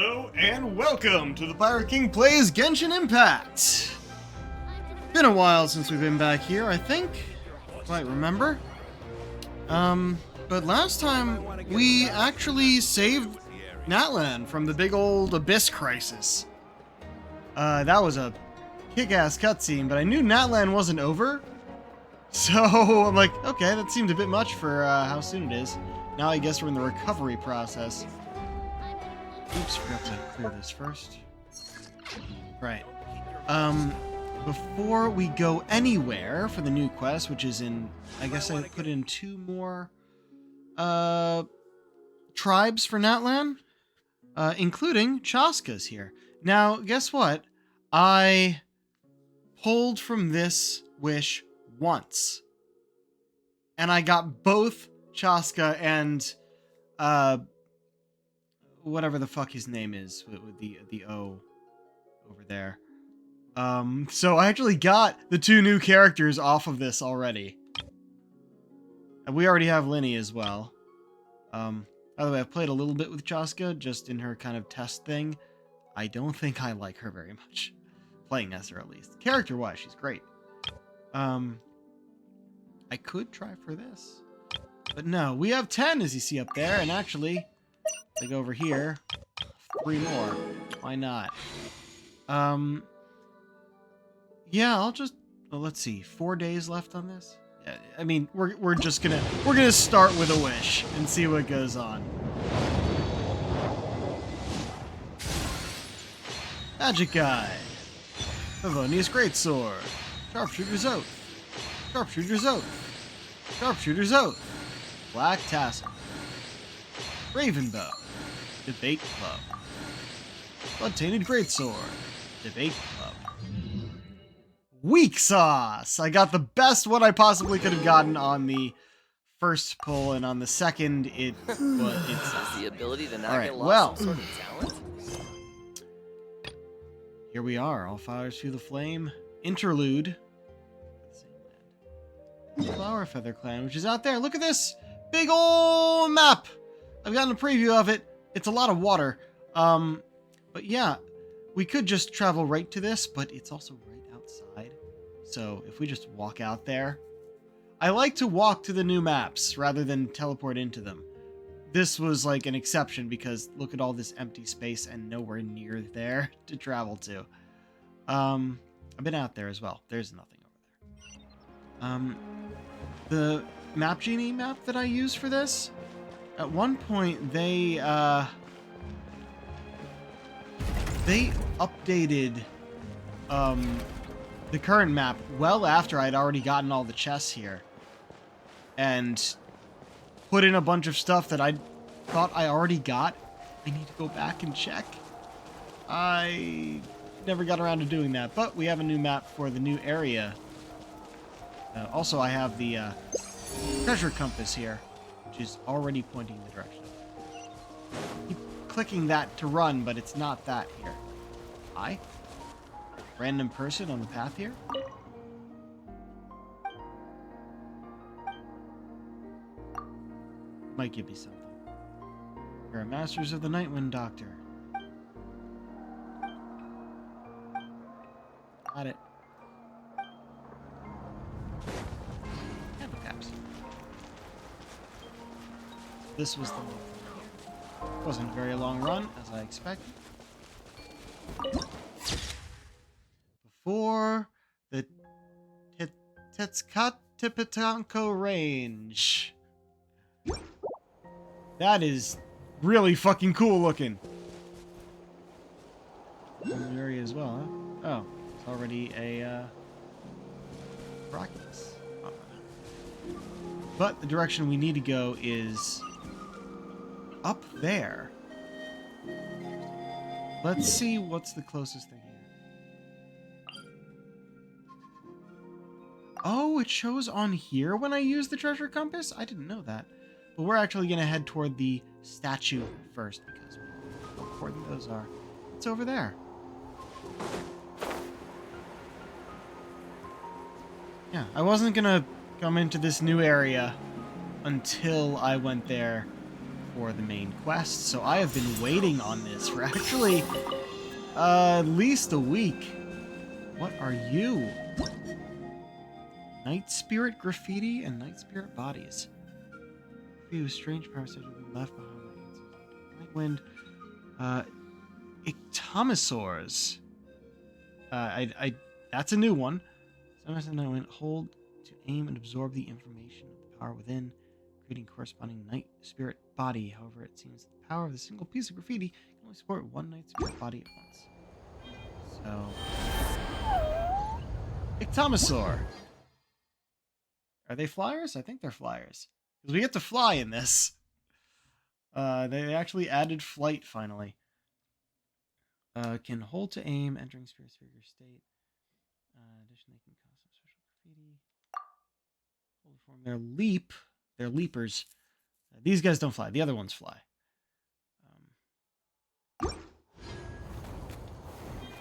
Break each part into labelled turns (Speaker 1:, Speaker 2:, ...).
Speaker 1: Hello and welcome to the Pirate King Plays Genshin Impact! Been a while since we've been back here, I think. Quite remember. But last time we actually saved Natlan from the big old abyss crisis. That was a kick-ass cutscene, but I knew Natlan wasn't over. So I'm like, okay, that seemed a bit much for how soon it is. Now I guess we're in the recovery process. Oops, forgot to clear this first. Right. Before we go anywhere for the new quest, which is in, I guess I put in 2 more, tribes for Natlan, including Chaska's here. Now, guess what? I pulled from this wish once. And I got both Chaska and, whatever the fuck his name is with the O over there. So I actually got the 2 new characters off of this already. And we already have Linny as well. By the way, I've played a little bit with Chaska, just in her kind of test thing. I don't think I like her very much. Playing as her, at least. Character-wise, she's great. I could try for this. But no, we have 10, as you see up there, and actually, I go over here, 3 more. Why not? Yeah, I'll just, well, let's see, 4 days left on this? Yeah, I mean, we're just gonna start with a wish and see what goes on. Magic Guy. Favonius Greatsword. Sharpshooter's Oath. Sharpshooter's Oath. Sharpshooter's Oath. Black Tassel. Ravenbow. Debate Club. Blood-Tainted Greatsword. Debate Club. Weak Sauce! I got the best one I possibly could have gotten on the first pull, and on the second, it's
Speaker 2: the ability to not
Speaker 1: all right,
Speaker 2: get lost
Speaker 1: well,
Speaker 2: some sort of talent.
Speaker 1: Here we are, All Fires Through the Flame, Interlude. Flower Feather Clan, which is out there. Look at this big old map. I've gotten a preview of it. It's a lot of water. But yeah, we could just travel right to this, but it's also right outside. So if we just walk out there, I like to walk to the new maps rather than teleport into them. This was like an exception because look at all this empty space and nowhere near there to travel to. I've been out there as well. There's nothing over there. The Map Genie map that I use for this, at one point they updated the current map well after I'd already gotten all the chests here, and put in a bunch of stuff that I thought I already got. I need to go back and check. I never got around to doing that, but we have a new map for the new area. Also, I have the treasure compass here, which is already pointing the direction. Keep clicking that to run, but it's not that here. Hi? Random person on the path here? Might give me something. You're a Masters of the Nightwind Doctor. Got it. Caps. This was the one. Wasn't a very long run, as I expected. Before the Tetsukatipitanko range. That is really fucking cool looking. New area as well, huh? Oh, it's already a Miraculous. But the direction we need to go is up there. Let's see what's the closest thing here. Oh, it shows on here when I use the treasure compass? I didn't know that. But we're actually going to head toward the statue first because we know how important those are. It's over there. Yeah, I wasn't going to come into this new area until I went there for the main quest. So I have been waiting on this for actually at least a week. What are you? Night Spirit Graffiti and Night Spirit Bodies. Few strange parasites have been left behind by ancestors. Nightwind. Ictomosaurs. That's a new one. Sometimes Nightwind hold to aim and absorb the information of the power within, creating corresponding Night Spirit body. However, it seems that the power of the single piece of graffiti can only support one Night Spirit body at once. So, Ictomosaur. Are they flyers? I think they're flyers. Because we get to fly in this. They actually added flight finally. Can hold to aim, entering spirit figure state. Additionally, can cause some special graffiti. Hold to form their leap. They're leapers. These guys don't fly. The other ones fly.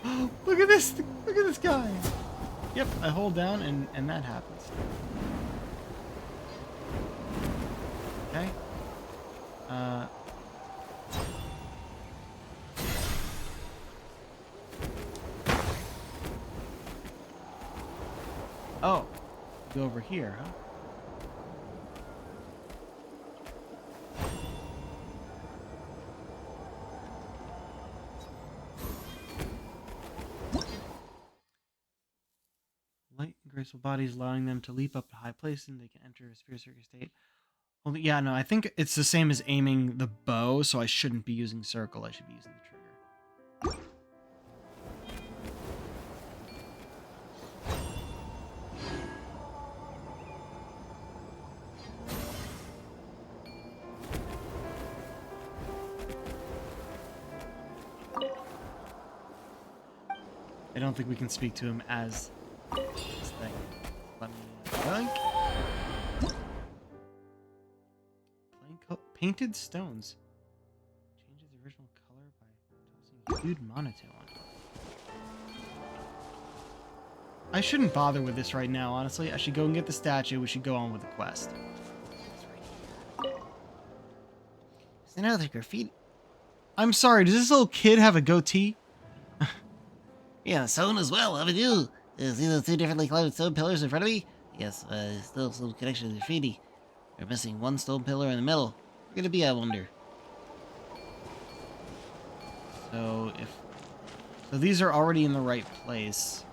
Speaker 1: Oh, look at this! Look at this guy! Yep, I hold down and that happens. Okay. Oh, go over here, huh? Light and graceful bodies, allowing them to leap up to high places, and they can enter a spirit circuit state. Well, yeah, no, I think it's the same as aiming the bow, so I shouldn't be using circle. I should be using the trigger. I don't think we can speak to him as this thing. Let me blink. Painted stones. Changes the original color by tossing hued monotone. I shouldn't bother with this right now, honestly. I should go and get the statue. We should go on with the quest. Is another graffiti? I'm sorry, does this little kid have a goatee?
Speaker 3: Yeah, stone as well, haven't you? See those two differently colored stone pillars in front of me? Yes, still some connection to the graffiti. We're missing one stone pillar in the middle. Where could it be, I wonder?
Speaker 1: So these are already in the right place.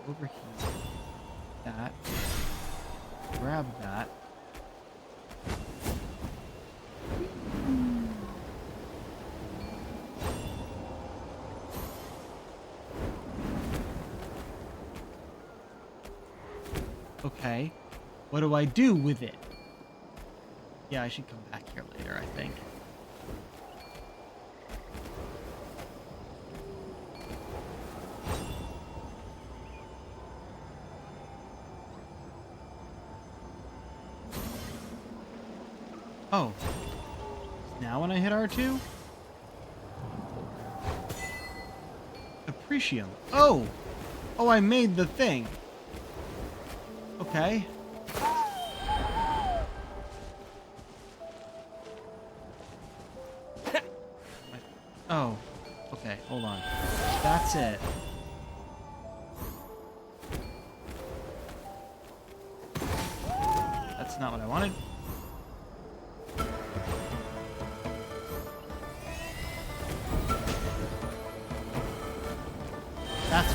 Speaker 1: Over here. That. Grab that. Okay. What do I do with it? Yeah, I should come back here later, I think. Oh. Now when I hit R2? Apprecium. Oh! Oh, I made the thing. Okay. Oh. Okay, hold on. That's it. That's not what I wanted. That's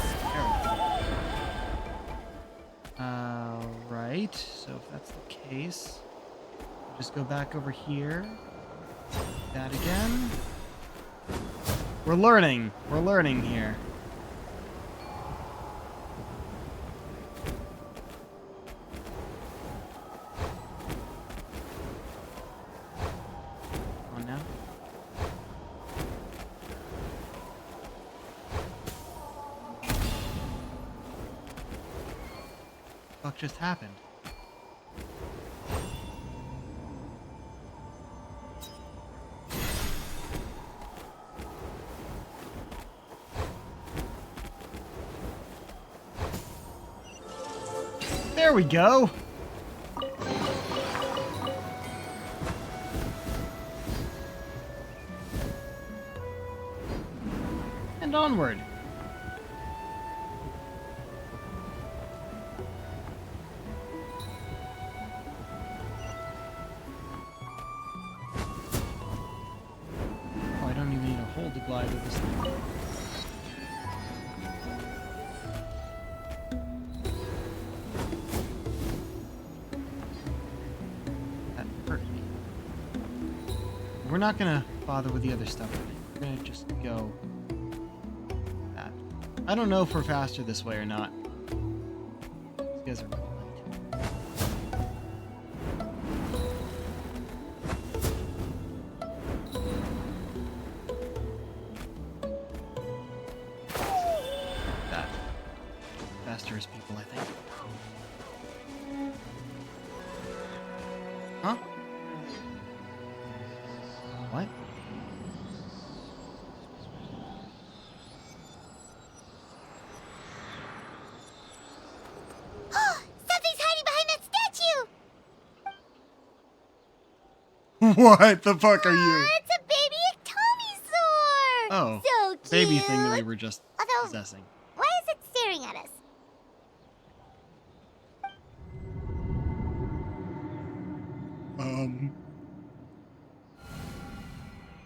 Speaker 1: Alright, so if that's the case, I'll just go back over here. That again. We're learning. We're learning here. On now. What just happened? There we go. And onward. Oh, I don't even need a hole to glide with this thing. That hurt me. We're not gonna bother with the other stuff. We're gonna just go that. I don't know if we're faster this way or not. These guys are really light. That. Faster as people, I think. Huh? What?
Speaker 4: Something's hiding behind that statue!
Speaker 1: What the fuck are you?
Speaker 4: It's a baby Ectomisaur!
Speaker 1: Oh,
Speaker 4: So cute!
Speaker 1: baby thing that we were just
Speaker 4: Although,
Speaker 1: possessing.
Speaker 4: why is it staring at us?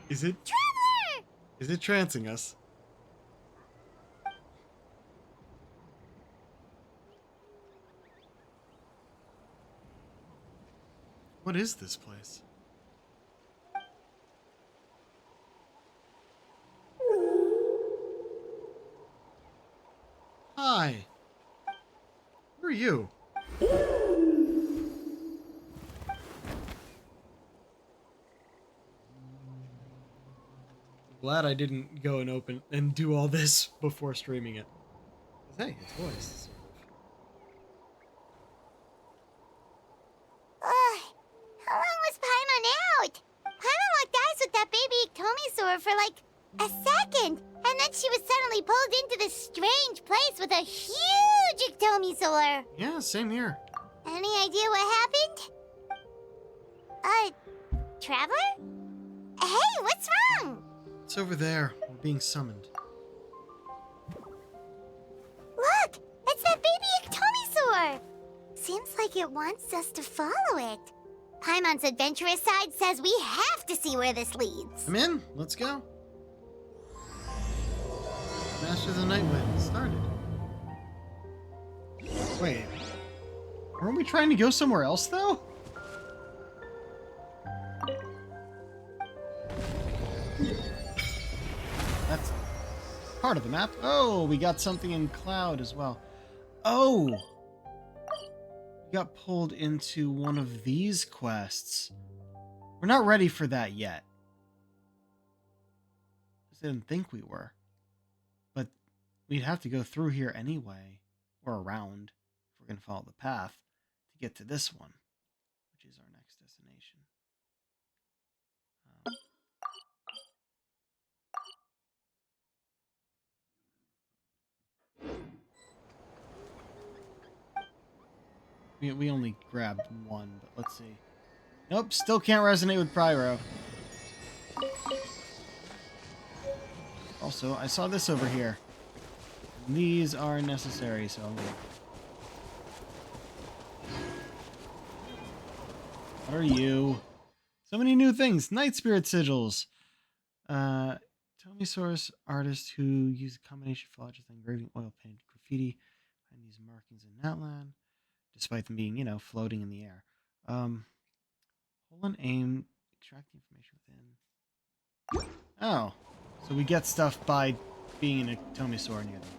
Speaker 1: Is it
Speaker 4: Traveler!
Speaker 1: trancing us? What is this place? Hi. Who are you? Glad I didn't go and open and do all this before streaming it. 'Cause, hey, it's voiced.
Speaker 4: How long was Paimon out? Paimon locked eyes with that baby Ectomisaur for like a second, and then she was suddenly pulled into this strange place with a huge Ectomisaur.
Speaker 1: Yeah, same here.
Speaker 4: Any idea what happened? Traveler? Hey, what's wrong?
Speaker 1: It's over there. We're being summoned.
Speaker 4: Look, it's that baby Ectomisaur. Seems like it wants us to follow it. Paimon's adventurous side says we have to see where this leads.
Speaker 1: I'm in. Let's go. Master of the Night Wind started. Wait. Weren't we trying to go somewhere else, though? That's part of the map. Oh, we got something in Cloud as well. Oh! We got pulled into one of these quests. We're not ready for that yet. I didn't think we were. But we'd have to go through here anyway, or around, if we're going to follow the path, to get to this one, which is our next destination. We only grabbed one, but let's see. Nope, still can't resonate with Pyro. Also, I saw this over here. And these are necessary, so I'm gonna... What are you? So many new things. Night Spirit Sigils. Tomisaurus artist who used a combination of flawless engraving, oil painted graffiti, and these markings in that land, despite them being, you know, floating in the air. Hold and aim, extract the information within. Oh, so we get stuff by being in a Tomisaur near them.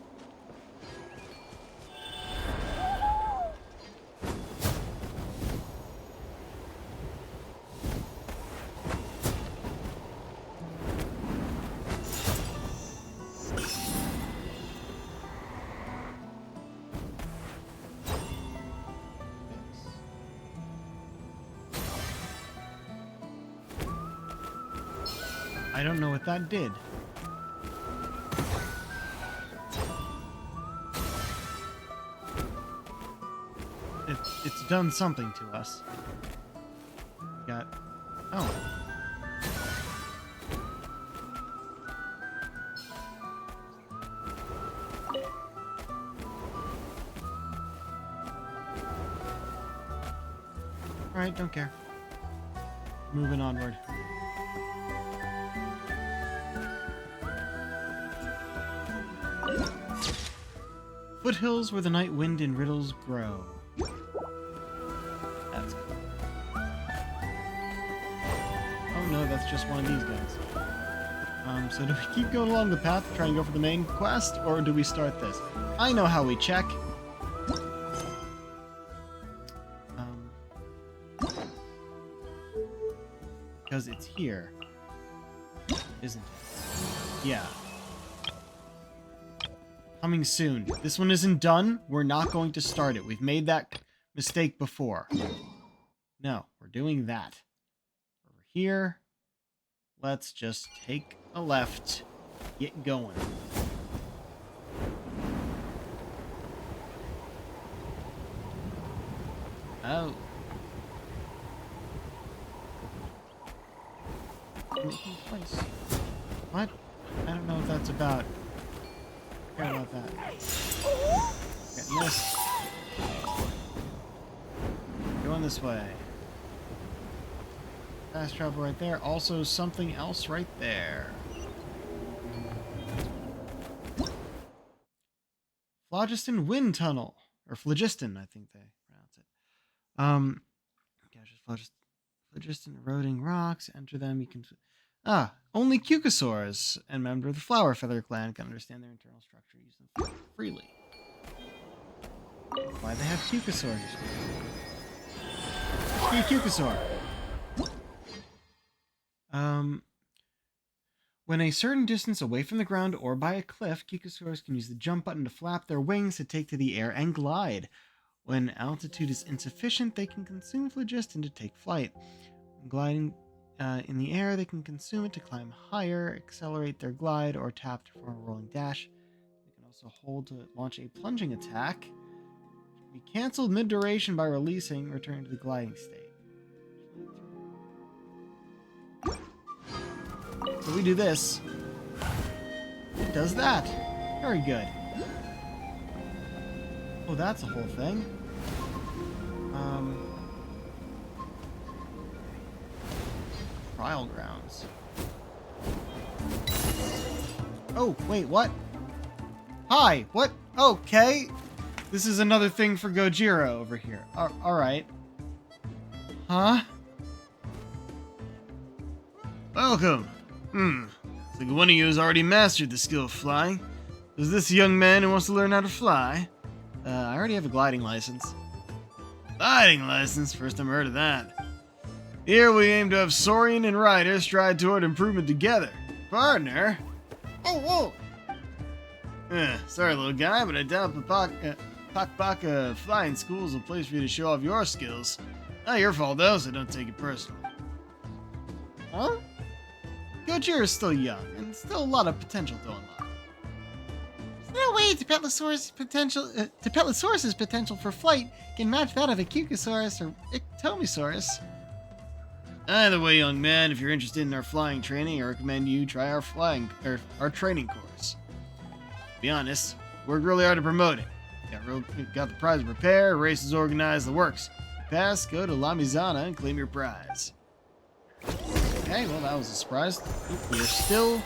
Speaker 1: I don't know what that did. it's done something to us. We got... Oh. Alright, don't care. Moving onward. Foothills where the night wind and riddles grow. That's cool. Oh no, that's just one of these guys. So do we keep going along the path to try and go for the main quest, or do we start this? I know how we check. Because it's here, isn't it? Yeah. Coming soon. This one isn't done. We're not going to start it. We've made that mistake before. No, we're doing that. Over here. Let's just take a left. Get going. Oh. Place. What? I don't know what that's about. I care about that. Getting this. Going this way. Fast travel right there. Also something else right there. Phlogiston Wind Tunnel. Or Phlogiston, I think they pronounce it. Gosh, Phlogiston eroding rocks. Enter them. You can... only Cucosaurs and members of the Flower Feather clan can understand their internal structure. Use them freely. Why they have Cucosaurs? Be a Cucosaur. When a certain distance away from the ground or by a cliff, Cucosaurs can use the jump button to flap their wings to take to the air and glide. When altitude is insufficient, they can consume phlogiston to take flight. When gliding in the air, they can consume it to climb higher, accelerate their glide, or tap to form a rolling dash. They can also hold to launch a plunging attack. Be cancelled mid-duration by releasing, returning to the gliding state. So we do this. It does that. Very good. Oh, that's a whole thing. Trial grounds. Oh, wait, what? Hi, what? Okay. This is another thing for Gojira over here. Alright. Huh? Welcome. Looks like one of you has already mastered the skill of flying. Is this a young man who wants to learn how to fly? I already have a gliding license. Gliding license? First time I heard of that. Here we aim to have Saurian and Ryder stride toward improvement together. Partner? Oh, whoa! Sorry, little guy, but I doubt Pakpaka Flying School is a place for you to show off your skills. Not your fault, though, so don't take it personally. Huh? Gojira is still young, and still a lot of potential to unlock. There's no way Tepetlosaurus's potential for flight can match that of a Cucosaurus or Ictomisaurus. Either way, young man, if you're interested in our flying training, I recommend you try our training course. To be honest, we worked really hard to promote it. Got the prize prepared, races organized, the works. If you pass, go to La Mizana and claim your prize. Okay, well that was a surprise. You're still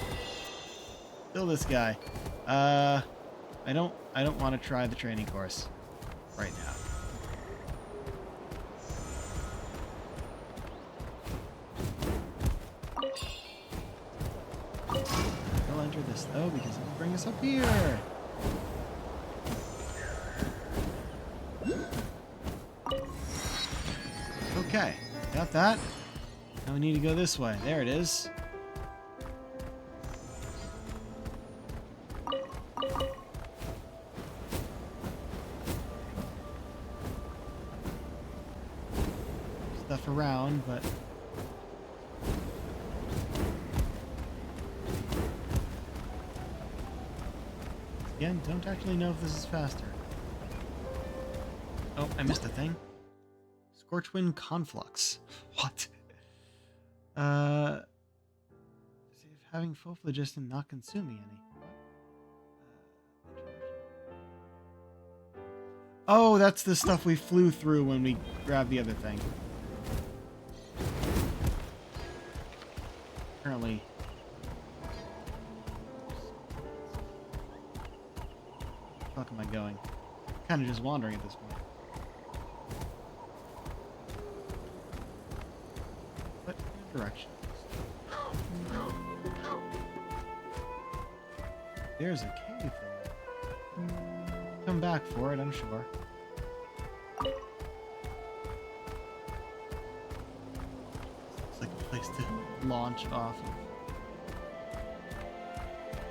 Speaker 1: this guy. I don't want to try the training course right now. We'll enter this though because it'll bring us up here. Okay, got that. Now we need to go this way. There it is. Stuff around, but again, don't actually know if this is faster. Oh, I missed a thing. Scorchwind Conflux. What? See if having Phlogiston not consume me any. Oh, that's the stuff we flew through when we grabbed the other thing. Apparently. Where the fuck am I going? Kind of just wandering at this point. What direction? There's a cave there. Come back for it, I'm sure. Looks like a place to launch off of.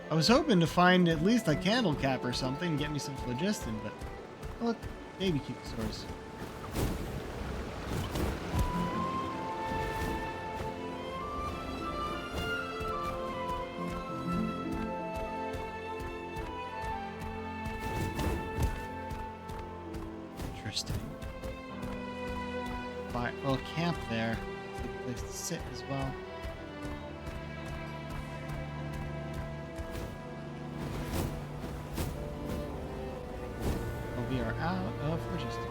Speaker 1: I was hoping to find at least a candle cap or something and get me some phlogiston, but oh, look, baby cucosaurs. Interesting. Fire, well, camp there. It's a good place to sit as well. Oh, we are out of phlogiston.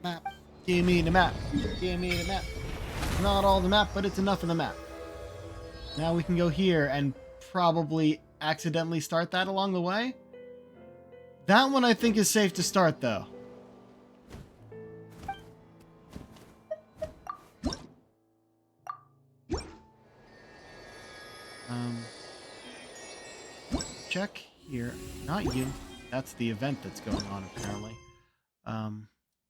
Speaker 1: Map. Give me the map. Give me the map. Not all the map, but it's enough of the map. Now we can go here and probably accidentally start that along the way. That one I think is safe to start, though. Check here. Not you. That's the event that's going on, apparently.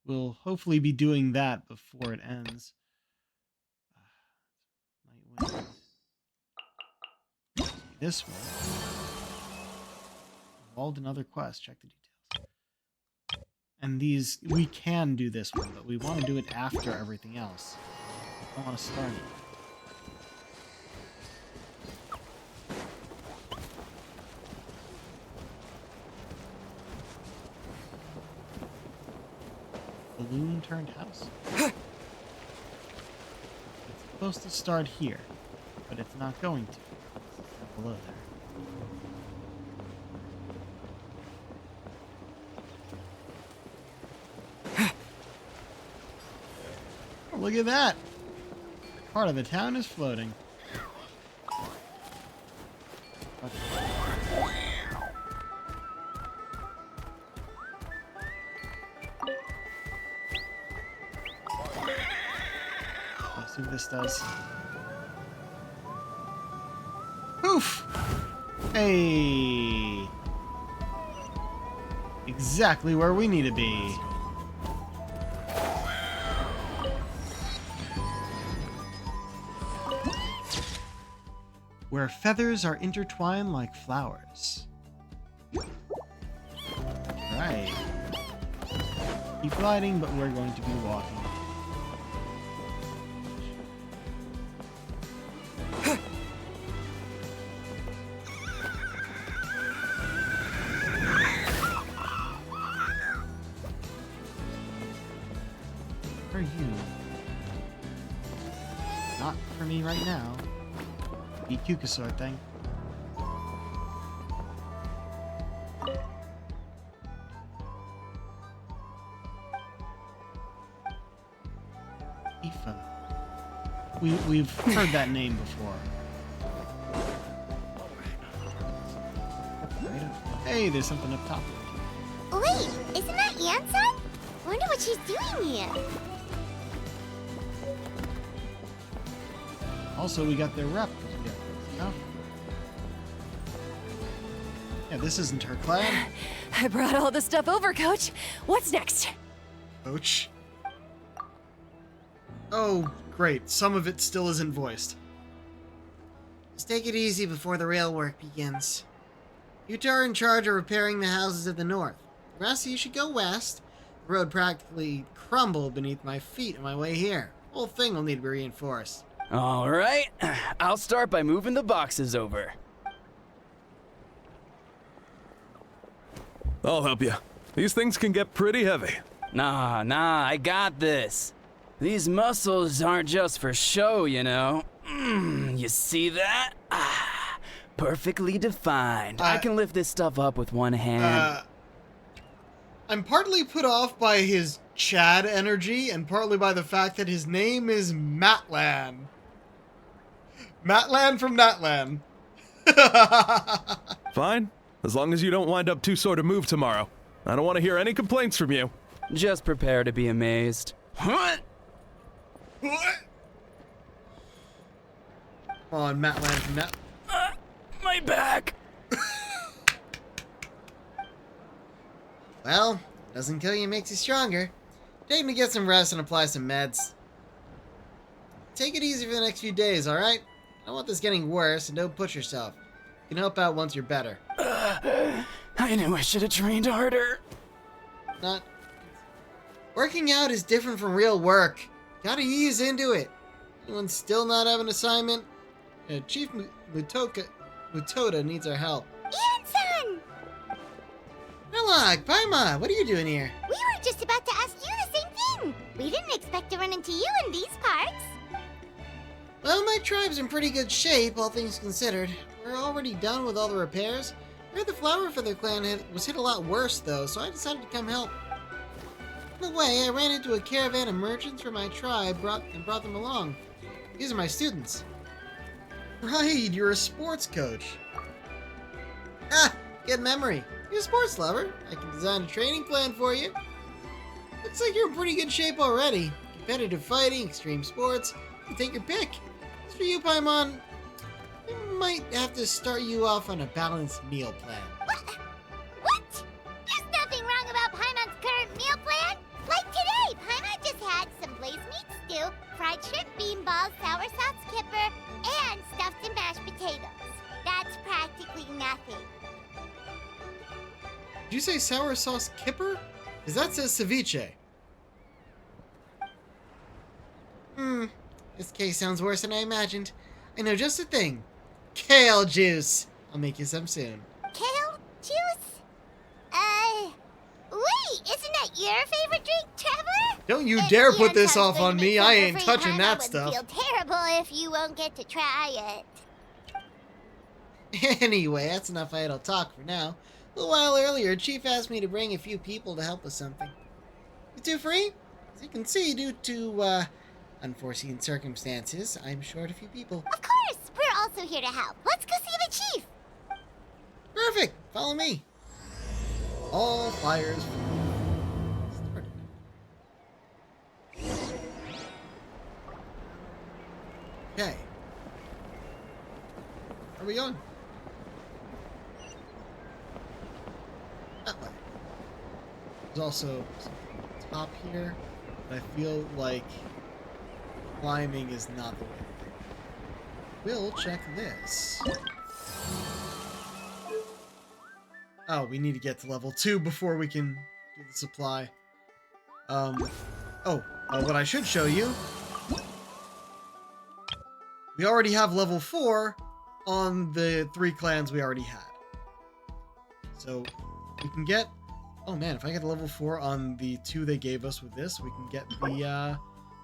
Speaker 1: We'll hopefully be doing that before it ends. Night Wind. This one. Involved in other quests. Check the details. And these, we can do this one, but we want to do it after everything else. I don't want to start it. Balloon turned house. It's supposed to start here, but it's not going to. It's below there. Oh, look at that! Part of the town is floating. See what this does. Poof! Hey! Exactly where we need to be. Where feathers are intertwined like flowers. Right. Keep gliding, but we're going to be walking. For you. Not for me right now. The Cucosaur thing. Aoife. We've heard that name before. Hey, there's something up top.
Speaker 4: Wait, isn't that Anson? Wonder what she's doing here.
Speaker 1: Also, we got their rep. Yeah. Yeah, this isn't her clan.
Speaker 5: I brought all the stuff over, Coach. What's next?
Speaker 1: Coach. Oh, great. Some of it still isn't voiced.
Speaker 3: Just take it easy before the rail work begins. You two are in charge of repairing the houses at the north. The rest of you should go west,
Speaker 1: The road practically crumbled beneath my feet on my way here. The whole thing will need to be reinforced.
Speaker 6: All right, I'll start by moving the boxes over.
Speaker 7: I'll help you. These things can get pretty heavy.
Speaker 6: Nah, I got this. These muscles aren't just for show, you know. You see that? Ah, perfectly defined. I can lift this stuff up with one hand.
Speaker 1: I'm partly put off by his Chad energy and partly by the fact that his name is Matlan. Matlan from Natlan.
Speaker 7: Fine, as long as you don't wind up too sore to move tomorrow. I don't want to hear any complaints from you.
Speaker 6: Just prepare to be amazed. What?
Speaker 1: What? Come on, Matlan from Nat.
Speaker 6: My back.
Speaker 1: Well, doesn't kill you, makes you stronger. Take him to get some rest and apply some meds. Take it easy for the next few days, alright? I don't want this getting worse, and don't push yourself. You can help out once you're better.
Speaker 6: I knew I should have trained harder.
Speaker 1: Not... Working out is different from real work. Gotta ease into it. Anyone still not have an assignment? Chief Mutoda needs our help.
Speaker 4: Anson!
Speaker 1: Hello, Paima, what are you doing here?
Speaker 4: We were just about to ask you the same thing. We didn't expect to run into you in these parts.
Speaker 1: Well, my tribe's in pretty good shape, all things considered. We're already done with all the repairs. I heard the Flower Feather clan was hit a lot worse, though, so I decided to come help. On the way, I ran into a caravan of merchants from my tribe and brought them along. These are my students. Right, you're a sports coach. Ah, good memory. You're a sports lover. I can design a training plan for you. Looks like you're in pretty good shape already. Competitive fighting, extreme sports. You take your pick. As for you, Paimon, we might have to start you off on a balanced meal plan.
Speaker 4: What? There's nothing wrong about Paimon's current meal plan. Like today, Paimon just had some blazed meat stew, fried shrimp bean balls, sour sauce kipper, and stuffed and mashed potatoes. That's practically nothing.
Speaker 1: Did you say sour sauce kipper? Because that says ceviche. This case sounds worse than I imagined. I know just the thing. Kale juice. I'll make you some soon.
Speaker 4: Kale juice? Wait, isn't that your favorite drink, Trevor?
Speaker 1: Don't you
Speaker 4: If
Speaker 1: dare put
Speaker 4: Anton's
Speaker 1: this off
Speaker 4: going
Speaker 1: on
Speaker 4: to
Speaker 1: me.
Speaker 4: make
Speaker 1: I
Speaker 4: sugar
Speaker 1: ain't
Speaker 4: free
Speaker 1: touching
Speaker 4: Paimon
Speaker 1: that
Speaker 4: would
Speaker 1: stuff.
Speaker 4: feel terrible if you won't get to try it.
Speaker 1: Anyway, that's enough idle talk for now. A little while earlier, Chief asked me to bring a few people to help with something. You two free? As you can see, due to, unforeseen circumstances, I'm short a few people.
Speaker 4: Of course, we're also here to help. Let's go see the chief.
Speaker 1: Perfect! Follow me. All fires started. Okay. Where are we going? That way. There's also some top here, but I feel like climbing is not the way. We'll check this. Oh, we need to get to level 2 before we can do the supply. What I should show you. We already have level 4 on the 3 clans we already had. So, we can get... Oh man, if I get a level 4 on the 2 they gave us with this, we can get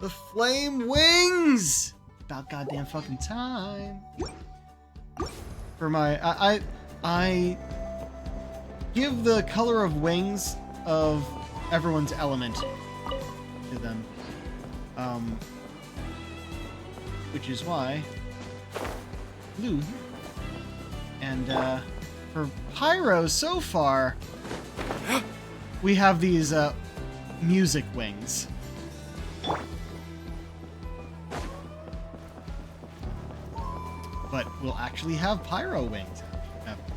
Speaker 1: the flame wings! About goddamn fucking time. For my... I give the color of wings of everyone's element to them. Which is why blue. And for Pyro, so far, we have these music wings. But we'll actually have Pyro wings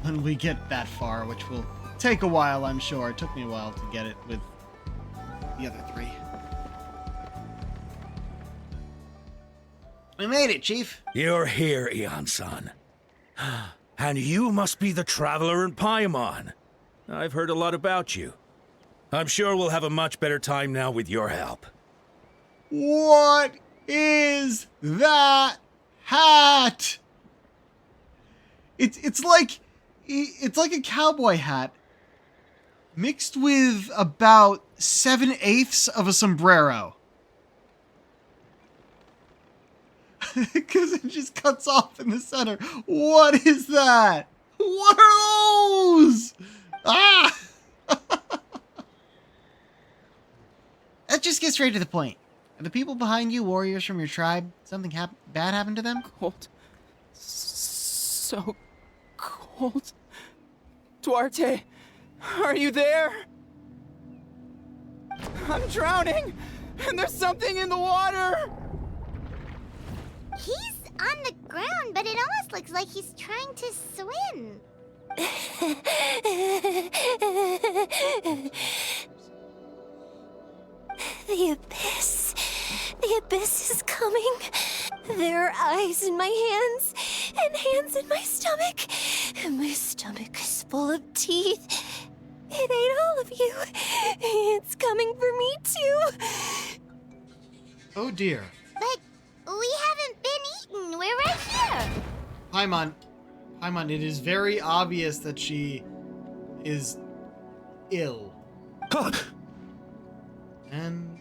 Speaker 1: when we get that far, which will take a while, I'm sure. It took me a while to get it with the other 3. We made it, Chief.
Speaker 8: You're here, Eon-san. And you must be the traveler in Paimon. I've heard a lot about you. I'm sure we'll have a much better time now with your help.
Speaker 1: What is that hat? It's like a cowboy hat mixed with about 7/8 of a sombrero. Because it just cuts off in the center. What is that? What are those? Ah! Let's just get straight to the point. Are the people behind you warriors from your tribe? Something bad happened to them?
Speaker 6: Cold. So cold. Duarte, are you there? I'm drowning, and there's something in the water.
Speaker 4: He's on the ground, but it almost looks like he's trying to swim.
Speaker 5: The abyss. The abyss is coming. There are eyes in my hands, and hands in my stomach. And my stomach is full of teeth. It ate all of you. It's coming for me too.
Speaker 1: Oh dear.
Speaker 4: But we haven't been eaten. We're right here.
Speaker 1: Paimon, it is very obvious that she is ill. And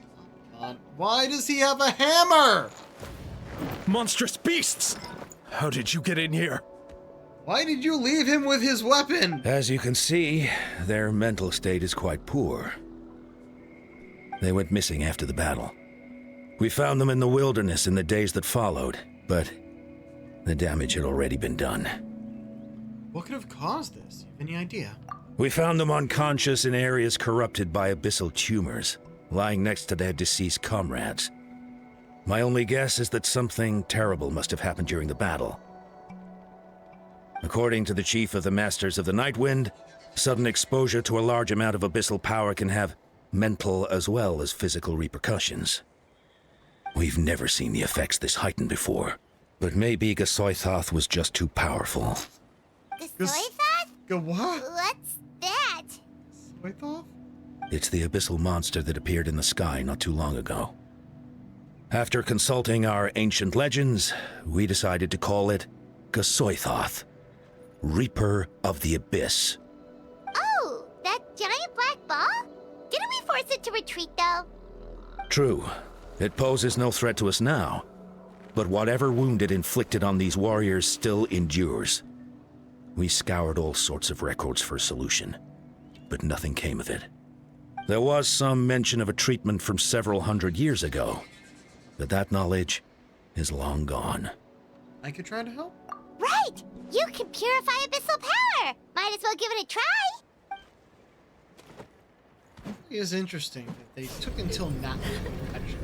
Speaker 1: why does he have a hammer?
Speaker 7: Monstrous beasts! How did you get in here?
Speaker 1: Why did you leave him with his weapon?
Speaker 8: As you can see, their mental state is quite poor. They went missing after the battle. We found them in the wilderness in the days that followed, but the damage had already been done.
Speaker 1: What could have caused this? You have any idea?
Speaker 8: We found them unconscious in areas corrupted by abyssal tumors, lying next to their deceased comrades. My only guess is that something terrible must have happened during the battle. According to the chief of the Masters of the Nightwind, sudden exposure to a large amount of abyssal power can have mental as well as physical repercussions. We've never seen the effects this heightened before, but maybe Gasoithoth was just too powerful.
Speaker 4: Gasoithoth?
Speaker 1: Go what?
Speaker 4: What's that?
Speaker 1: Gasoithoth?
Speaker 8: It's the abyssal monster that appeared in the sky not too long ago. After consulting our ancient legends, we decided to call it Gasoithoth, Reaper of the Abyss.
Speaker 4: Oh, that giant black ball? Didn't we force it to retreat, though?
Speaker 8: True, it poses no threat to us now, but whatever wound it inflicted on these warriors still endures. We scoured all sorts of records for a solution, but nothing came of it. There was some mention of a treatment from several hundred years ago, but that knowledge is long gone.
Speaker 1: I could try to help.
Speaker 4: Right! You can purify abyssal power! Might as well give it a try!
Speaker 1: It is interesting that they took until now to actually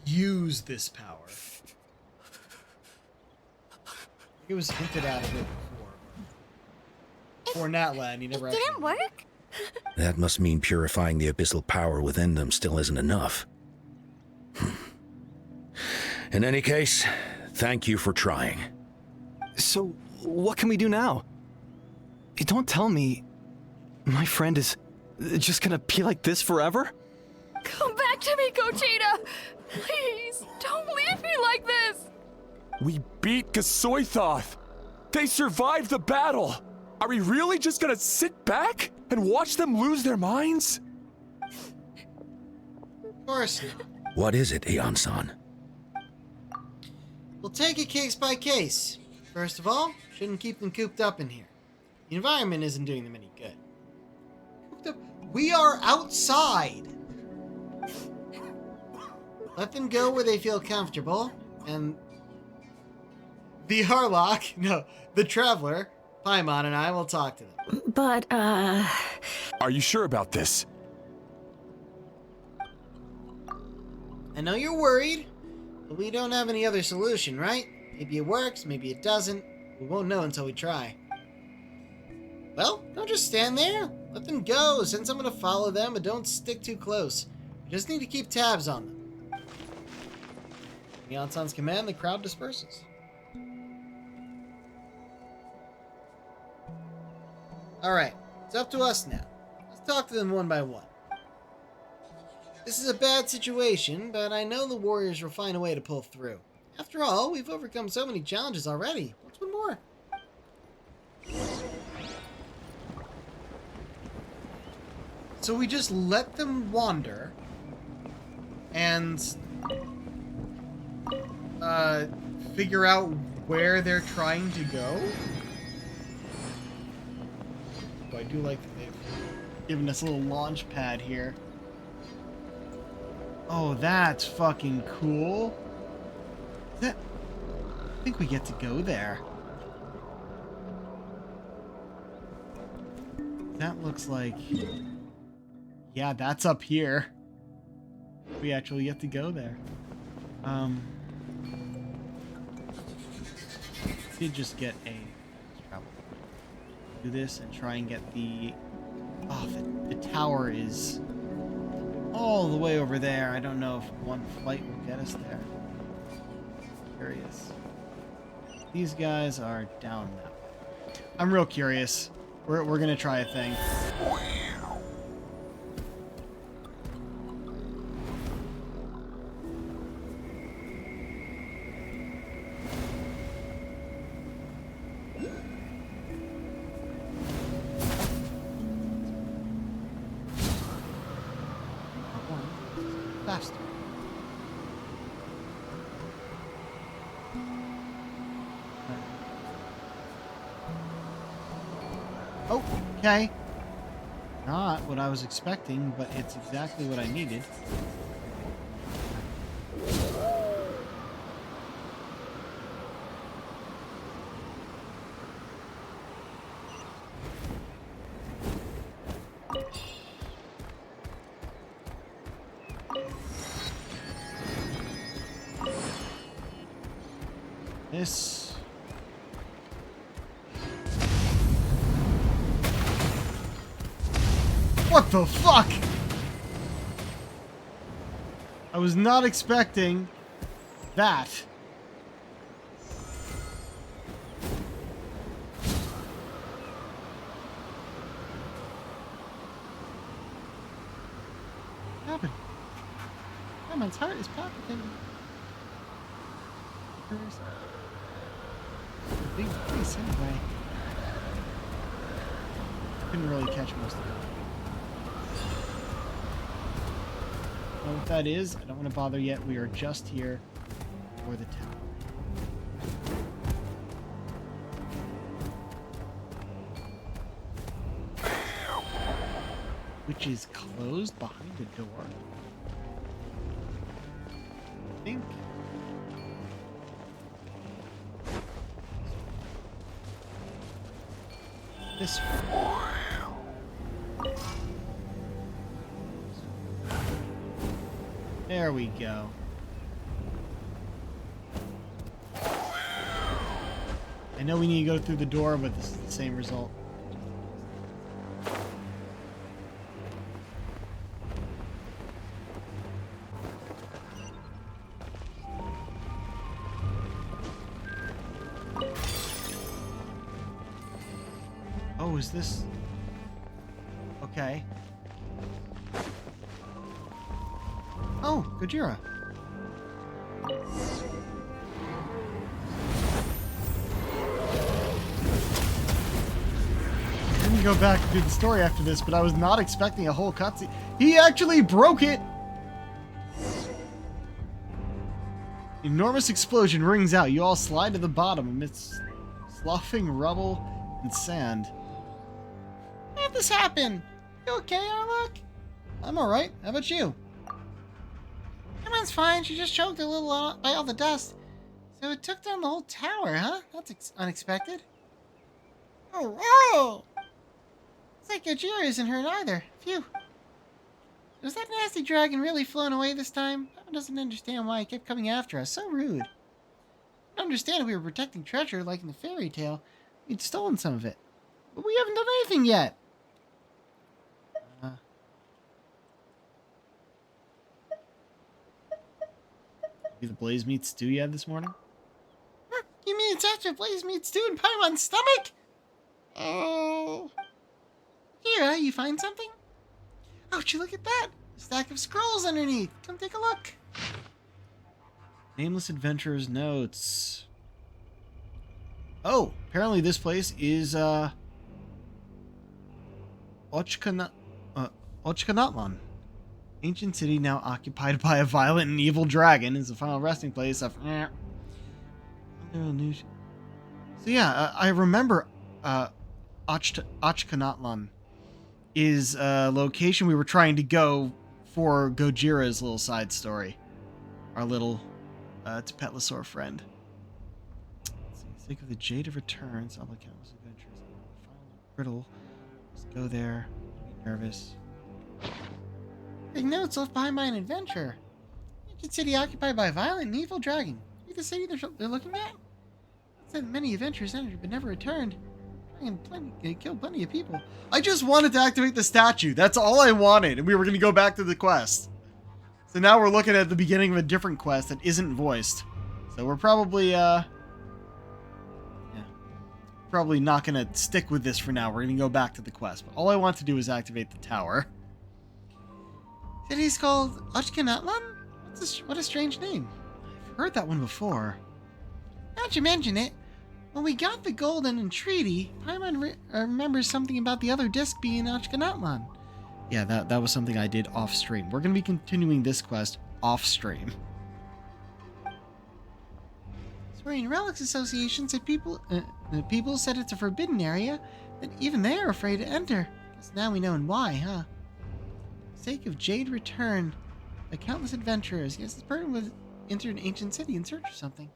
Speaker 1: use this power. It was hinted at a bit before. Before Natlan, he never
Speaker 4: It didn't work?
Speaker 8: That must mean purifying the abyssal power within them still isn't enough. In any case, thank you for trying.
Speaker 9: So, what can we do now? Don't tell me my friend is just gonna be like this forever?
Speaker 5: Come back to me, Gogeta! Please, don't leave me like this!
Speaker 10: We beat Gasoithoth! They survived the battle! Are we really just gonna sit back and watch them lose their minds?
Speaker 1: Of course not.
Speaker 8: What is it, Aeon-san?
Speaker 1: We'll take it case by case. First of all, shouldn't keep them cooped up in here. The environment isn't doing them any good. Cooped up? We are outside! Let them go where they feel comfortable, and the Harlock, no, the Traveler, Paimon, and I will talk to them.
Speaker 5: But,
Speaker 10: Are you sure about this?
Speaker 1: I know you're worried, but we don't have any other solution, right? Maybe it works, maybe it doesn't. We won't know until we try. Well, don't just stand there. Let them go. Send someone to follow them, but don't stick too close. We just need to keep tabs on them. Aeon-san's command, the crowd disperses. Alright, It's up to us now. Let's talk to them one by one. This is a bad situation, but I know the warriors will find a way to pull through. After all, we've overcome so many challenges already. What's one more? So we just let them wander and figure out where they're trying to go? Oh, I do like that they've given us a little launch pad here. Oh, that's fucking cool. I think we get to go there. That looks like... Yeah, that's up here. We actually get to go there. Did just get a do this and try and get the the tower is all the way over there. I don't know if one flight will get us there. Curious. These guys are down that way. I'm real curious. We're gonna try a thing. Faster. Oh, okay. Not what I was expecting, but it's exactly what I needed. This... What the fuck? I was not expecting that. What happened? Man's heart is palpitating. Big piece anyway. Couldn't really catch most of it. Know what that is? I don't want to bother yet. We are just here for the tower. Which is closed behind the door. I think. This one. There we go. I know we need to go through the door, but this is the same result. Oh, is this... Okay. Oh, Gojira. I didn't go back and do the story after this, but I was not expecting a whole cutscene. He actually broke it! Enormous explosion rings out. You all slide to the bottom amidst sloughing rubble and sand. How'd this happen? You okay, Arlok? I'm alright. How about you? Emma's fine. She just choked a little by all the dust. So it took down the whole tower, huh? That's unexpected. Oh, whoa! It's like Gojira isn't hurt either. Phew. Was that nasty dragon really flown away this time? Papa doesn't understand why he kept coming after us. So rude. I don't understand if we were protecting treasure like in the fairy tale. We'd stolen some of it. But we haven't done anything yet. Maybe the blaze meat stew you had this morning? Huh? You mean it's after blaze meat stew in Paimon's stomach? Oh. Gojira, you find something? Oh, would you look at that? A stack of scrolls underneath. Come take a look. Nameless Adventurer's Notes. Oh, apparently this place is, Ochkanatlan. Ancient city now occupied by a violent and evil dragon is the final resting place of... So yeah, I remember Ochkanatlan is a location we were trying to go for Gojira's little side story. Our little Tepetlosaur friend. Let's see. Think of the Jade of Returns. All the countless adventures. Final riddle. Let's go there. Be nervous. Big notes left behind by an adventure. Ancient city occupied by a violent and evil dragon. See the city they're looking at? It said many adventurers entered but never returned. Killed plenty of people. I just wanted to activate the statue. That's all I wanted, and we were going to go back to the quest. So now we're looking at the beginning of a different quest that isn't voiced. So we're probably, probably not going to stick with this for now. We're going to go back to the quest. But all I want to do is activate the tower. City's called Ochkanatlan? What a strange name. I've heard that one before. Now that you mention it, when we got the golden entreaty, Paimon remembers something about the other disc being Ochkanatlan. Yeah, that was something I did off-stream. We're going to be continuing this quest off-stream. Saurian Relics Association said people said it's a forbidden area, that even they are afraid to enter. Guess now we know why, huh? For the sake of Jade Return, by countless adventurers. Yes, this person was entered an ancient city in search of something.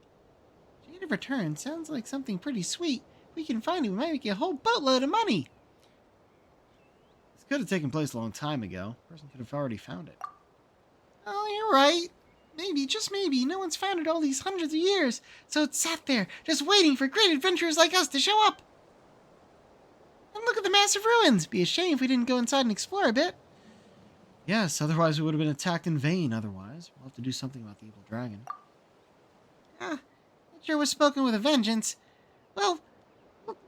Speaker 1: Jade of Return sounds like something pretty sweet. If we can find it, we might make a whole boatload of money. This could have taken place a long time ago. The person could have already found it. Oh, you're right. Maybe, just maybe, no one's found it all these hundreds of years. So it sat there, just waiting for great adventurers like us to show up. And look at the massive ruins. Be a shame if we didn't go inside and explore a bit. Yes, otherwise we would have been attacked in vain otherwise. We'll have to do something about the evil dragon. Nature was spoken with a vengeance. Well,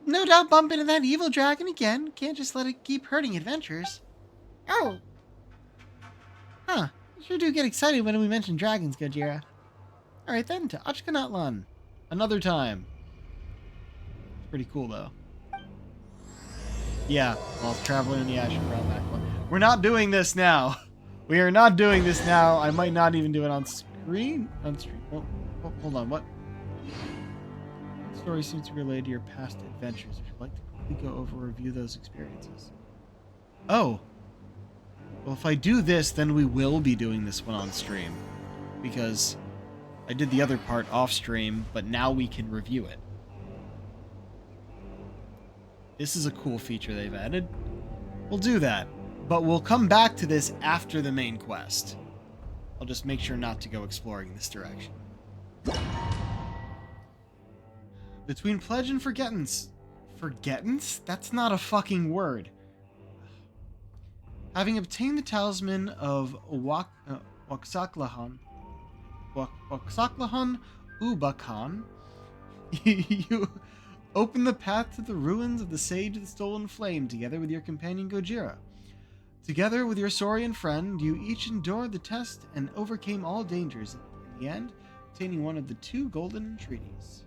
Speaker 1: no doubt bump into that evil dragon again. Can't just let it keep hurting adventurers. Oh. Huh. You sure do get excited when we mention dragons, Gojira. Alright then, to Ochkanatlan. Another time. It's pretty cool, though. Yeah, while traveling in the Ashen Realm back one. We're not doing this now. We are not doing this now. I might not even do it on screen. On stream. Oh, hold on, what? The story seems to be related to your past adventures. If you'd like to quickly go over and review those experiences. Oh. Well, if I do this, then we will be doing this one on stream. Because I did the other part off stream, but now we can review it. This is a cool feature they've added. We'll do that. But we'll come back to this after the main quest. I'll just make sure not to go exploring this direction. Between pledge and forgettance. Forgettance? That's not a fucking word. Having obtained the talisman of Waxaklahan Ubakan, you open the path to the ruins of the Sage of the Stolen Flame together with your companion Gojira. Together with your Saurian friend, you each endured the test and overcame all dangers, in the end, obtaining one of the 2 golden entreaties.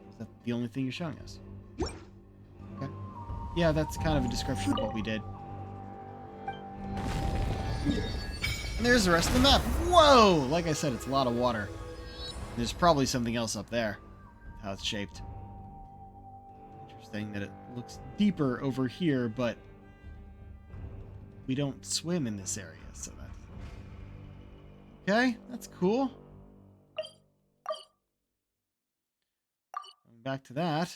Speaker 1: Is that the only thing you're showing us? Okay. Yeah, that's kind of a description of what we did. And there's the rest of the map. Whoa! Like I said, it's a lot of water. There's probably something else up there. How it's shaped. Interesting that it looks deeper over here, but we don't swim in this area, so that's... Okay, that's cool. Going back to that,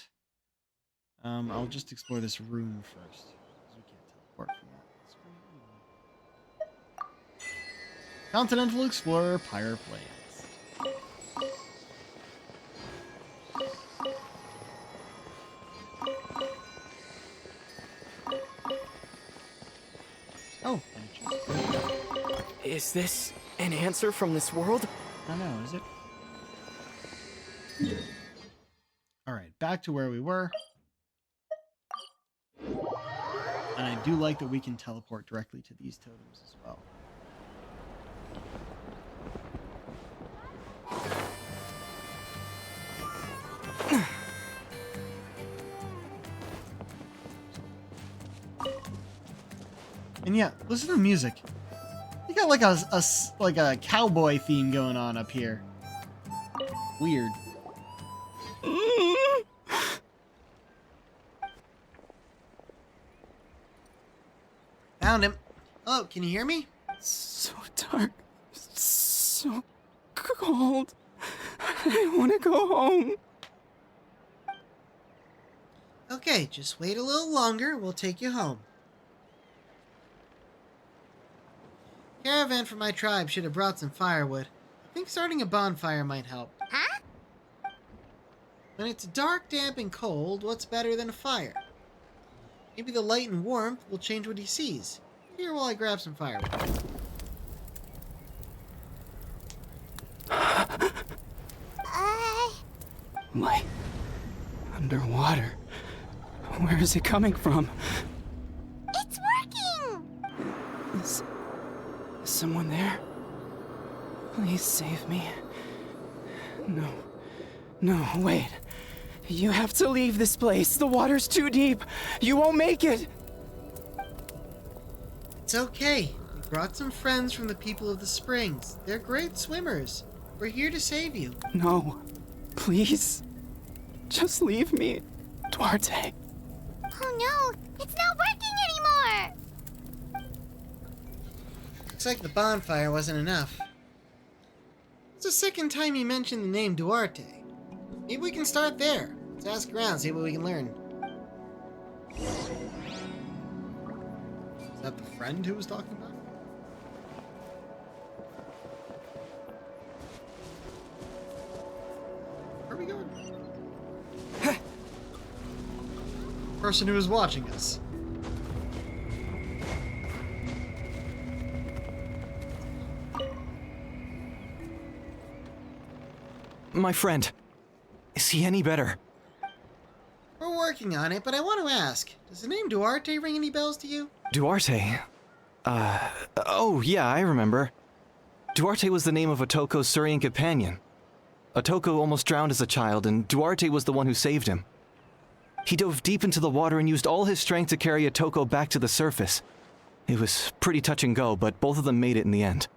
Speaker 1: I'll just explore this room first, because we can't teleport from that. Continental Explorer, Pyre Plains. Oh,
Speaker 11: is this an answer from this world?
Speaker 1: I don't know, is it? Alright, back to where we were. And I do like that we can teleport directly to these totems as well. And yeah, listen to the music. You got like a cowboy theme going on up here. Weird. Found him. Oh, can you hear me?
Speaker 11: So dark. So cold. I want to go home.
Speaker 3: Okay, just wait a little longer. We'll take you home. Caravan from my tribe should have brought some firewood. I think starting a bonfire might help.
Speaker 4: Huh?
Speaker 3: When it's dark, damp, and cold, what's better than a fire? Maybe the light and warmth will change what he sees. Here while I grab some firewood.
Speaker 11: Light. Underwater. Where is it coming from?
Speaker 4: It's working!
Speaker 11: Is someone there? Please save me. No. No, wait. You have to leave this place. The water's too deep. You won't make it.
Speaker 3: It's okay. We brought some friends from the people of the springs. They're great swimmers. We're here to save you.
Speaker 11: No. Please. Just leave me, Duarte.
Speaker 4: Oh no, it's not working anymore!
Speaker 3: Looks like the bonfire wasn't enough. It's the second time you mentioned the name Duarte. Maybe we can start there. Let's ask around, see what we can learn.
Speaker 1: Is that the friend who was talking about? Where are we going? Person who is watching us.
Speaker 9: My friend. Is he any better?
Speaker 3: We're working on it, but I want to ask, does the name Duarte ring any bells to you?
Speaker 9: Duarte? Oh yeah, I remember. Duarte was the name of Otoko's Surian companion. Otoko almost drowned as a child, and Duarte was the one who saved him. He dove deep into the water and used all his strength to carry Otoko back to the surface. It was pretty touch and go, but both of them made it in the end.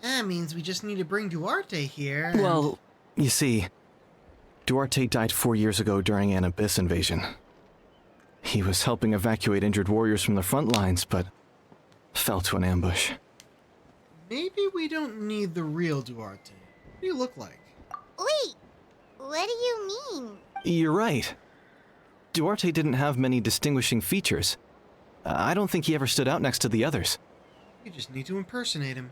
Speaker 3: That means we just need to bring Duarte here. And...
Speaker 9: Well, you see, Duarte died 4 years ago during an abyss invasion. He was helping evacuate injured warriors from the front lines, but fell to an ambush.
Speaker 1: Maybe we don't need the real Duarte. What do you look like?
Speaker 4: Wait, what do you mean?
Speaker 9: You're right. Duarte didn't have many distinguishing features. I don't think he ever stood out next to the others.
Speaker 1: You just need to impersonate him.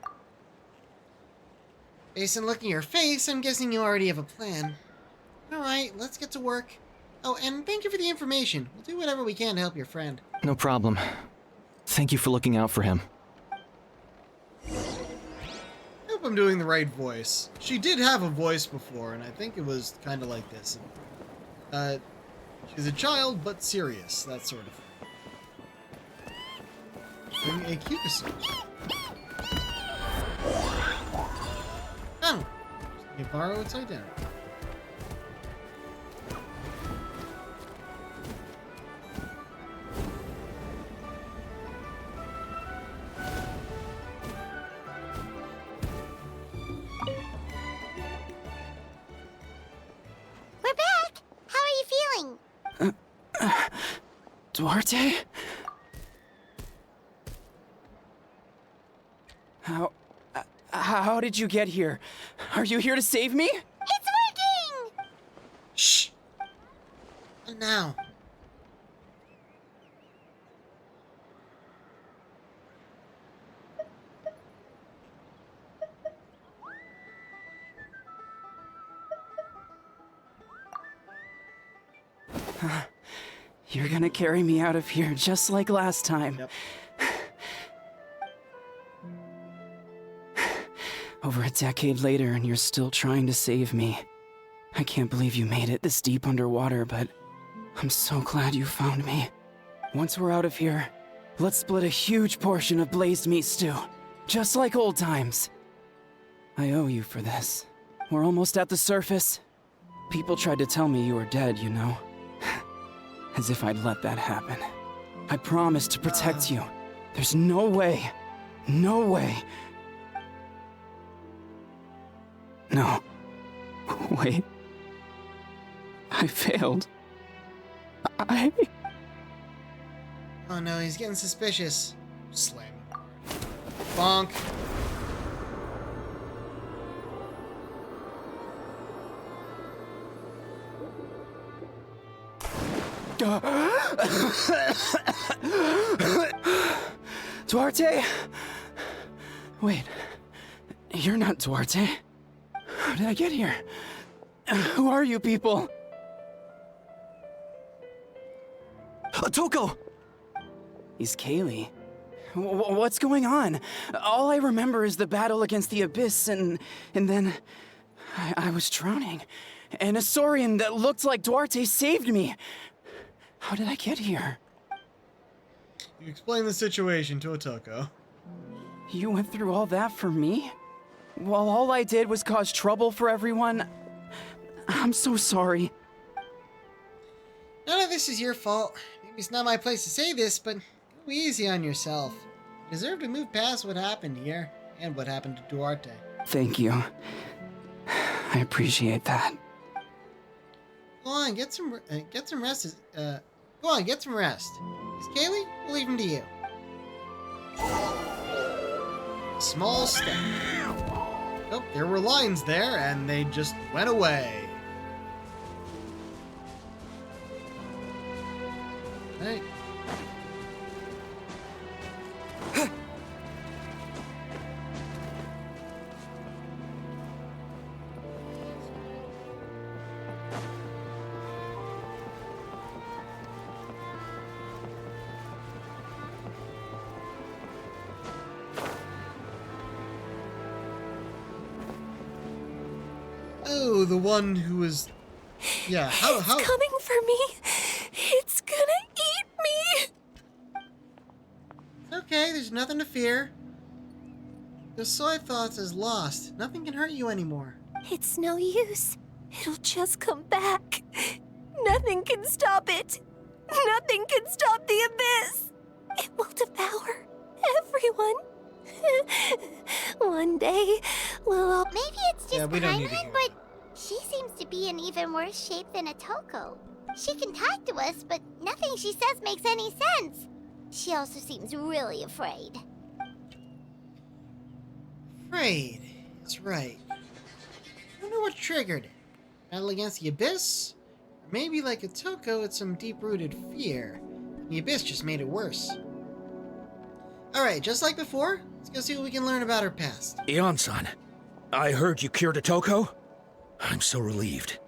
Speaker 3: Based on looking at your face, I'm guessing you already have a plan. Alright, let's get to work. Oh, and thank you for the information. We'll do whatever we can to help your friend.
Speaker 9: No problem. Thank you for looking out for him.
Speaker 1: I hope I'm doing the right voice. She did have a voice before, and I think it was kind of like this. She's a child, but serious, that sort of thing. Bring a Kikusu.
Speaker 3: Oh,
Speaker 1: You borrow its identity.
Speaker 4: We're back! How are you feeling?
Speaker 11: Duarte? How did you get here? Are you here to save me?
Speaker 4: It's working!
Speaker 3: shh. And now.
Speaker 11: You're gonna carry me out of here just like last time.
Speaker 1: Yep.
Speaker 11: Over a decade later, and you're still trying to save me. I can't believe you made it this deep underwater, but I'm so glad you found me. Once we're out of here, let's split a huge portion of blazed meat stew. Just like old times. I owe you for this. We're almost at the surface. People tried to tell me you were dead, you know. As if I'd let that happen. I promised to protect you. There's no way. No way. No. Wait. I failed.
Speaker 1: Oh no, he's getting suspicious. Slam him hard. Bonk.
Speaker 11: Duarte? Wait. You're not Duarte. How did I get here? Who are you people?
Speaker 9: Toko!
Speaker 11: He's Kaylee. What's going on? All I remember is the battle against the Abyss, and then I was drowning. And a Saurian that looked like Duarte saved me. How did I get here?
Speaker 1: You explain the situation to Otoko.
Speaker 11: You went through all that for me? While all I did was cause trouble for everyone? I'm so sorry.
Speaker 1: None of this is your fault. Maybe it's not my place to say this, but go easy on yourself. You deserve to move past what happened here, and what happened to Duarte.
Speaker 11: Thank you. I appreciate that.
Speaker 1: Go on, get some rest. Go on, get some rest. Miss Kaylee, we'll leave him to you. Small step. Oh, there were lines there, and they just went away. Hey. Oh, the one who was... Yeah, how...
Speaker 5: It's coming for me. It's gonna eat me.
Speaker 1: It's okay, there's nothing to fear. The soy thoughts is lost. Nothing can hurt you anymore.
Speaker 5: It's no use. It'll just come back. Nothing can stop it. Nothing can stop the abyss. It will devour everyone. One day, we'll all...
Speaker 4: Maybe it's just
Speaker 1: we don't need to
Speaker 4: Paimon,
Speaker 1: hear
Speaker 4: but she seems to be in even worse shape than Otoko. She can talk to us, but nothing she says makes any sense. She also seems really afraid.
Speaker 1: Afraid. That's right. I wonder what triggered it. Battle against the Abyss? Or maybe like Otoko, it's some deep-rooted fear. And the Abyss just made it worse. Alright, just like before, let's go see what we can learn about her past.
Speaker 8: Ion-san, I heard you cured Otoko? I'm so relieved.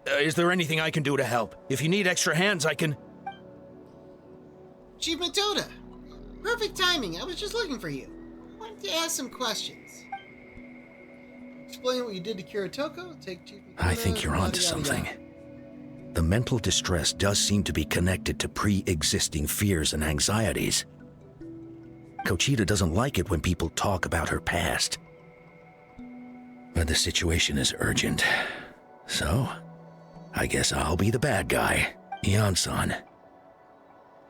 Speaker 8: Is there anything I can do to help? If you need extra hands, I can...
Speaker 1: Chief Matoda! Perfect timing, I was just looking for you. I wanted to ask some questions. Explain what you did to cure Otoko, take Chief Matoda...
Speaker 8: I think you're onto something. The mental distress does seem to be connected to pre-existing fears and anxieties. Kochita doesn't like it when people talk about her past. But the situation is urgent. So, I guess I'll be the bad guy. Ion-san,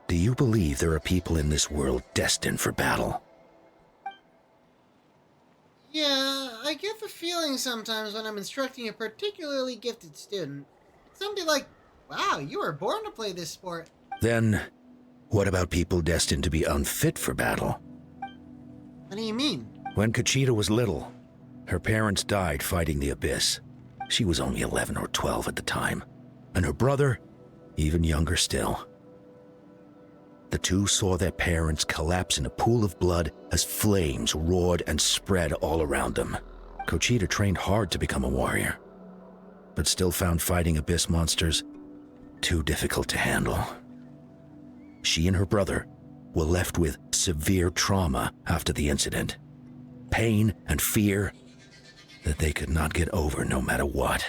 Speaker 8: do you believe there are people in this world destined for battle?
Speaker 1: Yeah, I get the feeling sometimes when I'm instructing a particularly gifted student. Somebody like, wow, you were born to play this sport.
Speaker 8: Then, what about people destined to be unfit for battle?
Speaker 1: What do you mean?
Speaker 8: When Kochita was little, her parents died fighting the Abyss. She was only 11 or 12 at the time, and her brother, even younger still. The two saw their parents collapse in a pool of blood as flames roared and spread all around them. Kochita trained hard to become a warrior, but still found fighting Abyss monsters too difficult to handle. She and her brother were left with severe trauma after the incident. Pain and fear that they could not get over no matter what.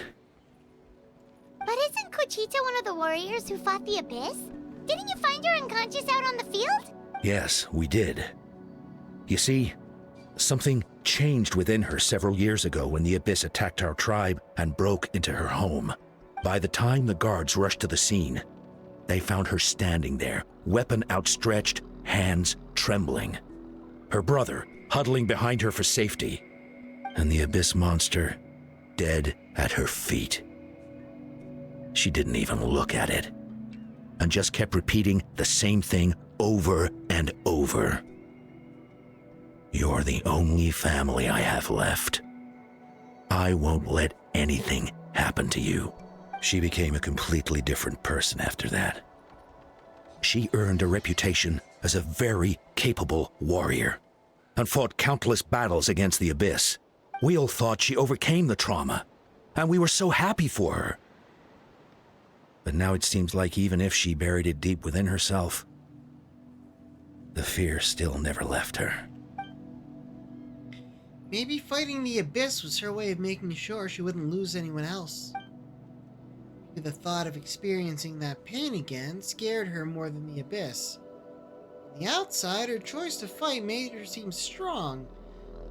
Speaker 4: But isn't Cochita one of the warriors who fought the Abyss? Didn't you find her unconscious out on the field?
Speaker 8: Yes, we did. You see, something changed within her several years ago when the Abyss attacked our tribe and broke into her home. By the time the guards rushed to the scene, they found her standing there, weapon outstretched, hands trembling. Her brother huddling behind her for safety, and the Abyss monster dead at her feet. She didn't even look at it, and just kept repeating the same thing over and over. You're the only family I have left. I won't let anything happen to you. She became a completely different person after that. She earned a reputation as a very capable warrior and fought countless battles against the Abyss. We all thought she overcame the trauma, and we were so happy for her. But now it seems like even if she buried it deep within herself, the fear still never left her.
Speaker 1: Maybe fighting the Abyss was her way of making sure she wouldn't lose anyone else. Maybe the thought of experiencing that pain again scared her more than the Abyss. On the outside, her choice to fight made her seem strong.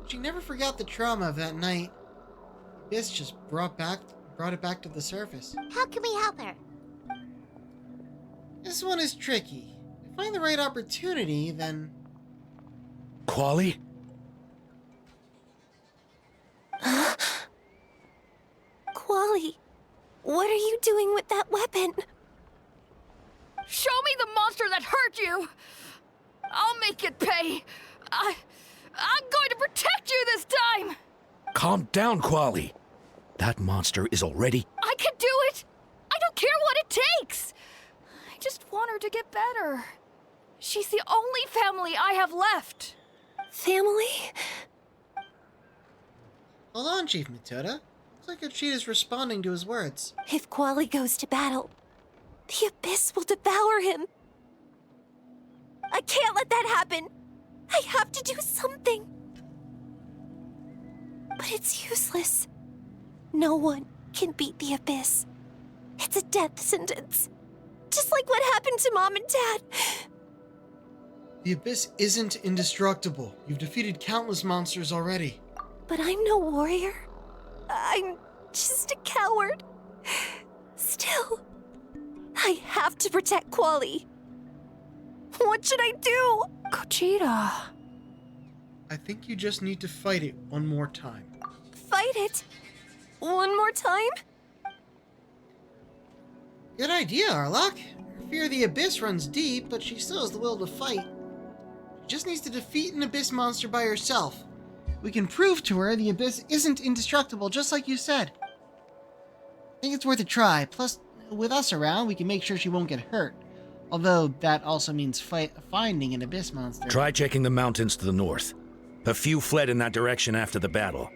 Speaker 1: She never forgot the trauma of that night. The Abyss just brought it back to the surface.
Speaker 4: How can we help her?
Speaker 1: This one is tricky. If I find the right opportunity, then...
Speaker 8: Quali?
Speaker 5: Quali, what are you doing with that weapon?
Speaker 12: Show me the monster that hurt you! I'll make it pay! I'm going to protect you this time!
Speaker 8: Calm down, Quali. That monster is already...
Speaker 12: I can do it! I don't care what it takes! I just want her to get better. She's the only family I have left.
Speaker 5: Family?
Speaker 1: Hold on, Chief Matoda. Looks like Ochita's responding to his words.
Speaker 5: If Quali goes to battle, the Abyss will devour him. I can't let that happen. I have to do something. But it's useless. No one can beat the Abyss. It's a death sentence. Just like what happened to Mom and Dad.
Speaker 1: The Abyss isn't indestructible. You've defeated countless monsters already.
Speaker 5: But I'm no warrior. I'm just a coward. Still, I have to protect Quali. What should I do?
Speaker 12: Cochita.
Speaker 1: I think you just need to fight it one more time.
Speaker 5: Fight it? One more time?
Speaker 1: Good idea, Arlok. Her fear of the Abyss runs deep, but she still has the will to fight. She just needs to defeat an Abyss monster by herself. We can prove to her the Abyss isn't indestructible, just like you said. I think it's worth a try. Plus, with us around, we can make sure she won't get hurt. Although, that also means finding an Abyss monster.
Speaker 8: Try checking the mountains to the north. A few fled in that direction after the battle.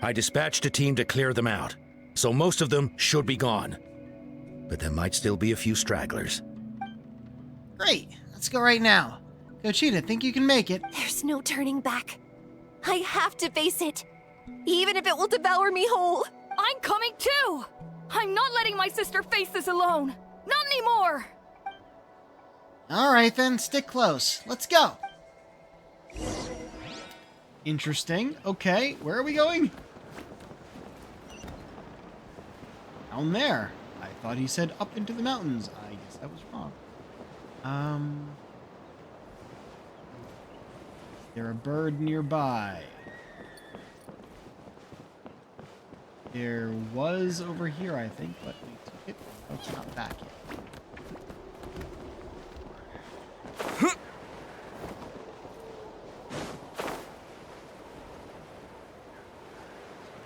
Speaker 8: I dispatched a team to clear them out, so most of them should be gone. But there might still be a few stragglers.
Speaker 1: Great. Let's go right now. Cochita, think you can make it?
Speaker 5: There's no turning back. I have to face it, even if it will devour me whole.
Speaker 12: I'm coming too! I'm not letting my sister face this alone. Not anymore!
Speaker 1: Alright then, stick close. Let's go! Interesting. Okay, where are we going? Down there. I thought he said up into the mountains. I guess that was wrong. Is there a bird nearby? There was over here, I think, but we took it. Oh, it's not back yet.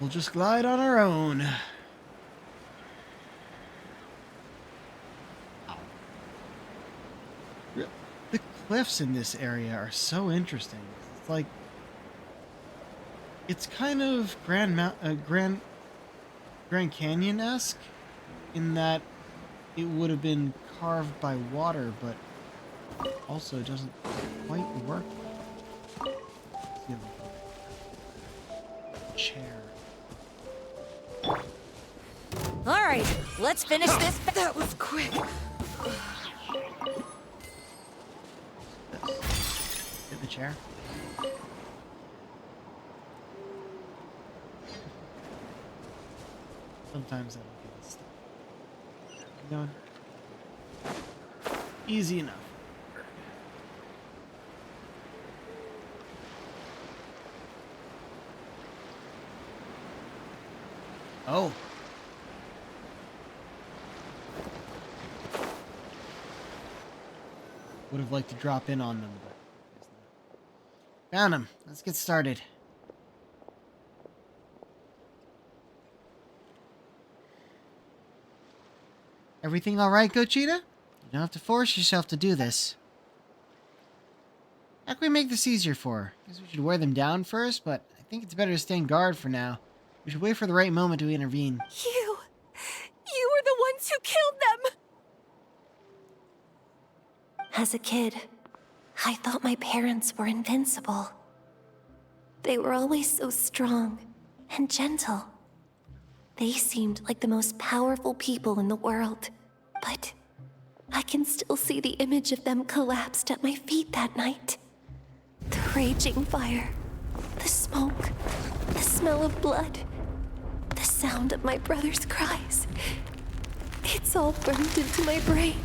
Speaker 1: We'll just glide on our own. The cliffs in this area are so interesting. It's like... It's kind of Grand Canyon-esque in that it would have been carved by water, but also doesn't quite work. Chair.
Speaker 5: All right, let's
Speaker 12: Let's finish this.
Speaker 5: That was quick.
Speaker 1: Hit the chair. Sometimes that'll get us stuck. You know, easy enough. Oh. Would have liked to drop in on them, but guess not. Found him. Let's get started. Everything all right, Gochita? You don't have to force yourself to do this. How can we make this easier for her? Guess we should wear them down first, but I think it's better to stand guard for now. We should wait for the right moment to intervene.
Speaker 5: You were the ones who killed them! As a kid, I thought my parents were invincible. They were always so strong and gentle. They seemed like the most powerful people in the world. But I can still see the image of them collapsed at my feet that night. The raging fire, the smoke, the smell of blood, the sound of my brother's cries. It's all burned into my brain.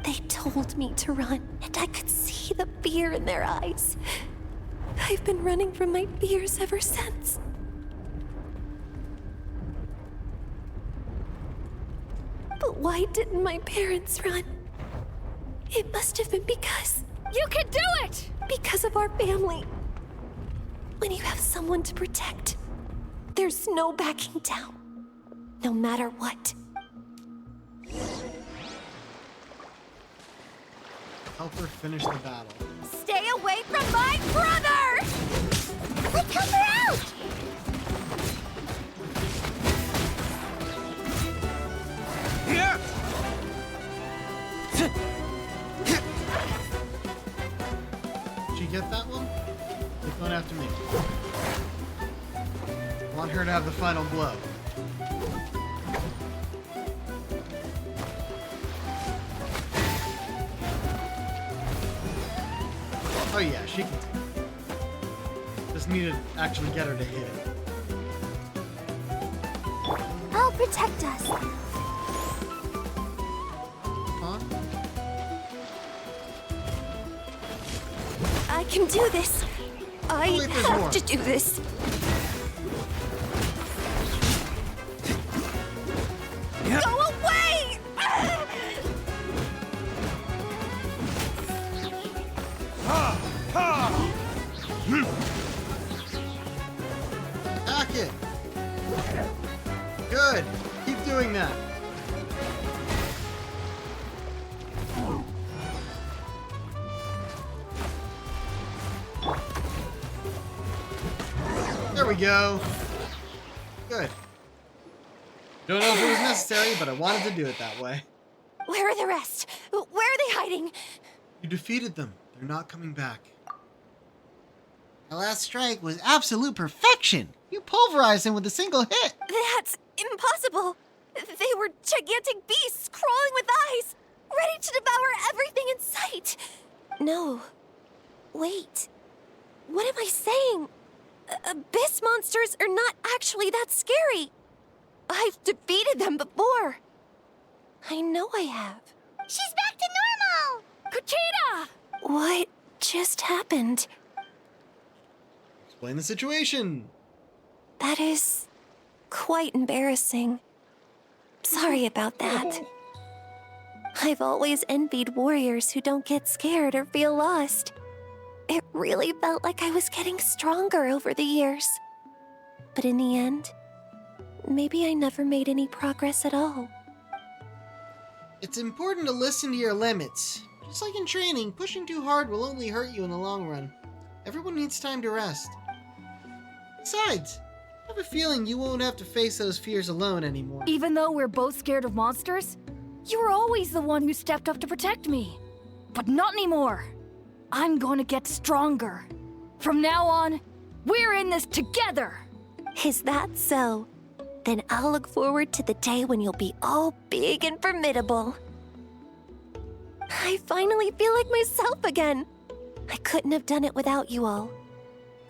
Speaker 5: They told me to run, and I could see the fear in their eyes. I've been running from my fears ever since. But why didn't my parents run? It must have been because...
Speaker 12: You can do it!
Speaker 5: Because of our family. When you have someone to protect, there's no backing down. No matter what.
Speaker 1: Help her finish the battle.
Speaker 12: Stay away from my brother!
Speaker 4: Let's help her out!
Speaker 1: Did you get that one? Keep going after me. I want her to have the final blow. Oh yeah, she can take it. Just need to actually get her to hit it.
Speaker 4: I'll protect us.
Speaker 1: Huh?
Speaker 5: I can do this. I
Speaker 1: wait, there's
Speaker 5: have
Speaker 1: more.
Speaker 5: to do this. Go away!
Speaker 1: Attack it! Good! Keep doing that! There we go! Good. Don't know if it was necessary, but I wanted to do it that way.
Speaker 5: Where are the rest? Where are they hiding?
Speaker 1: You defeated them. They're not coming back.
Speaker 3: The last strike was absolute perfection. You pulverized them with a single hit.
Speaker 5: That's impossible. They were gigantic beasts crawling with eyes, ready to devour everything in sight. No. Wait. What am I saying? Abyss monsters are not actually that scary. I've defeated them before. I know I have.
Speaker 4: She's back to normal!
Speaker 12: Kuchita!
Speaker 5: What just happened?
Speaker 1: Explain the situation.
Speaker 5: That is quite embarrassing. Sorry about that. I've always envied warriors who don't get scared or feel lost. It really felt like I was getting stronger over the years. But in the end, maybe I never made any progress at all.
Speaker 1: It's important to listen to your limits. Just like in training, pushing too hard will only hurt you in the long run. Everyone needs time to rest. Besides, I have a feeling you won't have to face those fears alone anymore.
Speaker 12: Even though we're both scared of monsters, you were always the one who stepped up to protect me. But not anymore. I'm going to get stronger. From now on, we're in this together.
Speaker 5: Is that so? Then I'll look forward to the day when you'll be all big and formidable. I finally feel like myself again. I couldn't have done it without you all.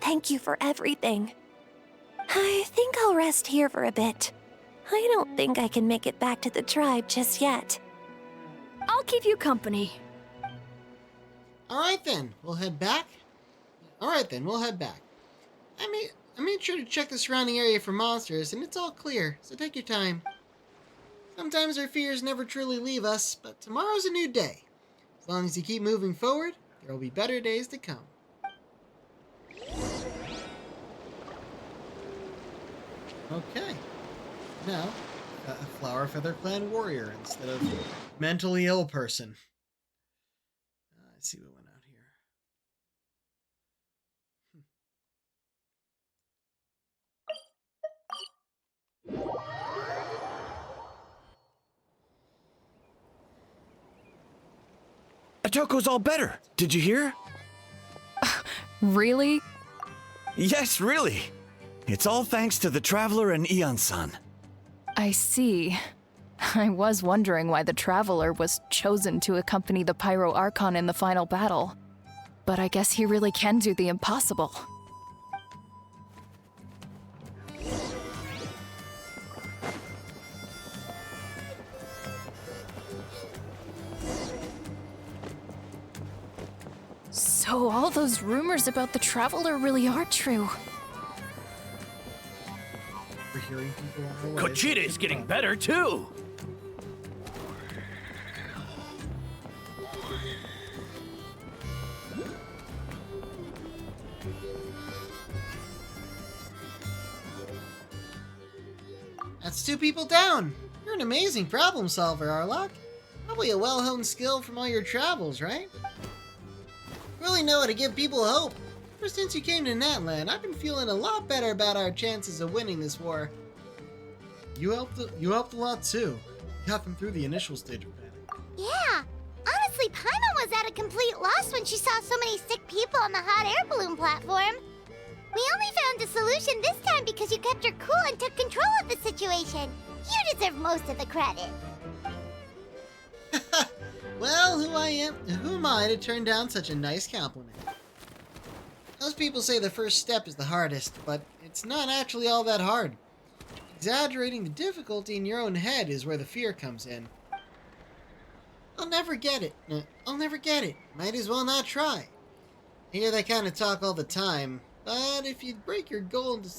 Speaker 5: Thank you for everything. I think I'll rest here for a bit. I don't think I can make it back to the tribe just yet.
Speaker 12: I'll keep you company.
Speaker 1: Alright then, we'll head back. I made sure to check the surrounding area for monsters, and it's all clear, so take your time. Sometimes our fears never truly leave us, but tomorrow's a new day. As long as you keep moving forward, there will be better days to come. Okay. Now, a Flower Feather Clan warrior instead of mentally ill person. Let's see what went out here.
Speaker 13: Atoko's all better. Did you hear?
Speaker 12: Really?
Speaker 13: Yes, really. It's all thanks to the Traveler and Eon-san.
Speaker 12: I see. I was wondering why the Traveler was chosen to accompany the Pyro Archon in the final battle. But I guess he really can do the impossible. So all those rumors about the Traveler really are true.
Speaker 1: We're hearing people on our way.
Speaker 14: Kochita is getting better too.
Speaker 1: That's 2 people down. You're an amazing problem solver, Arlok. Probably a well-honed skill from all your travels, right? Really know how to give people hope. Ever since you came to Natland, I've been feeling a lot better about our chances of winning this war. You helped a lot too. Got them through the initial stage of panic.
Speaker 4: Yeah. Honestly, Paimon was at a complete loss when she saw so many sick people on the hot air balloon platform. We only found a solution this time because you kept your cool and took control of the situation. You deserve most of the credit.
Speaker 1: Well, who am I to turn down such a nice compliment? Most people say the first step is the hardest, but it's not actually all that hard. Exaggerating the difficulty in your own head is where the fear comes in. I'll never get it. I'll never get it. Might as well not try. I hear that kind of talk all the time, but if you break your goal into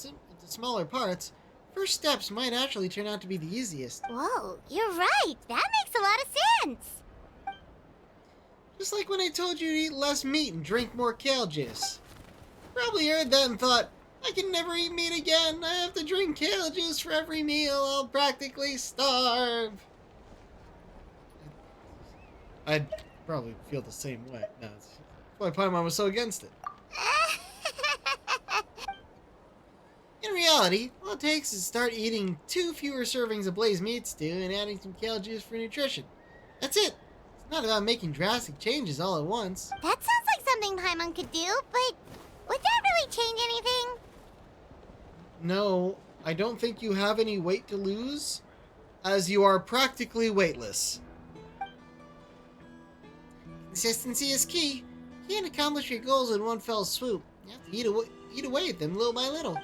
Speaker 1: smaller parts, first steps might actually turn out to be the easiest.
Speaker 4: Whoa, you're right. That makes a lot of sense.
Speaker 1: Just like when I told you to eat less meat and drink more kale juice. Probably heard that and thought, I can never eat meat again. I have to drink kale juice for every meal. I'll practically starve. I'd probably feel the same way. No, that's why Paimon was so against it. In reality, all it takes is start eating 2 fewer servings of blazed meat stew and adding some kale juice for nutrition. That's it. It's not about making drastic changes all at once.
Speaker 4: That sounds like something Paimon could do, but would that really change anything?
Speaker 1: No, I don't think you have any weight to lose, as you are practically weightless. Consistency is key. You can't accomplish your goals in one fell swoop. You have to eat away at them little by little.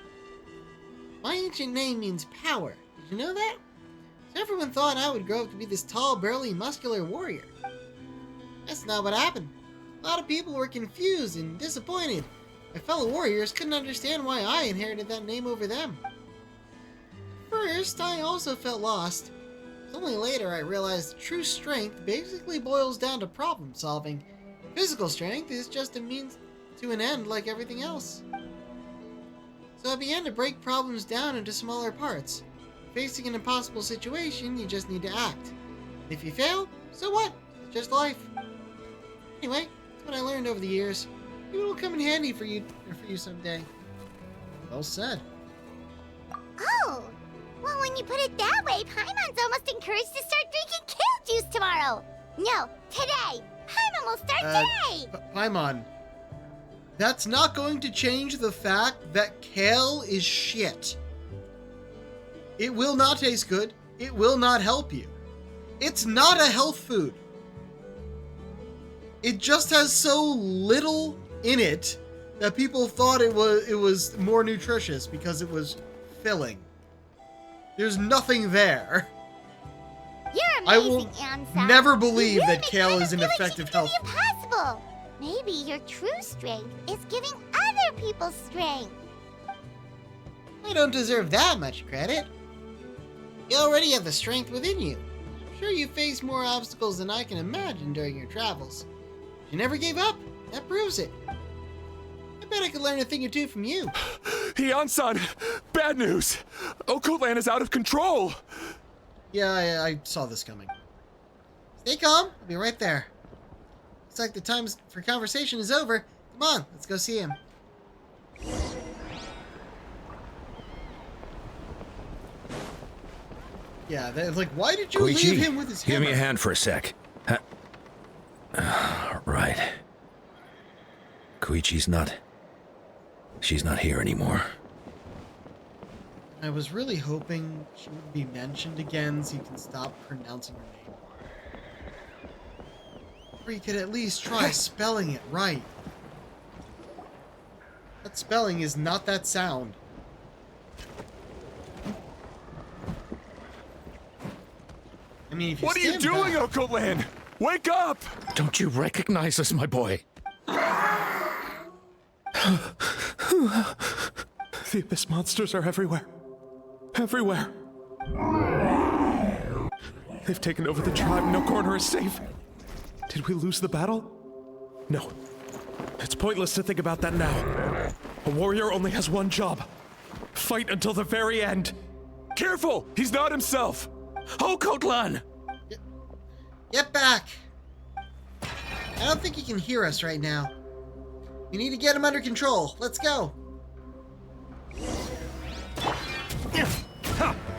Speaker 1: My ancient name means power. Did you know that? So everyone thought I would grow up to be this tall, burly, muscular warrior. That's not what happened. A lot of people were confused and disappointed. My fellow warriors couldn't understand why I inherited that name over them. First, I also felt lost. It was only later I realized true strength basically boils down to problem solving. Physical strength is just a means to an end like everything else. So I began to break problems down into smaller parts. Facing an impossible situation, you just need to act. And if you fail, so what? It's just life. Anyway, that's what I learned over the years. Maybe it will come in handy for you someday. Well said.
Speaker 4: Oh, well, when you put it that way, Paimon's almost encouraged to start drinking kale juice tomorrow. No, today. Paimon will start today.
Speaker 1: Paimon, that's not going to change the fact that kale is shit. It will not taste good. It will not help you. It's not a health food. It just has so little in it that people thought it was more nutritious because it was filling. There's nothing there.
Speaker 4: You're
Speaker 1: I
Speaker 4: amazing,
Speaker 1: will
Speaker 4: Ansem.
Speaker 1: never believe
Speaker 4: You
Speaker 1: that
Speaker 4: make
Speaker 1: kale
Speaker 4: other
Speaker 1: is an
Speaker 4: villages
Speaker 1: effective
Speaker 4: do
Speaker 1: health
Speaker 4: the
Speaker 1: food.
Speaker 4: impossible. Maybe your true strength is giving other people strength.
Speaker 3: I don't deserve that much credit. You already have the strength within you. I'm sure you faced more obstacles than I can imagine during your travels. You never gave up. That proves it. I bet I could learn a thing or two from you.
Speaker 10: Heian-san, bad news. Okoland is out of control.
Speaker 1: Yeah, I saw this coming.
Speaker 3: Stay calm. I'll be right there. Looks like the time for conversation is over. Come on, let's go see him.
Speaker 1: Yeah, they're like, why did you leave him with his
Speaker 8: give
Speaker 1: hammer?
Speaker 8: me a hand for a sec. Right. Koichi's not... She's not here anymore.
Speaker 1: I was really hoping she would be mentioned again so you can stop pronouncing her name. Or you could at least try spelling it right. That spelling is not that sound. I mean, if you
Speaker 10: What are you
Speaker 1: stand
Speaker 10: doing,
Speaker 1: back-
Speaker 10: Okoland? Wake up!
Speaker 8: Don't you recognize us, my boy?
Speaker 10: The abyss monsters are everywhere. Everywhere. They've taken over the tribe. No corner is safe. Did we lose the battle? No. It's pointless to think about that now. A warrior only has one job. Fight until the very end. Careful! He's not himself!
Speaker 8: Okotlan!
Speaker 3: Get back! I don't think he can hear us right now. We need to get him under control. Let's go.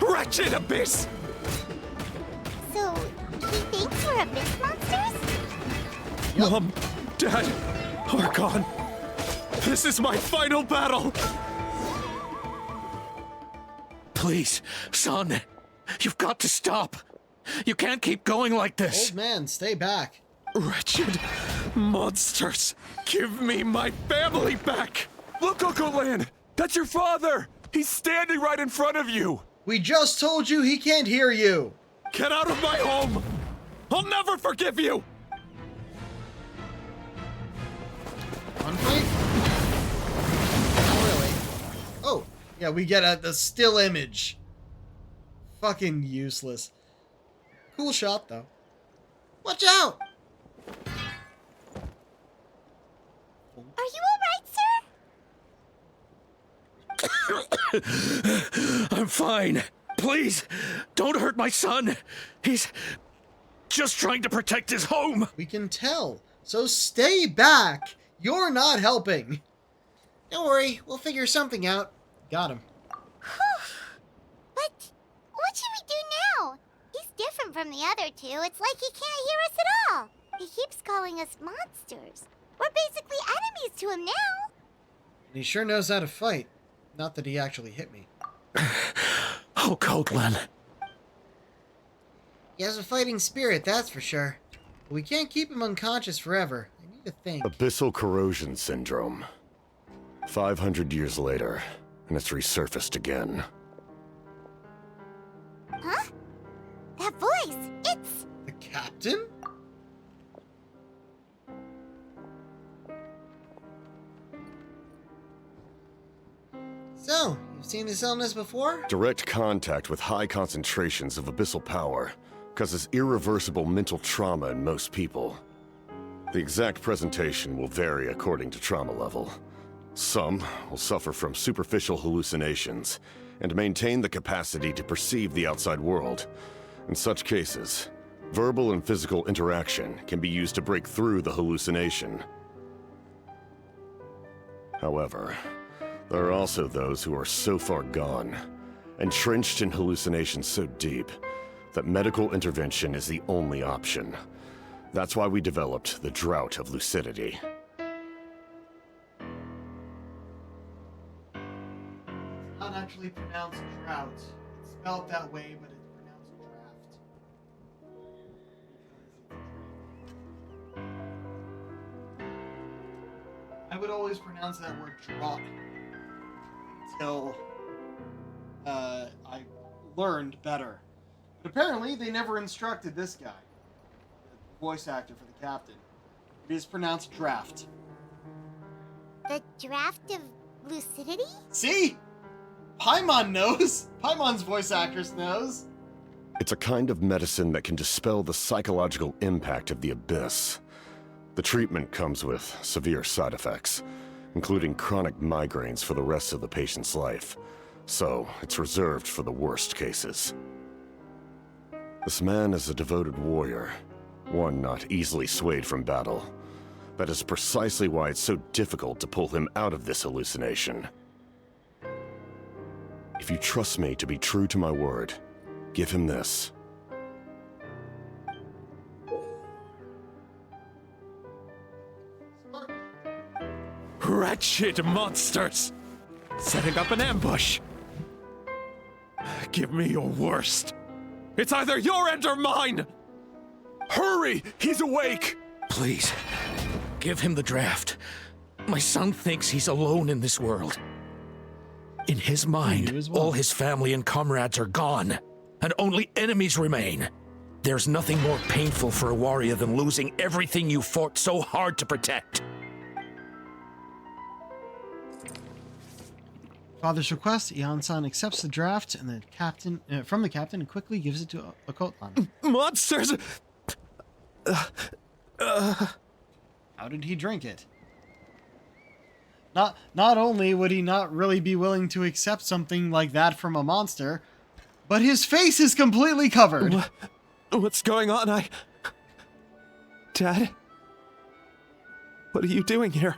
Speaker 10: Wretched abyss!
Speaker 4: So, he thinks we're abyss monsters?
Speaker 10: Mom, Dad, Archon. This is my final battle!
Speaker 8: Please, son. You've got to stop. You can't keep going like this.
Speaker 1: Old man, stay back.
Speaker 10: Wretched monsters! Give me my family back! Look, Okoland! That's your father! He's standing right in front of you!
Speaker 1: We just told you he can't hear you.
Speaker 10: Get out of my home! I'll never forgive you!
Speaker 1: Gunfight? Not really. Oh, yeah, we get the still image. Fucking useless. Cool shot, though.
Speaker 3: Watch out!
Speaker 4: Are you alright, sir?
Speaker 8: I'm fine. Please, don't hurt my son. He's just trying to protect his home.
Speaker 1: We can tell. So stay back. You're not helping.
Speaker 3: Don't worry, we'll figure something out.
Speaker 1: Got him.
Speaker 4: But what should we do now? He's different from the other two. It's like he can't hear us at all. He keeps calling us monsters. We're basically enemies to him now.
Speaker 1: And he sure knows how to fight. Not that he actually hit me.
Speaker 8: Oh, Coatlan.
Speaker 3: He has a fighting spirit, that's for sure. But we can't keep him unconscious forever. I need to think.
Speaker 15: Abyssal corrosion syndrome. 500 years later, and it's resurfaced again.
Speaker 4: Huh? That voice, it's...
Speaker 1: The captain?
Speaker 3: So, you've seen this illness before?
Speaker 15: Direct contact with high concentrations of abyssal power causes irreversible mental trauma in most people. The exact presentation will vary according to trauma level. Some will suffer from superficial hallucinations and maintain the capacity to perceive the outside world. In such cases, verbal and physical interaction can be used to break through the hallucination. However, there are also those who are so far gone, entrenched in hallucinations so deep, that medical intervention is the only option. That's why we developed the Drought of Lucidity.
Speaker 1: Not actually pronounced drought. It's spelled that way, but it's pronounced draft. I would always pronounce that word draught until I learned better. But apparently, they never instructed this guy, the voice actor for the captain. It is pronounced draft.
Speaker 4: The draft of lucidity?
Speaker 1: See? Paimon knows. Paimon's voice actress knows.
Speaker 15: It's a kind of medicine that can dispel the psychological impact of the abyss. The treatment comes with severe side effects, including chronic migraines for the rest of the patient's life. So, it's reserved for the worst cases. This man is a devoted warrior, one not easily swayed from battle. That is precisely why it's so difficult to pull him out of this hallucination. If you trust me to be true to my word, give him this.
Speaker 10: Wretched monsters! Setting up an ambush! Give me your worst. It's either your end or mine! Hurry! He's awake!
Speaker 8: Please, give him the draft. My son thinks he's alone in this world. In his mind, all his family and comrades are gone, and only enemies remain. There's nothing more painful for a warrior than losing everything you fought so hard to protect.
Speaker 1: Father's request, Ian-san accepts the draft and the captain from the captain and quickly gives it to Okotan.
Speaker 10: Monsters!
Speaker 1: How did he drink it? Not only would he not really be willing to accept something like that from a monster, but his face is completely covered.
Speaker 10: What's going on? Dad? What are you doing here?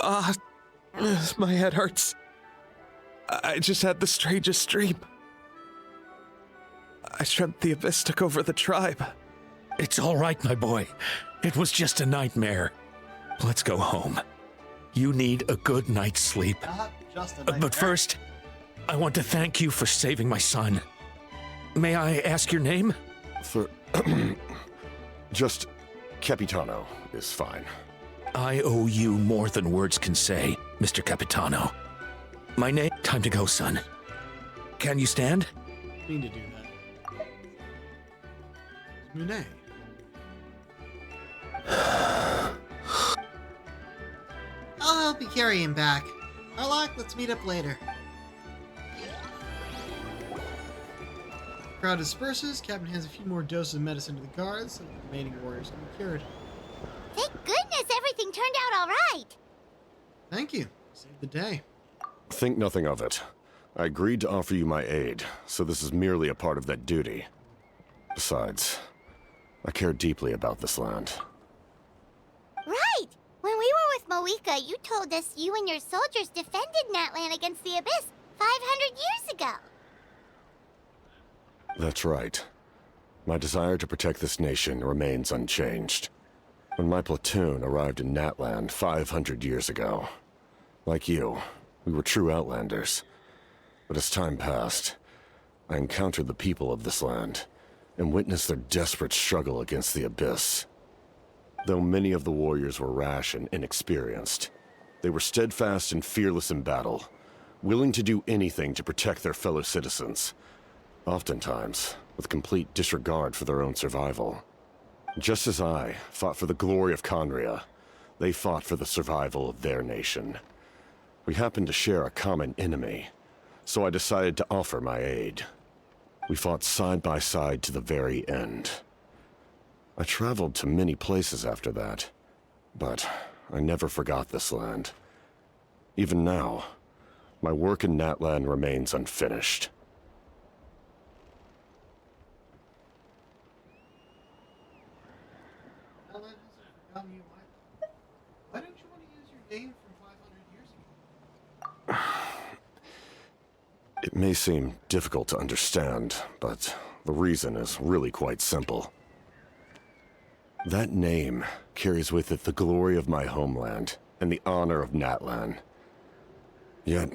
Speaker 10: My head hurts. I just had the strangest dream. I dreamt the Abyss took over the tribe.
Speaker 8: It's all right, my boy. It was just a nightmare. Let's go home. You need a good night's sleep.
Speaker 1: Not just a nightmare.
Speaker 8: But first, I want to thank you for saving my son. May I ask your name?
Speaker 15: Just Capitano is fine.
Speaker 8: I owe you more than words can say, Mr. Capitano. My name... Time to go, son. Can you stand?
Speaker 1: Need to do that. Monet.
Speaker 3: I'll help you carry him back. Arlok, let's meet up later.
Speaker 1: Crowd disperses. Captain hands a few more doses of medicine to the guards, so the remaining warriors can be cured.
Speaker 4: Thank goodness everything turned out all right.
Speaker 1: Thank you. Saved the day.
Speaker 15: Think nothing of it. I agreed to offer you my aid, so this is merely a part of that duty. Besides, I care deeply about this land.
Speaker 4: Right! When we were with Moika, you told us you and your soldiers defended Natlan against the Abyss 500 years ago.
Speaker 15: That's right. My desire to protect this nation remains unchanged. When my platoon arrived in Natland 500 years ago, like you, we were true outlanders. But as time passed, I encountered the people of this land and witnessed their desperate struggle against the Abyss. Though many of the warriors were rash and inexperienced, they were steadfast and fearless in battle, willing to do anything to protect their fellow citizens, oftentimes with complete disregard for their own survival. Just as I fought for the glory of Conria, they fought for the survival of their nation. We happened to share a common enemy, so I decided to offer my aid. We fought side by side to the very end. I traveled to many places after that, but I never forgot this land. Even now, my work in Natlan remains unfinished.
Speaker 1: Natlan hasn't forgotten you either. Why don't you want to use your name from 500 years ago?
Speaker 15: It may seem difficult to understand, but the reason is really quite simple. That name carries with it the glory of my homeland and the honor of Natlan. Yet,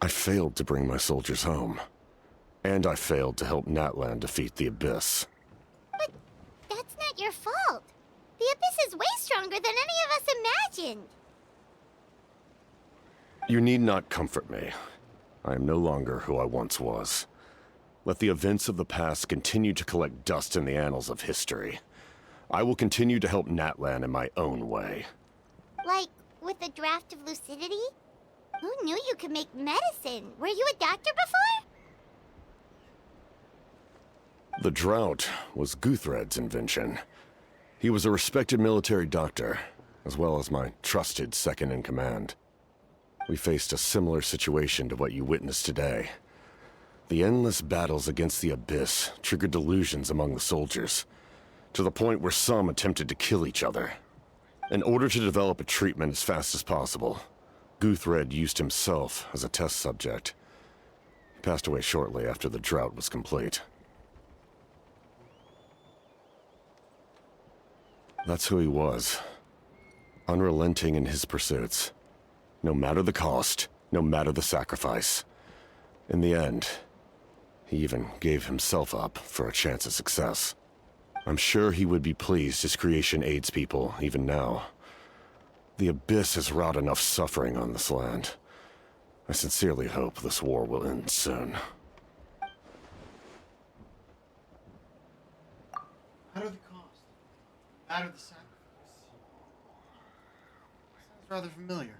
Speaker 15: I failed to bring my soldiers home. And I failed to help Natlan defeat the Abyss.
Speaker 4: But that's not your fault. The Abyss is way stronger than any of us imagined.
Speaker 15: You need not comfort me. I am no longer who I once was. Let the events of the past continue to collect dust in the annals of history. I will continue to help Natlan in my own way.
Speaker 4: Like, with the draft of lucidity? Who knew you could make medicine? Were you a doctor before?
Speaker 15: The drought was Guthred's invention. He was a respected military doctor, as well as my trusted second-in-command. We faced a similar situation to what you witnessed today. The endless battles against the Abyss triggered delusions among the soldiers, to the point where some attempted to kill each other. In order to develop a treatment as fast as possible, Guthred used himself as a test subject. He passed away shortly after the drought was complete. That's who he was. Unrelenting in his pursuits. No matter the cost, no matter the sacrifice. In the end, he even gave himself up for a chance at success. I'm sure he would be pleased his creation aids people even now. The Abyss has wrought enough suffering on this land. I sincerely hope this war will end soon.
Speaker 1: Matter the cost. Matter the sacrifice. Sounds rather familiar.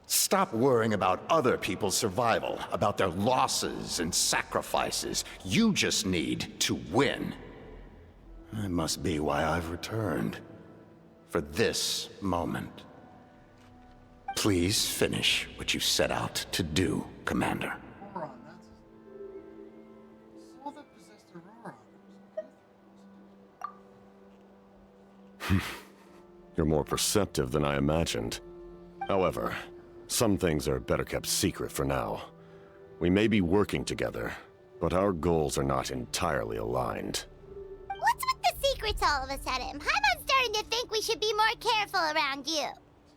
Speaker 16: Stop worrying about other people's survival, about their losses and sacrifices. You just need to win. That must be why I've returned. For this moment. Please finish what you set out to do, Commander.
Speaker 1: Auron, that's the soul that possessed Auron.
Speaker 15: You're more perceptive than I imagined. However, some things are better kept secret for now. We may be working together, but our goals are not entirely aligned.
Speaker 4: What's with the secrets all of a sudden? I'm starting to think we should be more careful around you.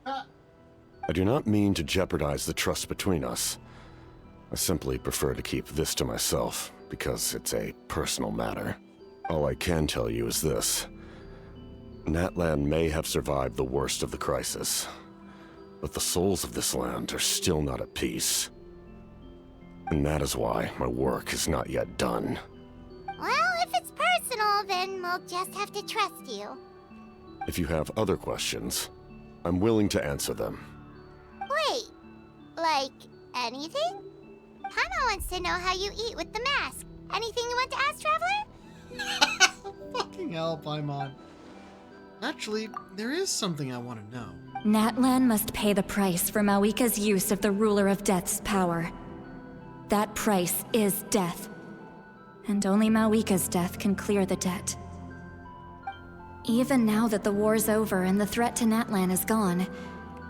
Speaker 15: I do not mean to jeopardize the trust between us. I simply prefer to keep this to myself, because it's a personal matter. All I can tell you is this. Natlan may have survived the worst of the crisis, but the souls of this land are still not at peace. And that is why my work is not yet done.
Speaker 4: Well, if it's personal, then we'll just have to trust you.
Speaker 15: If you have other questions, I'm willing to answer them.
Speaker 4: Wait, like anything? Paimon wants to know how you eat with the mask. Anything you want to ask, Traveler?
Speaker 1: Fucking hell, Paimon. Actually, there is something I want to know.
Speaker 17: Natlan must pay the price for Mawika's use of the Ruler of Death's power. That price is death. And only Mawika's death can clear the debt. Even now that the war's over and the threat to Natlan is gone,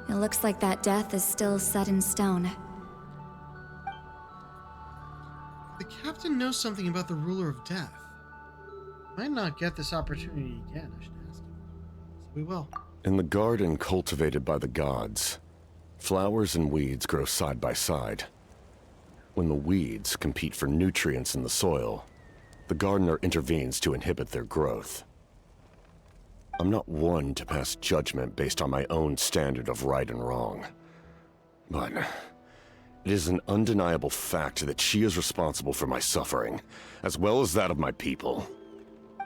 Speaker 17: it looks like that death is still set in stone.
Speaker 1: The captain knows something about the Ruler of Death. Might not get this opportunity again, I should ask him. So we will.
Speaker 15: In the garden cultivated by the gods, flowers and weeds grow side by side. When the weeds compete for nutrients in the soil, the gardener intervenes to inhibit their growth. I'm not one to pass judgment based on my own standard of right and wrong. But it is an undeniable fact that she is responsible for my suffering, as well as that of my people.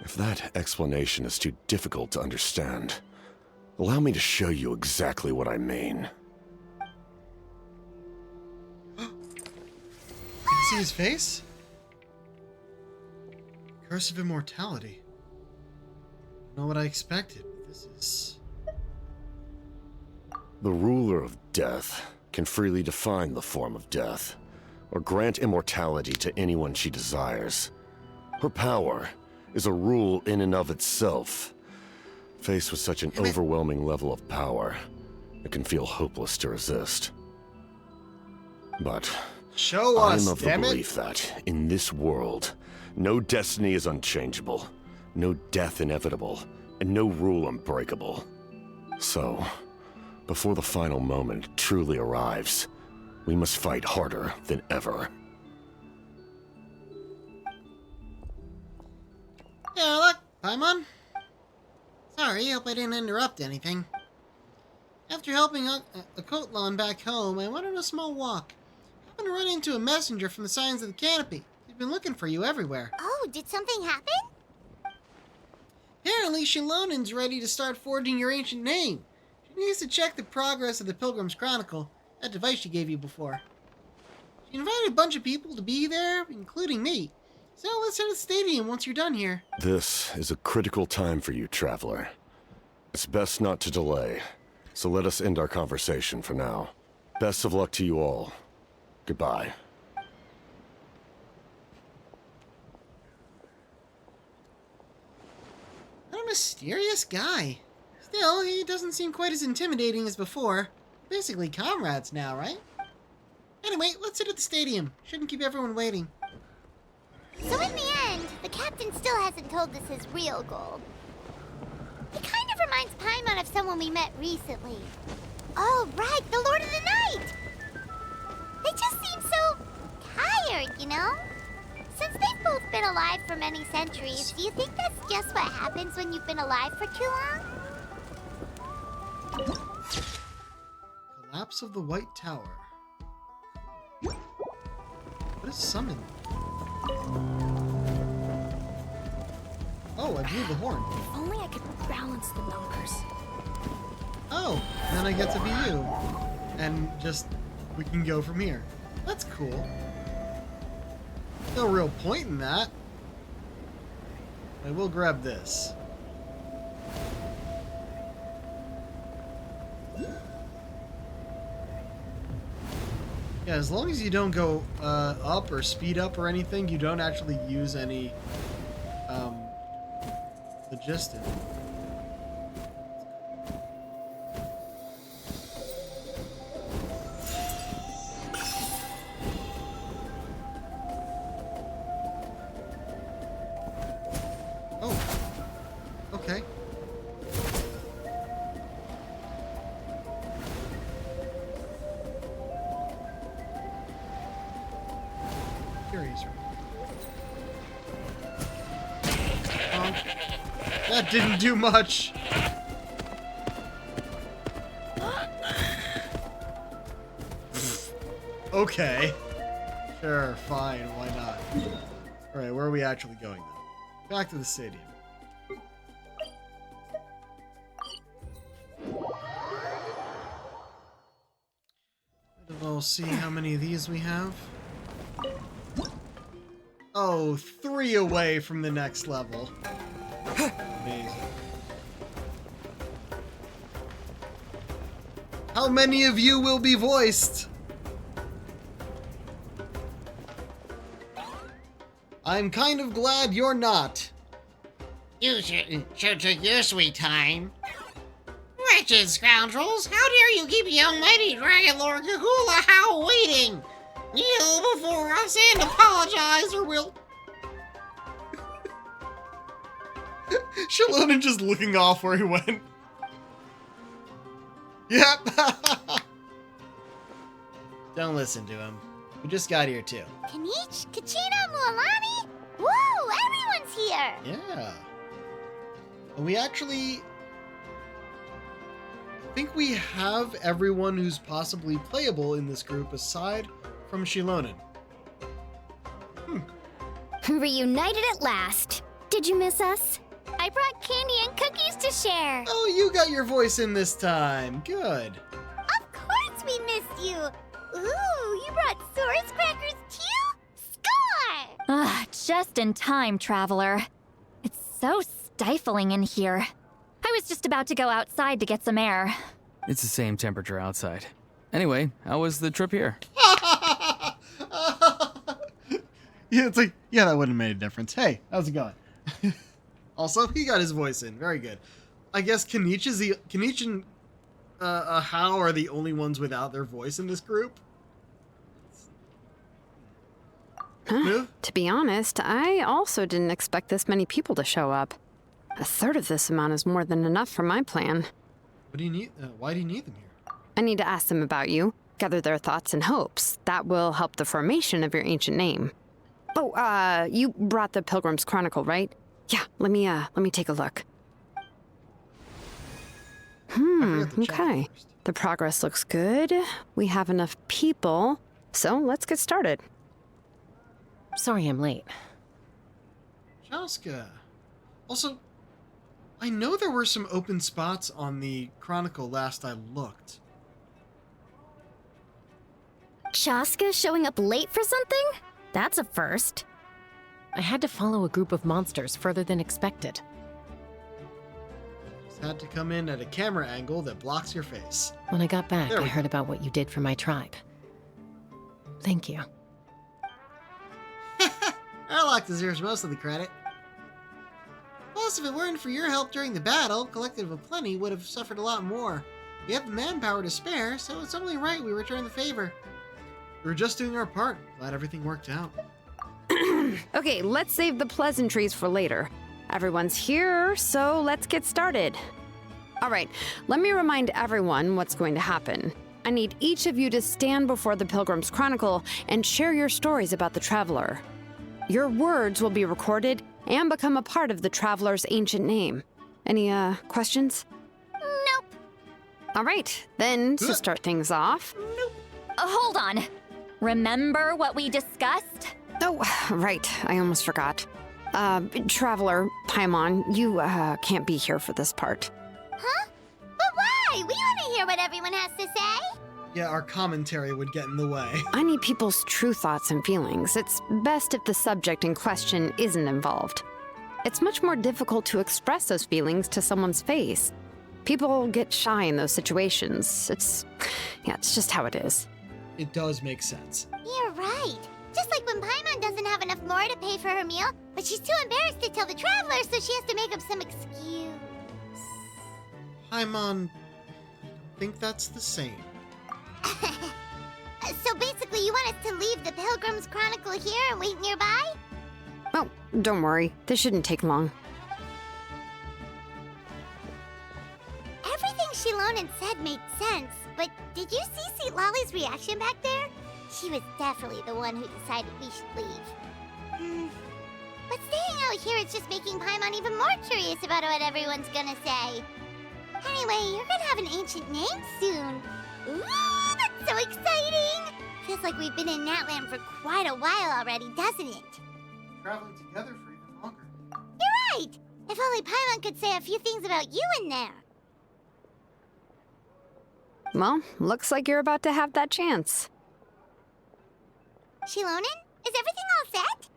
Speaker 15: If that explanation is too difficult to understand, allow me to show you exactly what I mean.
Speaker 1: Can you see his face? Curse of Immortality. Not what I expected, but this is...
Speaker 15: The Ruler of Death can freely define the form of death, or grant immortality to anyone she desires. Her power is a rule in and of itself. Faced with such an overwhelming level of power, it can feel hopeless to resist. But
Speaker 1: show us,
Speaker 15: I'm of the belief that, in this world, no destiny is unchangeable, no death inevitable, and no rule unbreakable. So, before the final moment truly arrives, we must fight harder than ever.
Speaker 1: Paimon? Sorry, hope I didn't interrupt anything. After helping Akotlon back home, I went on a small walk. I happened to run into a messenger from the Signs of the Canopy. He's been looking for you everywhere.
Speaker 4: Oh, did something happen?
Speaker 1: Apparently, Shilonen's ready to start forging your ancient name. She needs to check the progress of the Pilgrim's Chronicle, that device she gave you before. She invited a bunch of people to be there, including me. So let's hit the stadium once you're done here.
Speaker 15: This is a critical time for you, Traveler. It's best not to delay, so let us end our conversation for now. Best of luck to you all. Goodbye.
Speaker 1: What a mysterious guy. Still, he doesn't seem quite as intimidating as before. Basically comrades now, right? Anyway, let's hit at the stadium. Shouldn't keep everyone waiting.
Speaker 4: So in the end, the captain still hasn't told us his real goal. He kind of reminds Paimon of someone we met recently. Oh, right, the Lord of the Night! They just seem so tired, you know? Since they've both been alive for many centuries, do you think that's just what happens when you've been alive for too long?
Speaker 1: Collapse of the White Tower. What is summon? Oh, I blew the horn.
Speaker 5: If only I could balance the numbers.
Speaker 1: Oh, then I get to be you. And just, we can go from here. That's cool. No real point in that. I will grab this. Yeah, as long as you don't go up or speed up or anything, you don't actually use any logistic. Oh, okay. Curious. That didn't do much. Okay. Sure, fine, why not? Alright, where are we actually going then? Back to the stadium. We'll see how many of these we have. Oh, 3 away from the next level. Amazing. How many of you will be voiced? I'm kind of glad you're not.
Speaker 18: You should take your sweet time. Wretched scoundrels, how dare you keep young mighty Dragon Lord Kahula How waiting? Kneel before us and apologize, or we'll...
Speaker 1: Shalona just looking off where he went. Yep. Don't listen to him. We just got here too.
Speaker 4: Kanich, Kachina, Mualani? Woo, everyone's here!
Speaker 1: Yeah. And we actually... I think we have everyone who's possibly playable in this group aside from Shilonen.
Speaker 5: Reunited at last. Did you miss us?
Speaker 4: I brought candy and cookies to share.
Speaker 1: Oh, you got your voice in this time. Good.
Speaker 4: Of course we missed you. Ooh, you brought Source crackers too? Score!
Speaker 17: Ah, just in time, Traveler. It's so stifling in here. I was just about to go outside to get some air.
Speaker 6: It's the same temperature outside. Anyway, how was the trip here?
Speaker 1: Yeah, it's like, yeah, that wouldn't have made a difference. Hey, how's it going? Also, he got his voice in. Very good. I guess Kanich and How are the only ones without their voice in this group.
Speaker 19: To be honest, I also didn't expect this many people to show up. A third of this amount is more than enough for my plan.
Speaker 1: What do you need? Why do you need them here?
Speaker 19: I need to ask them about you, gather their thoughts and hopes. That will help the formation of your ancient name. Oh, you brought the Pilgrim's Chronicle, right? Yeah, let me take a look. Okay. The progress looks good. We have enough people, so let's get started.
Speaker 20: Sorry I'm late.
Speaker 1: Shaska. Also, I know there were some open spots on the Chronicle last I looked.
Speaker 21: Shaska showing up late for something? That's a first.
Speaker 20: I had to follow a group of monsters further than expected.
Speaker 1: Just had to come in at a camera angle that blocks your face.
Speaker 20: When I got back,
Speaker 1: There
Speaker 20: I
Speaker 1: we
Speaker 20: heard about what you did for my tribe. Thank you.
Speaker 18: Erlock deserves most of the credit. Plus, if it weren't for your help during the battle, Collective of Plenty would have suffered a lot more. We have the manpower to spare, so it's only right we return the favor.
Speaker 1: We were just doing our part. Glad everything worked out.
Speaker 19: Okay, let's save the pleasantries for later. Everyone's here, so let's get started. All right, let me remind everyone what's going to happen. I need each of you to stand before the Pilgrim's Chronicle and share your stories about the Traveler. Your words will be recorded and become a part of the Traveler's ancient name. Any, questions?
Speaker 4: Nope.
Speaker 19: All right, then, to start things off...
Speaker 17: Hold on. Remember what we discussed?
Speaker 19: Oh, right, I almost forgot. Traveler, Paimon, you, can't be here for this part.
Speaker 4: Huh? But why? We want to hear what everyone has to say.
Speaker 1: Yeah, our commentary would get in the way.
Speaker 19: I need people's true thoughts and feelings. It's best if the subject in question isn't involved. It's much more difficult to express those feelings to someone's face. People get shy in those situations. It's just how it is.
Speaker 1: It does make sense.
Speaker 4: You're right. Just like when Paimon doesn't have enough more to pay for her meal, but she's too embarrassed to tell the Traveler, so she has to make up some excuse.
Speaker 1: Paimon, I don't think that's the same.
Speaker 4: So basically, you want us to leave the Pilgrim's Chronicle here and wait nearby?
Speaker 19: Oh, don't worry. This shouldn't take long.
Speaker 4: Everything Shilonen said made sense, but did you see Sweet Lolly's reaction back there? She was definitely the one who decided we should leave. But staying out here is just making Paimon even more curious about what everyone's gonna say. Anyway, you're gonna have an ancient name soon. Ooh, that's so exciting! Feels like we've been in Natland for quite a while already, doesn't it?
Speaker 1: Traveling together for even longer.
Speaker 4: You're right! If only Paimon could say a few things about you in there.
Speaker 19: Well, looks like you're about to have that chance.
Speaker 4: Shilonen, is everything all set?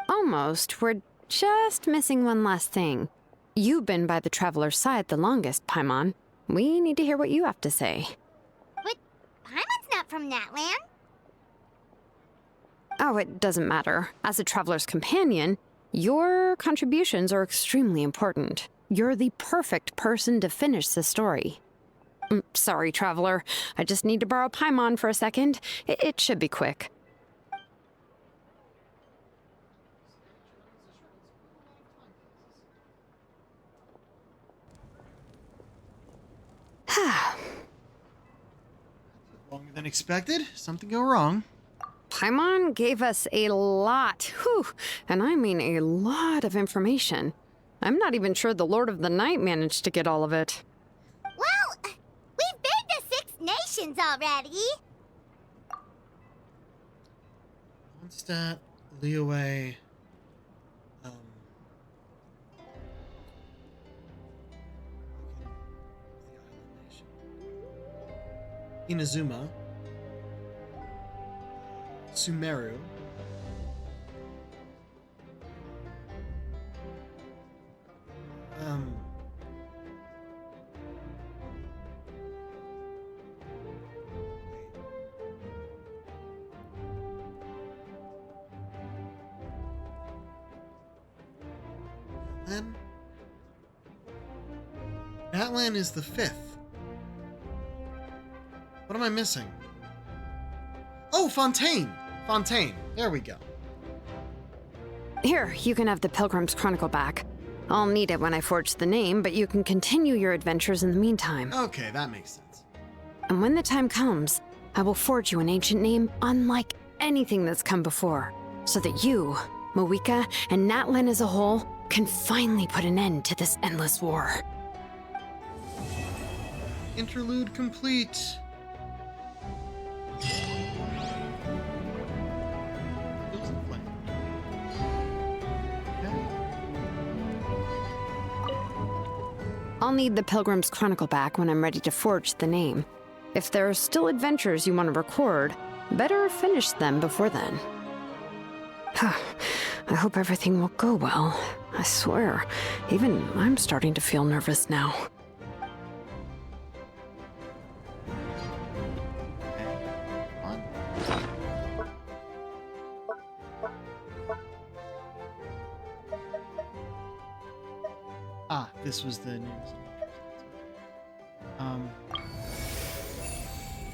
Speaker 19: Almost. We're just missing one last thing. You've been by the Traveler's side the longest, Paimon. We need to hear what you have to say.
Speaker 4: But Paimon's not from Natland.
Speaker 19: Oh, it doesn't matter. As a Traveler's companion, your contributions are extremely important. You're the perfect person to finish the story. Sorry, Traveler. I just need to borrow Paimon for a second. It should be quick.
Speaker 1: Longer than expected. Something go wrong.
Speaker 19: Paimon gave us a lot, and I mean a lot of information. I'm not even sure the Lord of the Night managed to get all of it.
Speaker 4: Well, we've been to 6 nations already.
Speaker 1: Mondstadt, Liyue, Inazuma, Sumeru, Natlan is the 5th. What am I missing? Oh, Fontaine! Fontaine. There we go.
Speaker 19: Here, you can have the Pilgrim's Chronicle back. I'll need it when I forge the name, but you can continue your adventures in the meantime.
Speaker 1: Okay, that makes sense.
Speaker 19: And when the time comes, I will forge you an ancient name unlike anything that's come before, so that you Moeka, and Natlan as a whole can finally put an end to this endless war.
Speaker 1: Interlude complete.
Speaker 19: I'll need the Pilgrim's Chronicle back when I'm ready to forge the name. If there are still adventures you want to record, better finish them before then. I hope everything will go well. I swear, even I'm starting to feel nervous now.
Speaker 1: Ah, this was the news.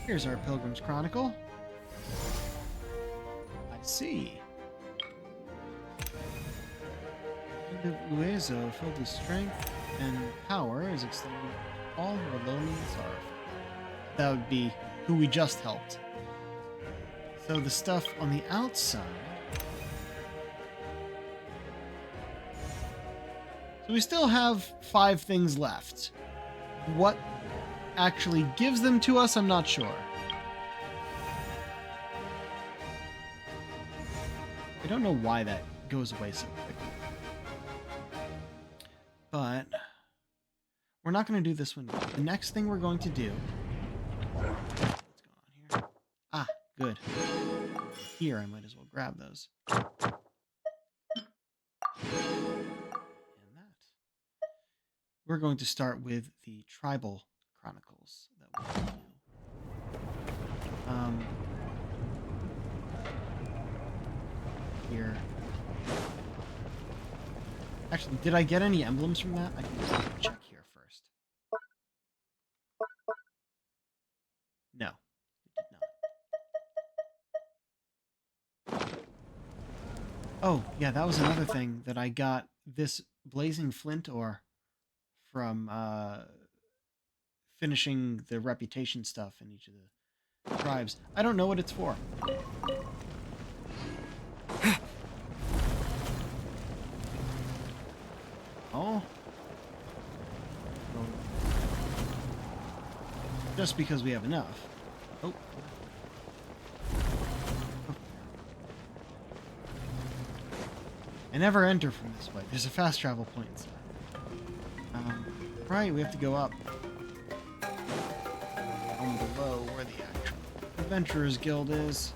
Speaker 1: Here's our Pilgrim's Chronicle. I see. End of Uezo, filled with strength and power, is extended to all who are lonely and sorrowful. That would be who we just helped. So the stuff on the outside. So we still have 5 things left. What actually gives them to us, I'm not sure. I don't know why that goes away so quickly. But we're not going to do this one yet. The next thing we're going to do... What's going on here? Ah, good. Here, I might as well grab those. We're going to start with the tribal chronicles that we do. Here. Actually, did I get any emblems from that? I can check here first. No, I did not. Oh, yeah, that was another thing that I got this blazing flint ore from finishing the reputation stuff in each of the tribes. I don't know what it's for. Oh. Just because we have enough. Oh. I never enter from this way. There's a fast travel point inside. Right, we have to go up. Down below where the actual Adventurers Guild is.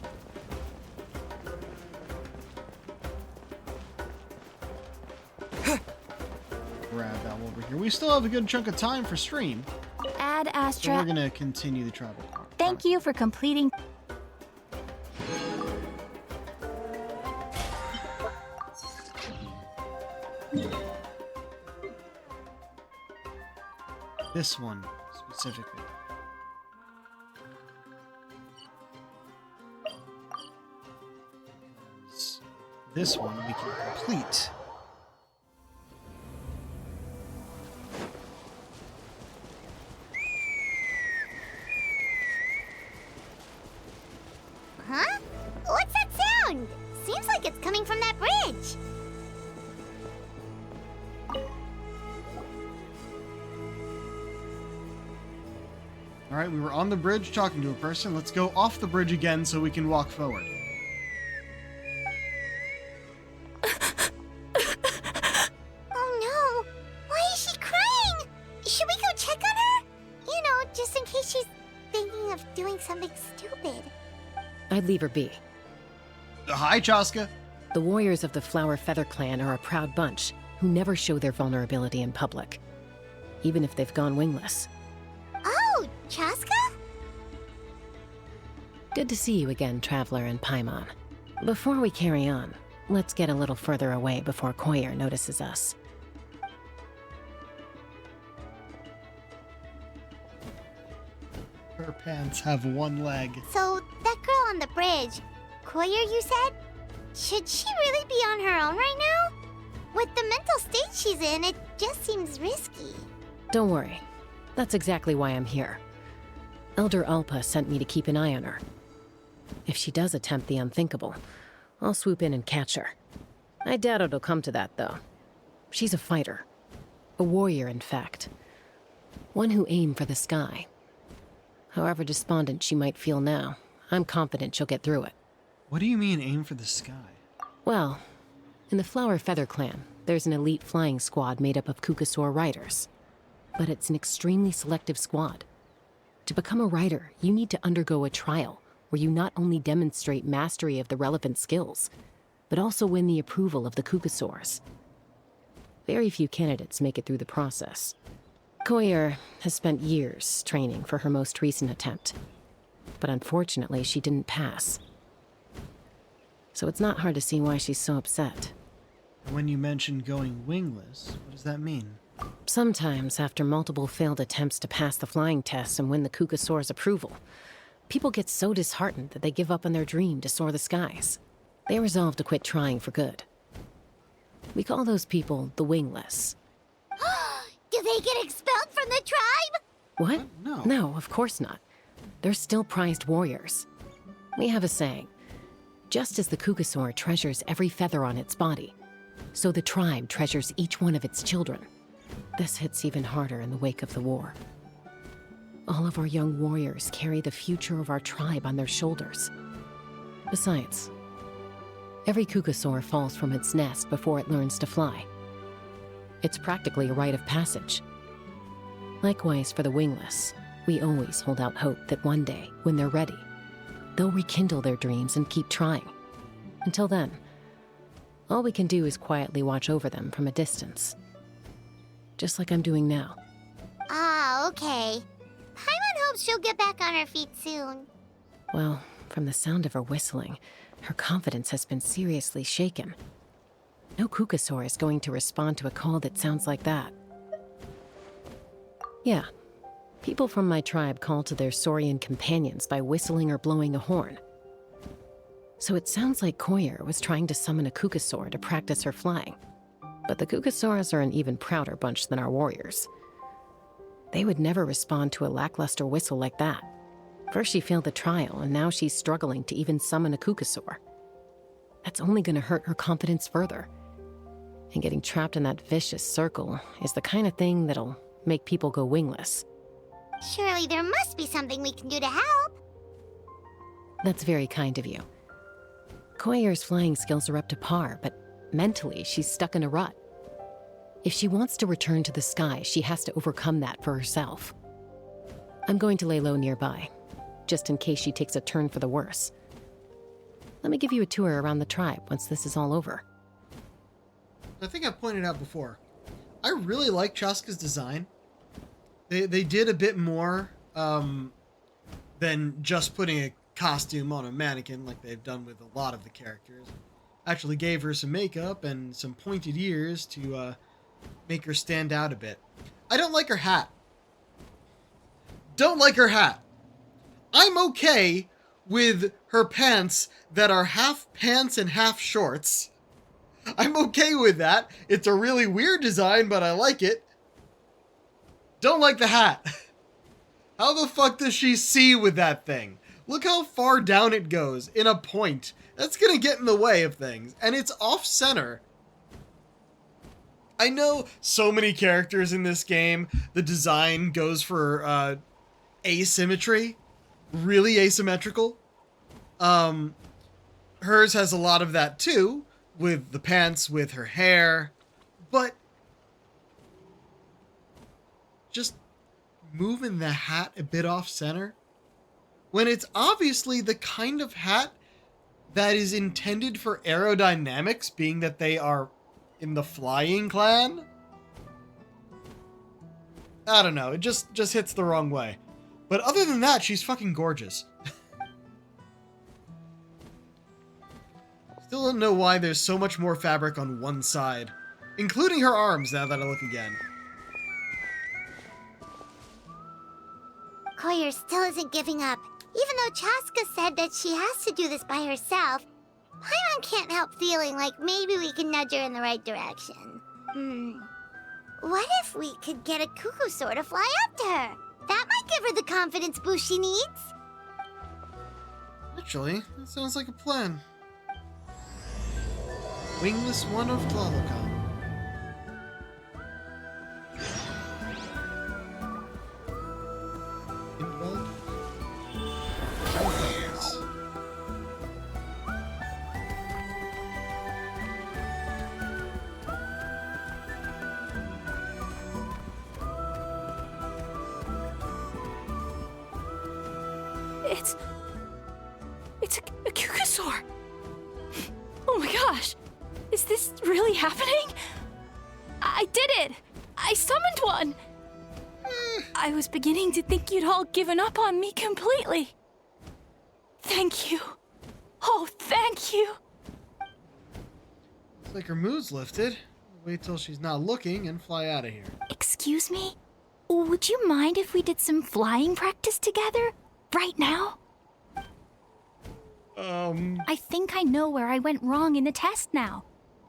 Speaker 1: Grab that over here. We still have a good chunk of time for stream.
Speaker 21: Ad
Speaker 1: So
Speaker 21: Astra.
Speaker 1: we're gonna continue the travel.
Speaker 21: Thank you for completing.
Speaker 1: This one specifically. This one we can complete.
Speaker 4: Huh? What's that sound? Seems like it's coming from that bridge.
Speaker 1: All right, we were on the bridge talking to a person. Let's go off the bridge again so we can walk forward.
Speaker 4: Oh no! Why is she crying? Should we go check on her? You know, just in case she's thinking of doing something stupid.
Speaker 20: I'd leave her be.
Speaker 1: Hi, Chaska.
Speaker 20: The warriors of the Flower Feather Clan are a proud bunch who never show their vulnerability in public, even if they've gone wingless.
Speaker 4: Oh, Chaska?
Speaker 20: Good to see you again, Traveler and Paimon. Before we carry on, let's get a little further away before Koyer notices us.
Speaker 1: Her pants have one leg.
Speaker 4: So, that girl on the bridge, Koyer, you said? Should she really be on her own right now? With the mental state she's in, it just seems risky.
Speaker 20: Don't worry. That's exactly why I'm here. Elder Alpa sent me to keep an eye on her. If she does attempt the unthinkable, I'll swoop in and catch her. I doubt it'll come to that, though. She's a fighter. A warrior, in fact. One who aimed for the sky. However despondent she might feel now, I'm confident she'll get through it.
Speaker 1: What do you mean, aim for the sky?
Speaker 20: Well, in the Flower Feather Clan, there's an elite flying squad made up of Kukasaur riders. But it's an extremely selective squad. To become a rider, you need to undergo a trial where you not only demonstrate mastery of the relevant skills, but also win the approval of the Kukasaurs. Very few candidates make it through the process. Koyer has spent years training for her most recent attempt, but unfortunately she didn't pass. So it's not hard to see why she's so upset.
Speaker 1: When you mention going wingless, what does that mean?
Speaker 20: Sometimes, after multiple failed attempts to pass the flying test and win the Kukasaur's approval, people get so disheartened that they give up on their dream to soar the skies. They resolve to quit trying for good. We call those people the wingless.
Speaker 4: Do they get expelled from the tribe?
Speaker 20: What?
Speaker 1: No.
Speaker 20: No, of course not. They're still prized warriors. We have a saying. Just as the Kukasaur treasures every feather on its body, so the tribe treasures each one of its children. This hits even harder in the wake of the war. All of our young warriors carry the future of our tribe on their shoulders. Besides, every Kukasaur falls from its nest before it learns to fly. It's practically a rite of passage. Likewise for the wingless, we always hold out hope that one day, when they're ready, they'll rekindle their dreams and keep trying. Until then, all we can do is quietly watch over them from a distance. Just like I'm doing now.
Speaker 4: Ah, okay. Paimon hopes she'll get back on her feet soon.
Speaker 20: Well, from the sound of her whistling, her confidence has been seriously shaken. No Kukasaur is going to respond to a call that sounds like that. Yeah, people from my tribe call to their saurian companions by whistling or blowing a horn. So it sounds like Koyer was trying to summon a Kukasaur to practice her flying. But the Kukasaurs are an even prouder bunch than our warriors. They would never respond to a lackluster whistle like that. First she failed the trial, and now she's struggling to even summon a Kukasaur. That's only going to hurt her confidence further. And getting trapped in that vicious circle is the kind of thing that'll make people go wingless.
Speaker 4: Surely there must be something we can do to help.
Speaker 20: That's very kind of you. Koyer's flying skills are up to par, but mentally she's stuck in a rut. If she wants to return to the sky, she has to overcome that for herself. I'm going to lay low nearby, just in case she takes a turn for the worse. Let me give you a tour around the tribe once this is all over.
Speaker 1: I think I've pointed out before, I really like Chaska's design. They did a bit more than just putting a costume on a mannequin like they've done with a lot of the characters. Actually gave her some makeup and some pointed ears to make her stand out a bit. I don't like her hat. Don't like her hat. I'm okay with her pants that are half pants and half shorts. I'm okay with that. It's a really weird design, but I like it. Don't like the hat. How the fuck does she see with that thing? Look how far down it goes in a point. That's gonna get in the way of things. And it's off-center. I know so many characters in this game, the design goes for asymmetry. Really asymmetrical. Hers has a lot of that too, with the pants, with her hair. But just moving the hat a bit off-center, when it's obviously the kind of hat that is intended for aerodynamics, being that they are in the flying clan. I don't know, it just hits the wrong way. But other than that, she's fucking gorgeous. Still don't know why there's so much more fabric on one side, including her arms now that I look again.
Speaker 4: Koyer still isn't giving up. Even though Chaska said that she has to do this by herself, Paimon can't help feeling like maybe we can nudge her in the right direction. What if we could get a Kukasaur to fly up to her? That might give her the confidence boost she needs.
Speaker 1: Actually, that sounds like a plan. Wingless one of Tlalocan. Invalid. Thanks.
Speaker 12: It's a Kukasaur! Oh my gosh! Is this really happening? I did it! I summoned one! I was beginning to think you'd all given up on me completely. Thank you. Oh, thank you.
Speaker 1: Looks like her mood's lifted. Wait till she's not looking and fly out of here.
Speaker 4: Excuse me? Would you mind if we did some flying practice together? Right now? I think I know where I went wrong in the test now.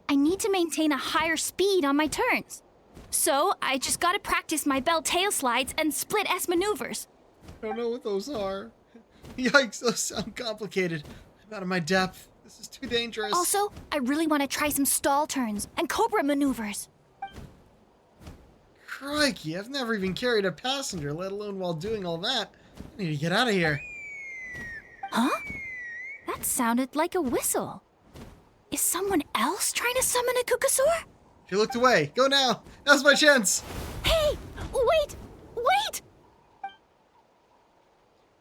Speaker 4: I need to maintain a higher speed on my turns. So, I just gotta practice my bell tail slides and split S maneuvers.
Speaker 1: I don't know what those are. Yikes, those sound complicated. I'm out of my depth. This is too dangerous.
Speaker 4: Also, I really want to try some stall turns and cobra maneuvers.
Speaker 1: Crikey, I've never even carried a passenger, let alone while doing all that. I need to get out of here.
Speaker 4: Huh? That sounded like a whistle. Is someone else trying to summon a Kukasaur?
Speaker 1: She looked away. Go now. Now's my chance.
Speaker 4: Hey! Wait! Wait!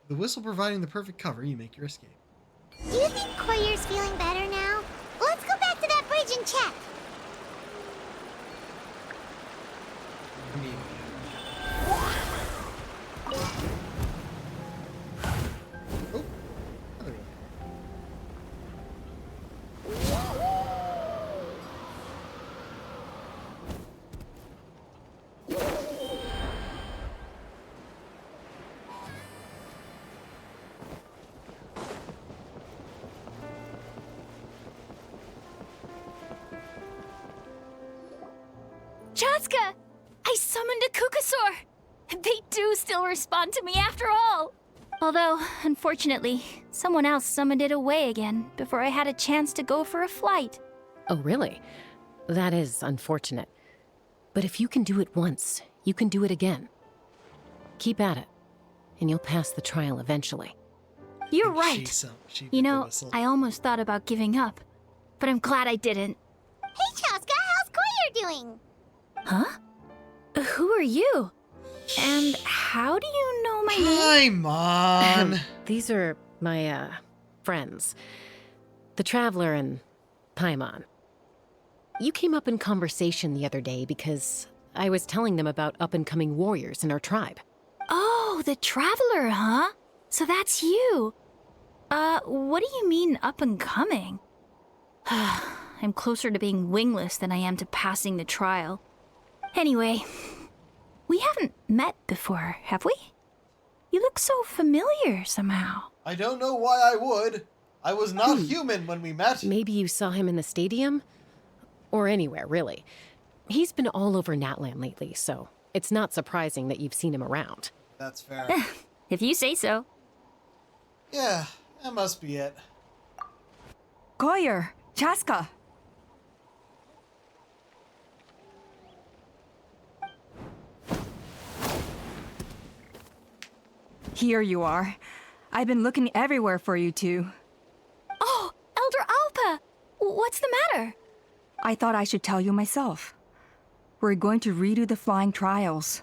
Speaker 1: The whistle providing the perfect cover, you make your escape.
Speaker 4: Do you think Koyer's feeling better now? Let's go back to that bridge and check. Chaska! I summoned a Kukasaur! They do still respond to me after all! Although, unfortunately, someone else summoned it away again before I had a chance to go for a flight.
Speaker 20: Oh, really? That is unfortunate. But if you can do it once, you can do it again. Keep at it, and you'll pass the trial eventually.
Speaker 4: You're right. You know, I almost thought about giving up, but I'm glad I didn't. Hey, Chaska, how's Koyer doing? Huh? Who are you? And how do you know my name?
Speaker 1: Paimon!
Speaker 20: These are my, friends. The Traveler and Paimon. You came up in conversation the other day because I was telling them about up-and-coming warriors in our tribe.
Speaker 4: Oh, the Traveler, huh? So that's you. What do you mean up-and-coming? I'm closer to being wingless than I am to passing the trial. Anyway, we haven't met before, have we? You look so familiar somehow.
Speaker 1: I don't know why I would. I was not human when we met.
Speaker 20: Maybe you saw him in the stadium? Or anywhere, really. He's been all over Natlan lately, so it's not surprising that you've seen him around.
Speaker 1: That's fair.
Speaker 4: If you say so.
Speaker 1: Yeah, that must be it.
Speaker 2: Koyer, Chaska. Here you are. I've been looking everywhere for you two.
Speaker 4: Oh, Elder Alpa! What's the matter?
Speaker 2: I thought I should tell you myself. We're going to redo the flying trials.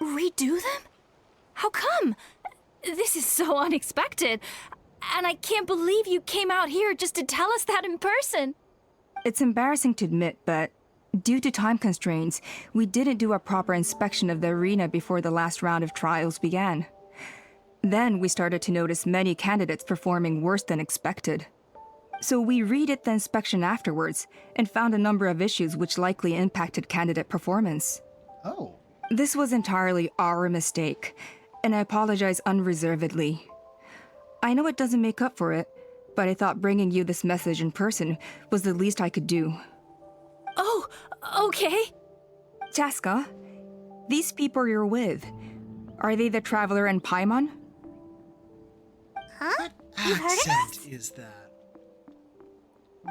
Speaker 4: Redo them? How come? This is so unexpected. And I can't believe you came out here just to tell us that in person.
Speaker 2: It's embarrassing to admit, but due to time constraints, we didn't do a proper inspection of the arena before the last round of trials began. Then we started to notice many candidates performing worse than expected. So we redid the inspection afterwards and found a number of issues which likely impacted candidate performance.
Speaker 1: Oh.
Speaker 2: This was entirely our mistake, and I apologize unreservedly. I know it doesn't make up for it, but I thought bringing you this message in person was the least I could do.
Speaker 4: Oh, okay.
Speaker 2: Chaska, these people you're with, are they the Traveler and Paimon?
Speaker 4: Huh?
Speaker 1: What accent is that?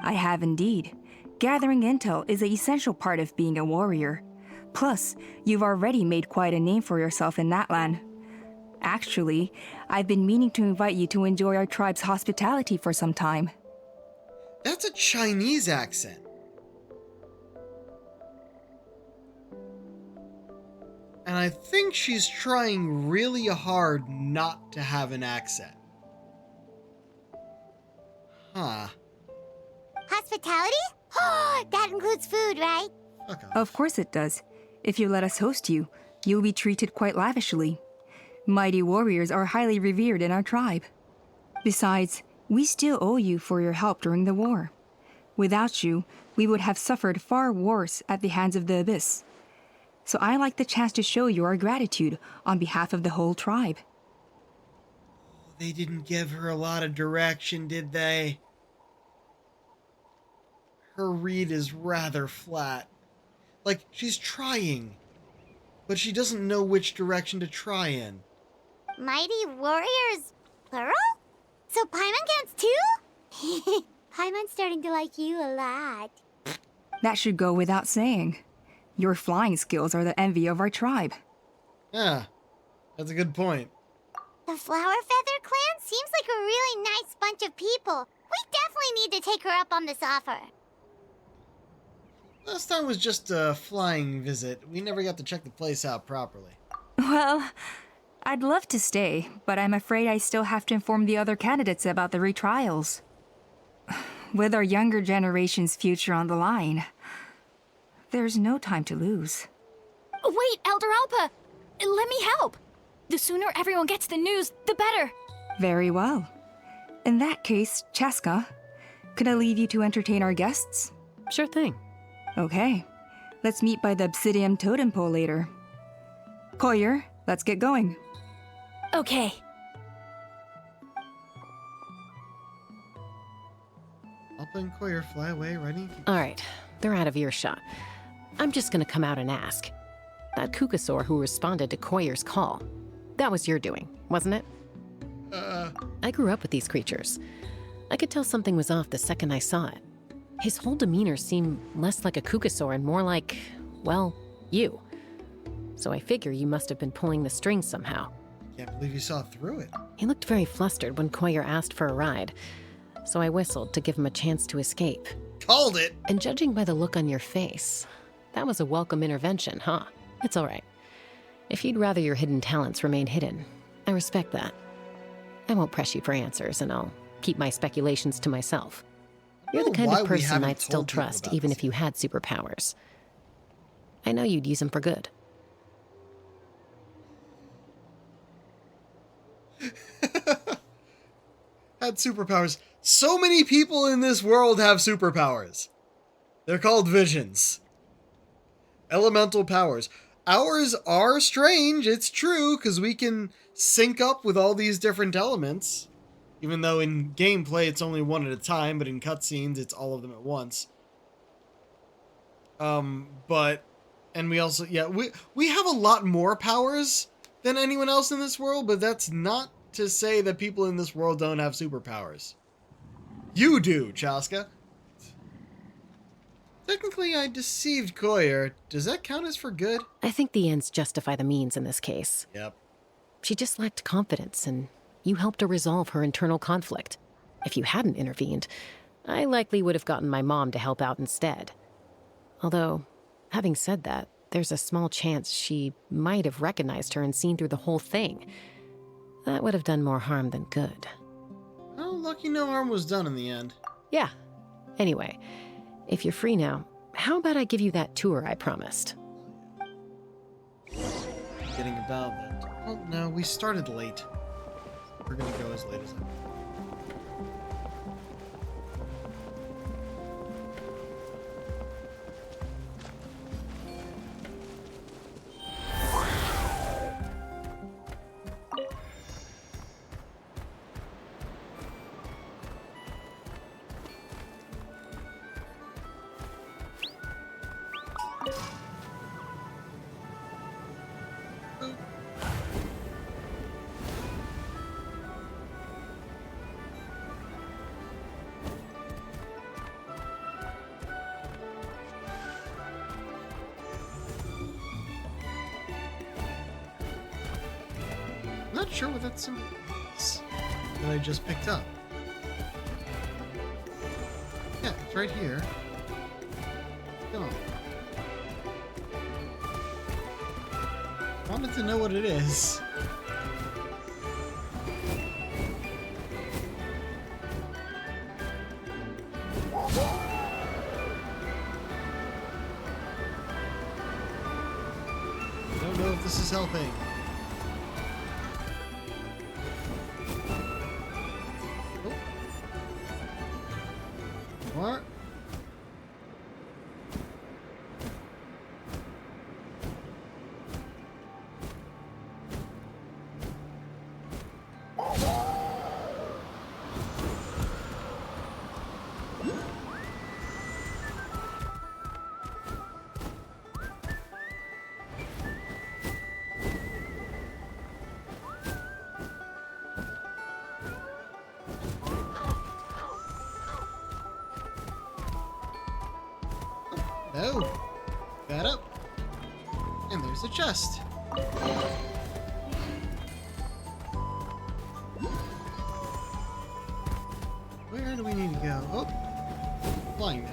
Speaker 2: I have indeed. Gathering intel is an essential part of being a warrior. Plus, you've already made quite a name for yourself in that land. Actually, I've been meaning to invite you to enjoy our tribe's hospitality for some time.
Speaker 1: That's a Chinese accent. And I think she's trying really hard not to have an accent. Huh.
Speaker 4: Hospitality? Oh, that includes food, right?
Speaker 1: Okay.
Speaker 2: Of course it does. If you let us host you, you'll be treated quite lavishly. Mighty warriors are highly revered in our tribe. Besides, we still owe you for your help during the war. Without you, we would have suffered far worse at the hands of the Abyss. So I like the chance to show you our gratitude on behalf of the whole tribe.
Speaker 1: They didn't give her a lot of direction, did they? Her read is rather flat. Like, she's trying, but she doesn't know which direction to try in.
Speaker 4: Mighty warriors, plural? So Paimon counts too? Paimon's starting to like you a lot.
Speaker 2: That should go without saying. Your flying skills are the envy of our tribe.
Speaker 1: Yeah, that's a good point.
Speaker 4: The Flower Feather clan seems like a really nice bunch of people. We definitely need to take her up on this offer.
Speaker 1: Last time was just a flying visit. We never got to check the place out properly.
Speaker 2: Well, I'd love to stay, but I'm afraid I still have to inform the other candidates about the retrials. With our younger generation's future on the line, there's no time to lose.
Speaker 12: Wait, Elder Alpa! Let me help! The sooner everyone gets the news, the better!
Speaker 2: Very well. In that case, Chaska, could I leave you to entertain our guests?
Speaker 20: Sure thing.
Speaker 2: Okay. Let's meet by the Obsidian Totem Pole later. Koyer, let's get going.
Speaker 12: Okay.
Speaker 1: Alpa and Koyer fly away, ready?
Speaker 20: All right, they're out of earshot. I'm just gonna come out and ask. That Kukasaur who responded to Koyer's call, that was your doing, wasn't it? I grew up with these creatures. I could tell something was off the second I saw it. His whole demeanor seemed less like a Kukasaur and more like, well, you. So I figure you must have been pulling the strings somehow.
Speaker 1: Can't believe you saw through it.
Speaker 20: He looked very flustered when Koyer asked for a ride, so I whistled to give him a chance to escape.
Speaker 1: Called it!
Speaker 20: And judging by the look on your face, that was a welcome intervention, huh? It's all right. If you'd rather your hidden talents remain hidden, I respect that. I won't press you for answers, and I'll keep my speculations to myself. You're the kind of person I'd still trust, even if you had superpowers. I know you'd use them for good.
Speaker 1: Had superpowers. So many people in this world have superpowers. They're called visions. Elemental powers. Ours are strange, it's true, because we can sync up with all these different elements. Even though in gameplay it's only one at a time, but in cutscenes it's all of them at once. And we also, yeah, we have a lot more powers than anyone else in this world, but that's not to say that people in this world don't have superpowers. You do, Chaska. Technically, I deceived Koyer. Does that count as for good?
Speaker 20: I think the ends justify the means in this case.
Speaker 1: Yep.
Speaker 20: She just lacked confidence, and you helped her resolve her internal conflict. If you hadn't intervened, I likely would have gotten my mom to help out instead. Although, having said that, there's a small chance she might have recognized her and seen through the whole thing. That would have done more harm than good.
Speaker 1: Well, lucky no harm was done in the end.
Speaker 20: Yeah. Anyway, if you're free now, how about I give you that tour I promised?
Speaker 1: Getting about that. Well, no, we started late. We're gonna go as late as I can. not sure what that symbol is that I just picked up. Yeah, it's right here. Come on. Wanted to know what it is. I don't know if this is helping. Oh. More. No. That up. And there's a chest. Where do we need to go? Oh. Flying now.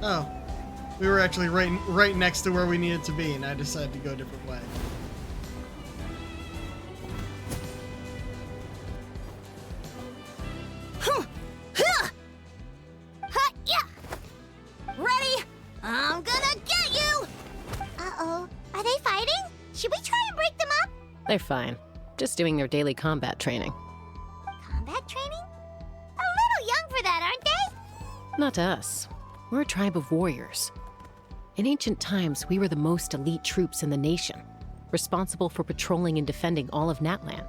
Speaker 1: Oh. We were actually right next to where we needed to be, and I decided to go a different way.
Speaker 4: Ready? I'm gonna get you! Uh-oh. Are they fighting? Should we try and break them up?
Speaker 20: They're fine. Just doing their daily combat training.
Speaker 4: Combat training? A little young for that, aren't they?
Speaker 20: Not us. We're a tribe of warriors. In ancient times, we were the most elite troops in the nation, responsible for patrolling and defending all of Natlan.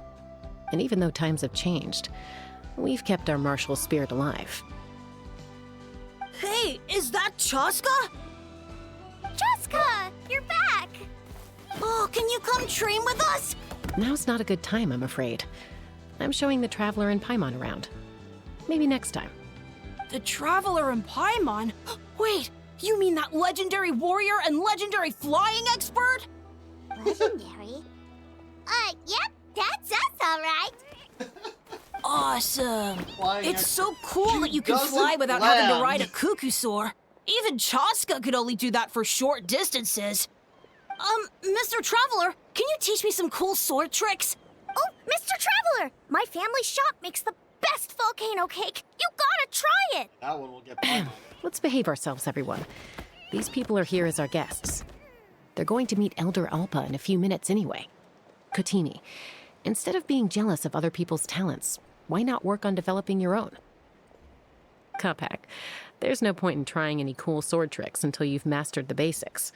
Speaker 20: And even though times have changed, we've kept our martial spirit alive.
Speaker 5: Hey, is that Chaska?
Speaker 4: Chaska, you're back!
Speaker 5: Oh, can you come train with us?
Speaker 20: Now's not a good time, I'm afraid. I'm showing the Traveler and Paimon around. Maybe next time.
Speaker 12: The Traveler and Paimon? Wait, you mean that legendary warrior and legendary flying expert?
Speaker 4: Legendary? Yep, that's us, alright.
Speaker 12: Awesome.
Speaker 1: Flying
Speaker 12: It's so cool that you can
Speaker 1: doesn't
Speaker 12: fly without having to ride a
Speaker 1: land.
Speaker 12: cuckoosaur. Even Chaska could only do that for short distances. Mr. Traveler, can you teach me some cool sword tricks?
Speaker 21: Oh, Mr. Traveler! My family shop makes the best volcano cake. You gotta try it!
Speaker 1: That one will get
Speaker 20: Let's behave ourselves, everyone. These people are here as our guests. They're going to meet Elder Alpa in a few minutes anyway. Kotini, instead of being jealous of other people's talents, why not work on developing your own? Kapak, there's no point in trying any cool sword tricks until you've mastered the basics.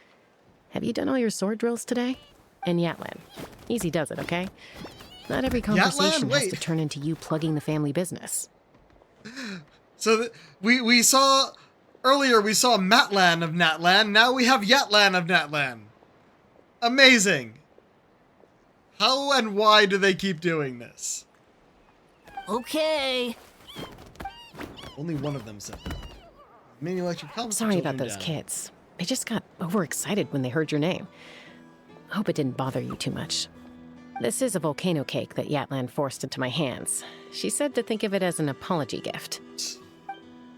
Speaker 20: Have you done all your sword drills today? And Yatlan, easy does it, okay? Not every conversation has to turn into you plugging the family business.
Speaker 1: So we saw earlier, we saw Matlan of Natlan. Now we have Yatlan of Natlan. Amazing. How and why do they keep doing this?
Speaker 12: Okay.
Speaker 1: Only one of them said that. Many electric
Speaker 20: I'm sorry about those kids. They just got overexcited when they heard your name. Hope it didn't bother you too much. This is a volcano cake that Yatlan forced into my hands. She said to think of it as an apology gift.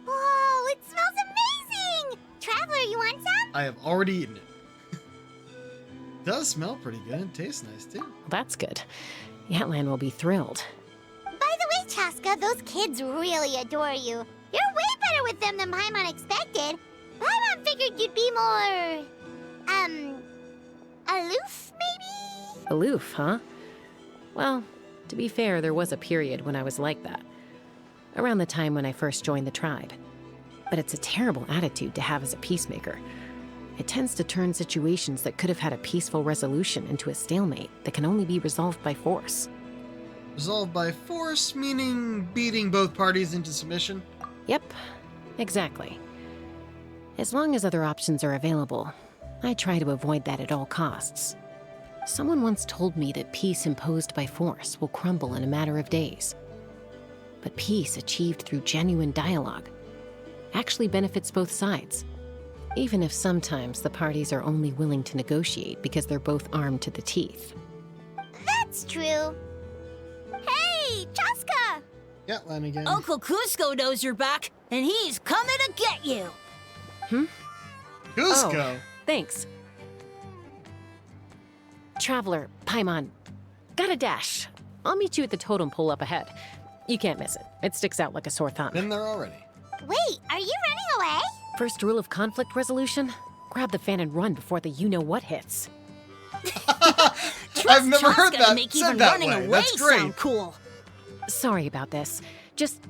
Speaker 4: Whoa, it smells amazing! Traveler, you want some?
Speaker 1: I have already eaten it. It does smell pretty good and tastes nice too.
Speaker 20: That's good. Yatlan will be thrilled.
Speaker 4: By the way, Chaska, those kids really adore you. You're way better with them than Paimon expected. Paimon figured you'd be more... aloof, maybe?
Speaker 20: Aloof, huh? Well, to be fair, there was a period when I was like that. Around the time when I first joined the tribe. But it's a terrible attitude to have as a peacemaker. It tends to turn situations that could have had a peaceful resolution into a stalemate that can only be resolved by force.
Speaker 1: Resolved by force, meaning beating both parties into submission?
Speaker 20: Yep, exactly. As long as other options are available, I try to avoid that at all costs. Someone once told me that peace imposed by force will crumble in a matter of days. But peace achieved through genuine dialogue actually benefits both sides. Even if sometimes the parties are only willing to negotiate because they're both armed to the teeth.
Speaker 4: That's true. Hey, Chaska!
Speaker 1: Yeah, Lanigan.
Speaker 21: Uncle Cusco knows you're back, and he's coming to get you.
Speaker 1: Cusco.
Speaker 20: Oh, thanks. Traveler, Paimon, got a dash. I'll meet you at the totem pole up ahead. You can't miss it. It sticks out like a sore thumb.
Speaker 1: Been there already.
Speaker 4: Wait, are you running away?
Speaker 20: First rule of conflict resolution, grab the fan and run before the you-know-what hits.
Speaker 1: I've never heard
Speaker 21: Chaska to
Speaker 1: that
Speaker 21: make
Speaker 1: said
Speaker 21: even
Speaker 1: that
Speaker 21: running
Speaker 1: way.
Speaker 21: away
Speaker 1: That's great.
Speaker 21: sound cool.
Speaker 20: Sorry about this. Just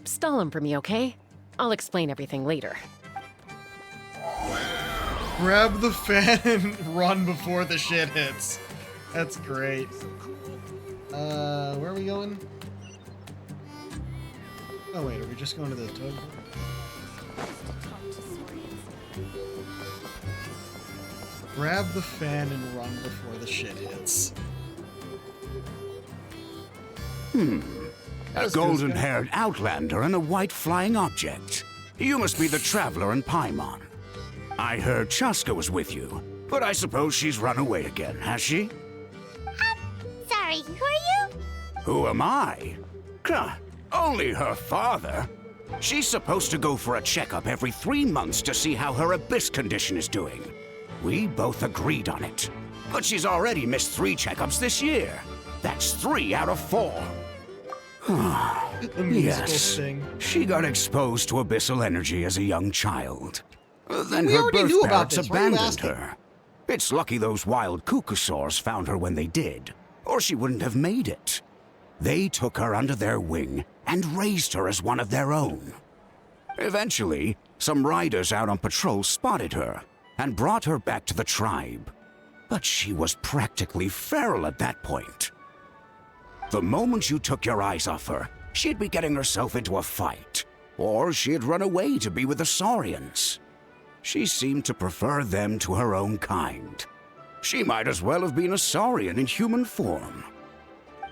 Speaker 20: stall him for me, okay? I'll explain everything later.
Speaker 1: Grab the fan and run before the shit hits. That's great. Where are we going? Oh wait, are we just going to the totem? Grab the fan and run before the shit hits.
Speaker 7: A golden-haired outlander and a white flying object. You must be the traveler in Paimon. I heard Chaska was with you, but I suppose she's run away again, has she?
Speaker 4: Sorry, who are you?
Speaker 7: Who am I? Only her father. She's supposed to go for a checkup every 3 months to see how her abyss condition is doing. We both agreed on it. But she's already missed 3 checkups this year. That's 3 out of 4. Yes, she got exposed to abyssal energy as a young child. Then
Speaker 1: We
Speaker 7: her
Speaker 1: already
Speaker 7: birth
Speaker 1: knew about
Speaker 7: parents
Speaker 1: this. Why are you
Speaker 7: abandoned
Speaker 1: asking?
Speaker 7: her. It's lucky those wild cuckoosaurs found her when they did, or she wouldn't have made it. They took her under their wing and raised her as one of their own. Eventually, some riders out on patrol spotted her and brought her back to the tribe. But she was practically feral at that point. The moment you took your eyes off her, she'd be getting herself into a fight, or she'd run away to be with the Saurians. She seemed to prefer them to her own kind. She might as well have been a Saurian in human form.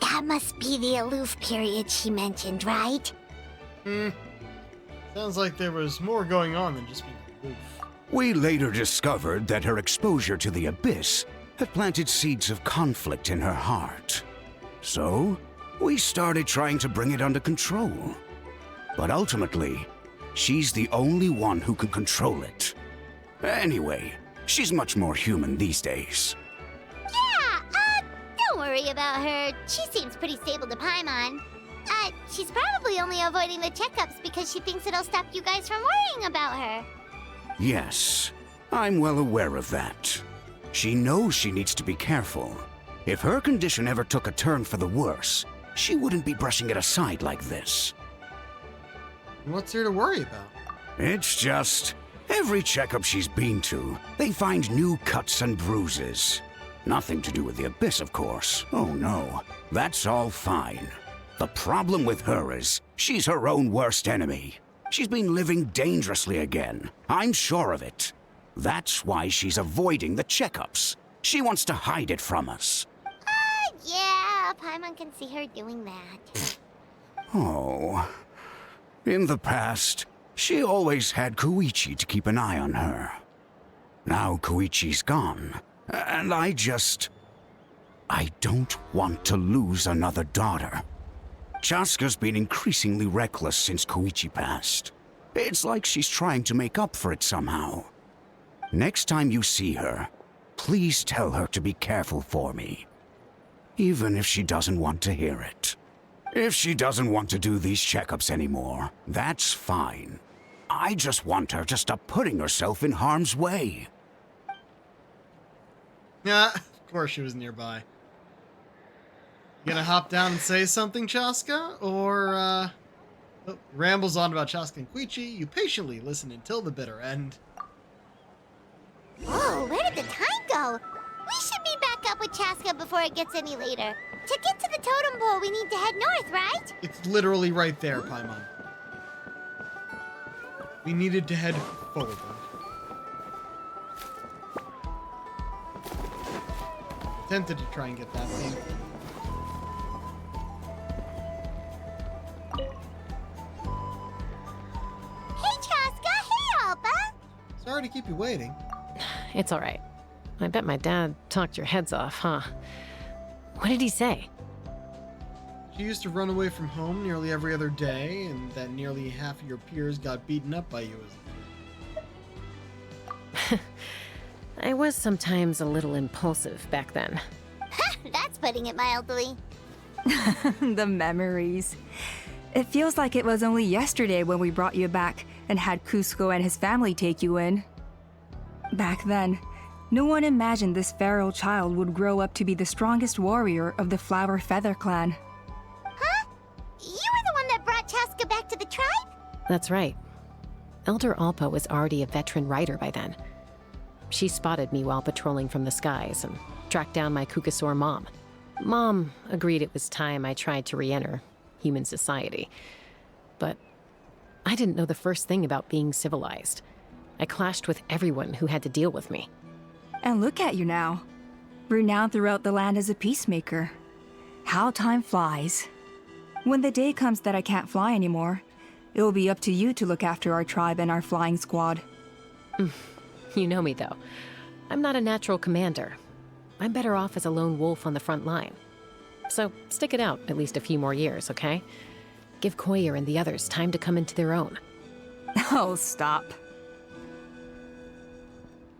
Speaker 4: That must be the aloof period she mentioned, right?
Speaker 1: Sounds like there was more going on than just being aloof.
Speaker 7: We later discovered that her exposure to the abyss had planted seeds of conflict in her heart. So, we started trying to bring it under control. But ultimately, she's the only one who can control it. Anyway, she's much more human these days.
Speaker 4: Yeah, don't worry about her. She seems pretty stable to Paimon. She's probably only avoiding the checkups because she thinks it'll stop you guys from worrying about her.
Speaker 7: Yes, I'm well aware of that. She knows she needs to be careful. If her condition ever took a turn for the worse, she wouldn't be brushing it aside like this.
Speaker 1: What's there to worry about?
Speaker 7: It's just, every checkup she's been to, they find new cuts and bruises. Nothing to do with the abyss, of course. Oh no, that's all fine. The problem with her is, she's her own worst enemy. She's been living dangerously again. I'm sure of it. That's why she's avoiding the checkups. She wants to hide it from us.
Speaker 4: Yeah, Paimon can see her doing that.
Speaker 7: Oh. In the past, she always had Koichi to keep an eye on her. Now Koichi's gone, and I don't want to lose another daughter. Chaska's been increasingly reckless since Koichi passed. It's like she's trying to make up for it somehow. Next time you see her, please tell her to be careful for me. Even if she doesn't want to hear it. If she doesn't want to do these checkups anymore, that's fine. I just want her to stop putting herself in harm's way.
Speaker 1: Yeah, of course she was nearby. You gonna hop down and say something, Chaska? Or, rambles on about Chaska and Koichi, you patiently listen until the bitter end.
Speaker 4: Whoa, where did the time go? We should be back up with Chaska before it gets any later. To get to the totem pole, we need to head north, right?
Speaker 1: It's literally right there, Paimon. We needed to head forward. Tempted to try and get that thing.
Speaker 4: Hey, Chaska! Hey, Alba!
Speaker 1: Sorry to keep you waiting.
Speaker 20: It's all right. I bet my dad talked your heads off, huh? What did he say?
Speaker 1: She used to run away from home nearly every other day, and that nearly half of your peers got beaten up by you as a kid.
Speaker 20: I was sometimes a little impulsive back then.
Speaker 4: That's putting it mildly.
Speaker 2: The memories. It feels like it was only yesterday when we brought you back and had Cusco and his family take you in. Back then, no one imagined this feral child would grow up to be the strongest warrior of the Flower Feather clan.
Speaker 4: Huh? You were the one that brought Chaska back to the tribe?
Speaker 20: That's right. Elder Alpa was already a veteran rider by then. She spotted me while patrolling from the skies and tracked down my Kukasaur mom. Mom agreed it was time I tried to re-enter human society. But I didn't know the first thing about being civilized. I clashed with everyone who had to deal with me.
Speaker 2: And look at you now, renowned throughout the land as a peacemaker. How time flies. When the day comes that I can't fly anymore, it will be up to you to look after our tribe and our flying squad.
Speaker 20: You know me, though. I'm not a natural commander. I'm better off as a lone wolf on the front line. So stick it out at least a few more years, okay? Give Koyer and the others time to come into their own.
Speaker 2: Oh, stop.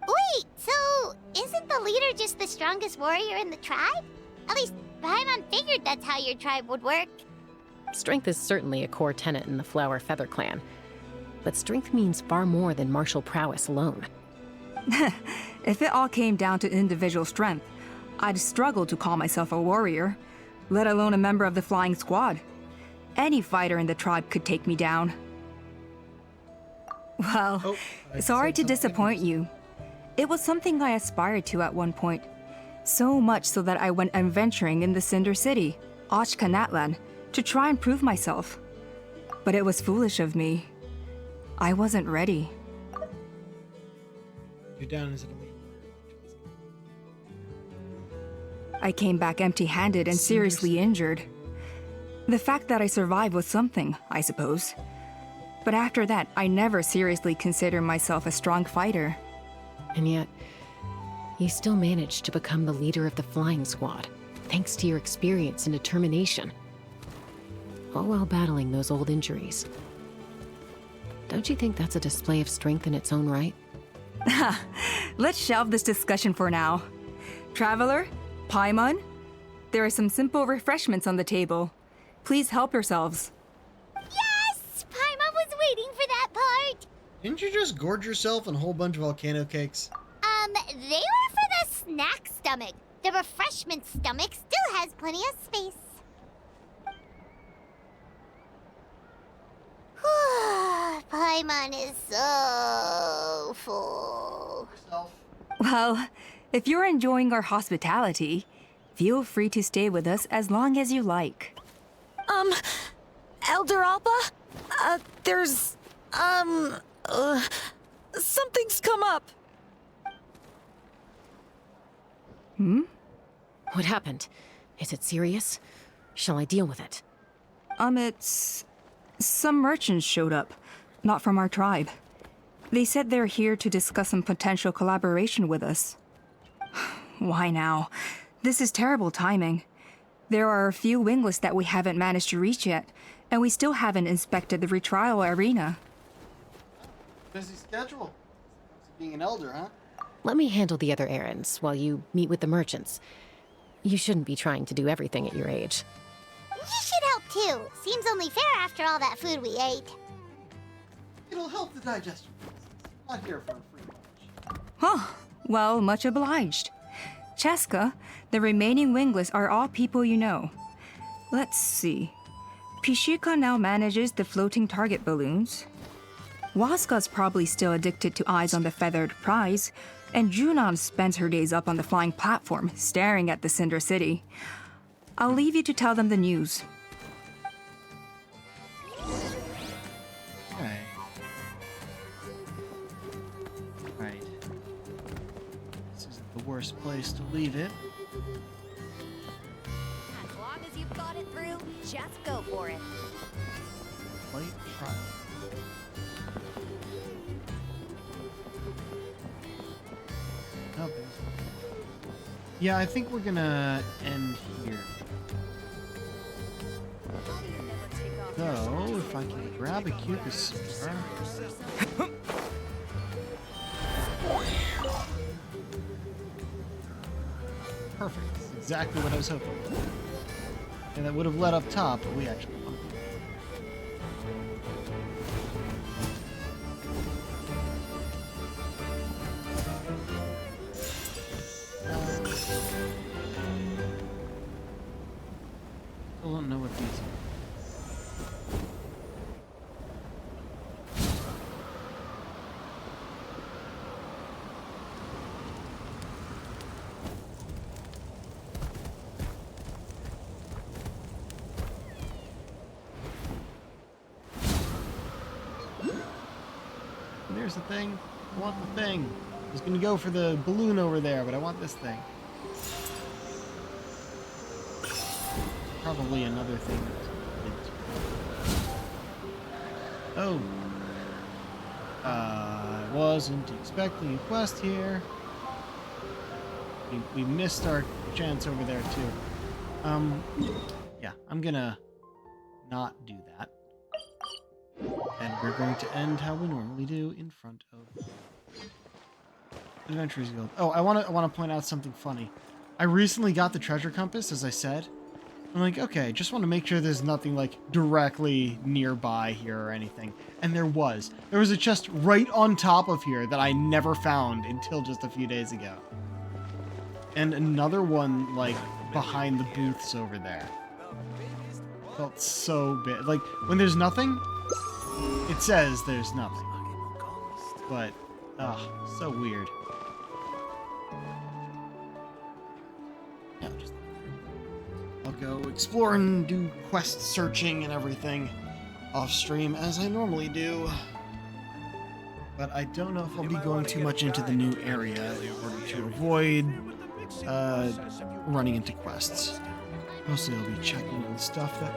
Speaker 4: Wait, so isn't the leader just the strongest warrior in the tribe? At least Paimon figured that's how your tribe would work.
Speaker 20: Strength is certainly a core tenet in the Flower Feather clan. But strength means far more than martial prowess alone.
Speaker 2: If it all came down to individual strength, I'd struggle to call myself a warrior, let alone a member of the flying squad. Any fighter in the tribe could take me down. Well, sorry to disappoint you. It was something I aspired to at one point. So much so that I went adventuring in the Cinder City, Ochkanatlan, to try and prove myself. But it was foolish of me. I wasn't ready.
Speaker 1: You're down as an elite.
Speaker 2: I came back empty-handed and seriously injured. The fact that I survived was something, I suppose. But after that, I never seriously considered myself a strong fighter.
Speaker 20: And yet, you still managed to become the leader of the flying squad, thanks to your experience and determination. All while battling those old injuries. Don't you think that's a display of strength in its own right?
Speaker 2: Let's shelve this discussion for now. Traveler, Paimon, there are some simple refreshments on the table. Please help yourselves.
Speaker 4: Yes! Paimon was waiting for that part!
Speaker 1: Didn't you just gorge yourself on a whole bunch of volcano cakes?
Speaker 4: They were for the snack stomach. The refreshment stomach still has plenty of space. Paimon is so full.
Speaker 2: Well, if you're enjoying our hospitality, feel free to stay with us as long as you like.
Speaker 5: Elder Alpa? Something's come up.
Speaker 20: What happened? Is it serious? Shall I deal with it?
Speaker 2: It's... Some merchants showed up, not from our tribe. They said they're here to discuss some potential collaboration with us. Why now? This is terrible timing. There are a few wingless that we haven't managed to reach yet, and we still haven't inspected the retrial arena.
Speaker 1: Busy schedule. Being an elder, huh?
Speaker 20: Let me handle the other errands while you meet with the merchants. You shouldn't be trying to do everything at your age.
Speaker 4: You should help too. Seems only fair after all that food we ate.
Speaker 1: It'll help the digestion process. Not here for a free lunch.
Speaker 2: Huh. Well, much obliged. Cheska, the remaining wingless are all people you know. Let's see. Pishika now manages the floating target balloons. Waska's probably still addicted to eyes on the feathered prize, and Junon spends her days up on the flying platform, staring at the Cinder City. I'll leave you to tell them the news.
Speaker 1: Okay. Right. This isn't the worst place to leave it.
Speaker 21: As long as you've thought it through, just go for it.
Speaker 1: Late trial. Yeah, I think we're gonna end here. So, if I can grab a Cucusaur. Perfect. That's exactly what I was hoping for. And that would have led up top, but we actually won. Still don't know what these are. There's the thing. I want the thing. I was gonna go for the balloon over there, but I want this thing. Probably another thing. Oh. I wasn't expecting a quest here. We missed our chance over there too. Yeah, I'm gonna not do that. And we're going to end how we normally do in front of Adventures Guild. Oh, I want to point out something funny. I recently got the treasure compass, as I said. I'm like, okay, just want to make sure there's nothing like directly nearby here or anything. And there was. There was a chest right on top of here that I never found until just a few days ago. And another one like behind the booths over there. Felt so big. Like when there's nothing, it says there's nothing. But, so weird. Yeah, I'll go explore and do quest searching and everything off stream as I normally do. But I don't know if I'll be going too much into the new area in order to avoid running into quests. Mostly I'll be checking on stuff that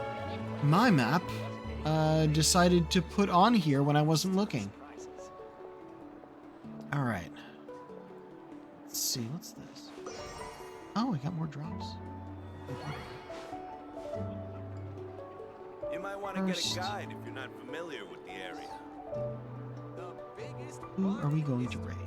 Speaker 1: my map decided to put on here when I wasn't looking. Alright. Let's see, what's this? Oh, I got more drops.
Speaker 9: You might want to get a guide if you're not familiar with the area.
Speaker 1: Who are we going to raid?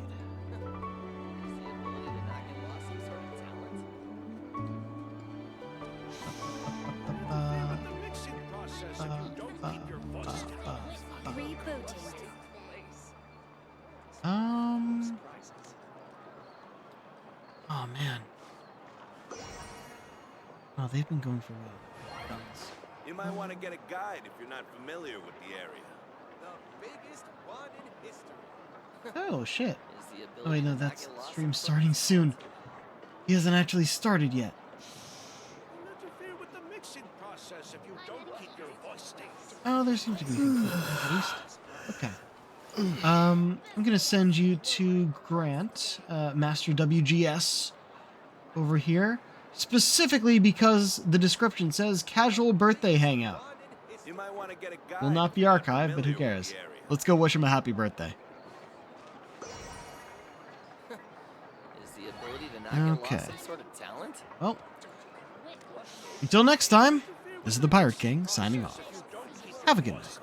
Speaker 1: Oh man. Oh, they've been going for guns.
Speaker 9: You might want to get a guide if you're not familiar with the area. The biggest one in history.
Speaker 1: Oh shit. Oh wait, no, that's stream starting soon. He hasn't actually started yet.
Speaker 9: Interfere with the mixing process if you don't keep your voice stable.
Speaker 1: Oh, there seems to be at least. Okay. I'm gonna send you to Grant, Master WGS, over here, specifically because the description says casual birthday hangout. Will not be archived, but who cares? Let's go wish him a happy birthday. Okay. Well, until next time, this is the Pirate King signing off. Have a good night.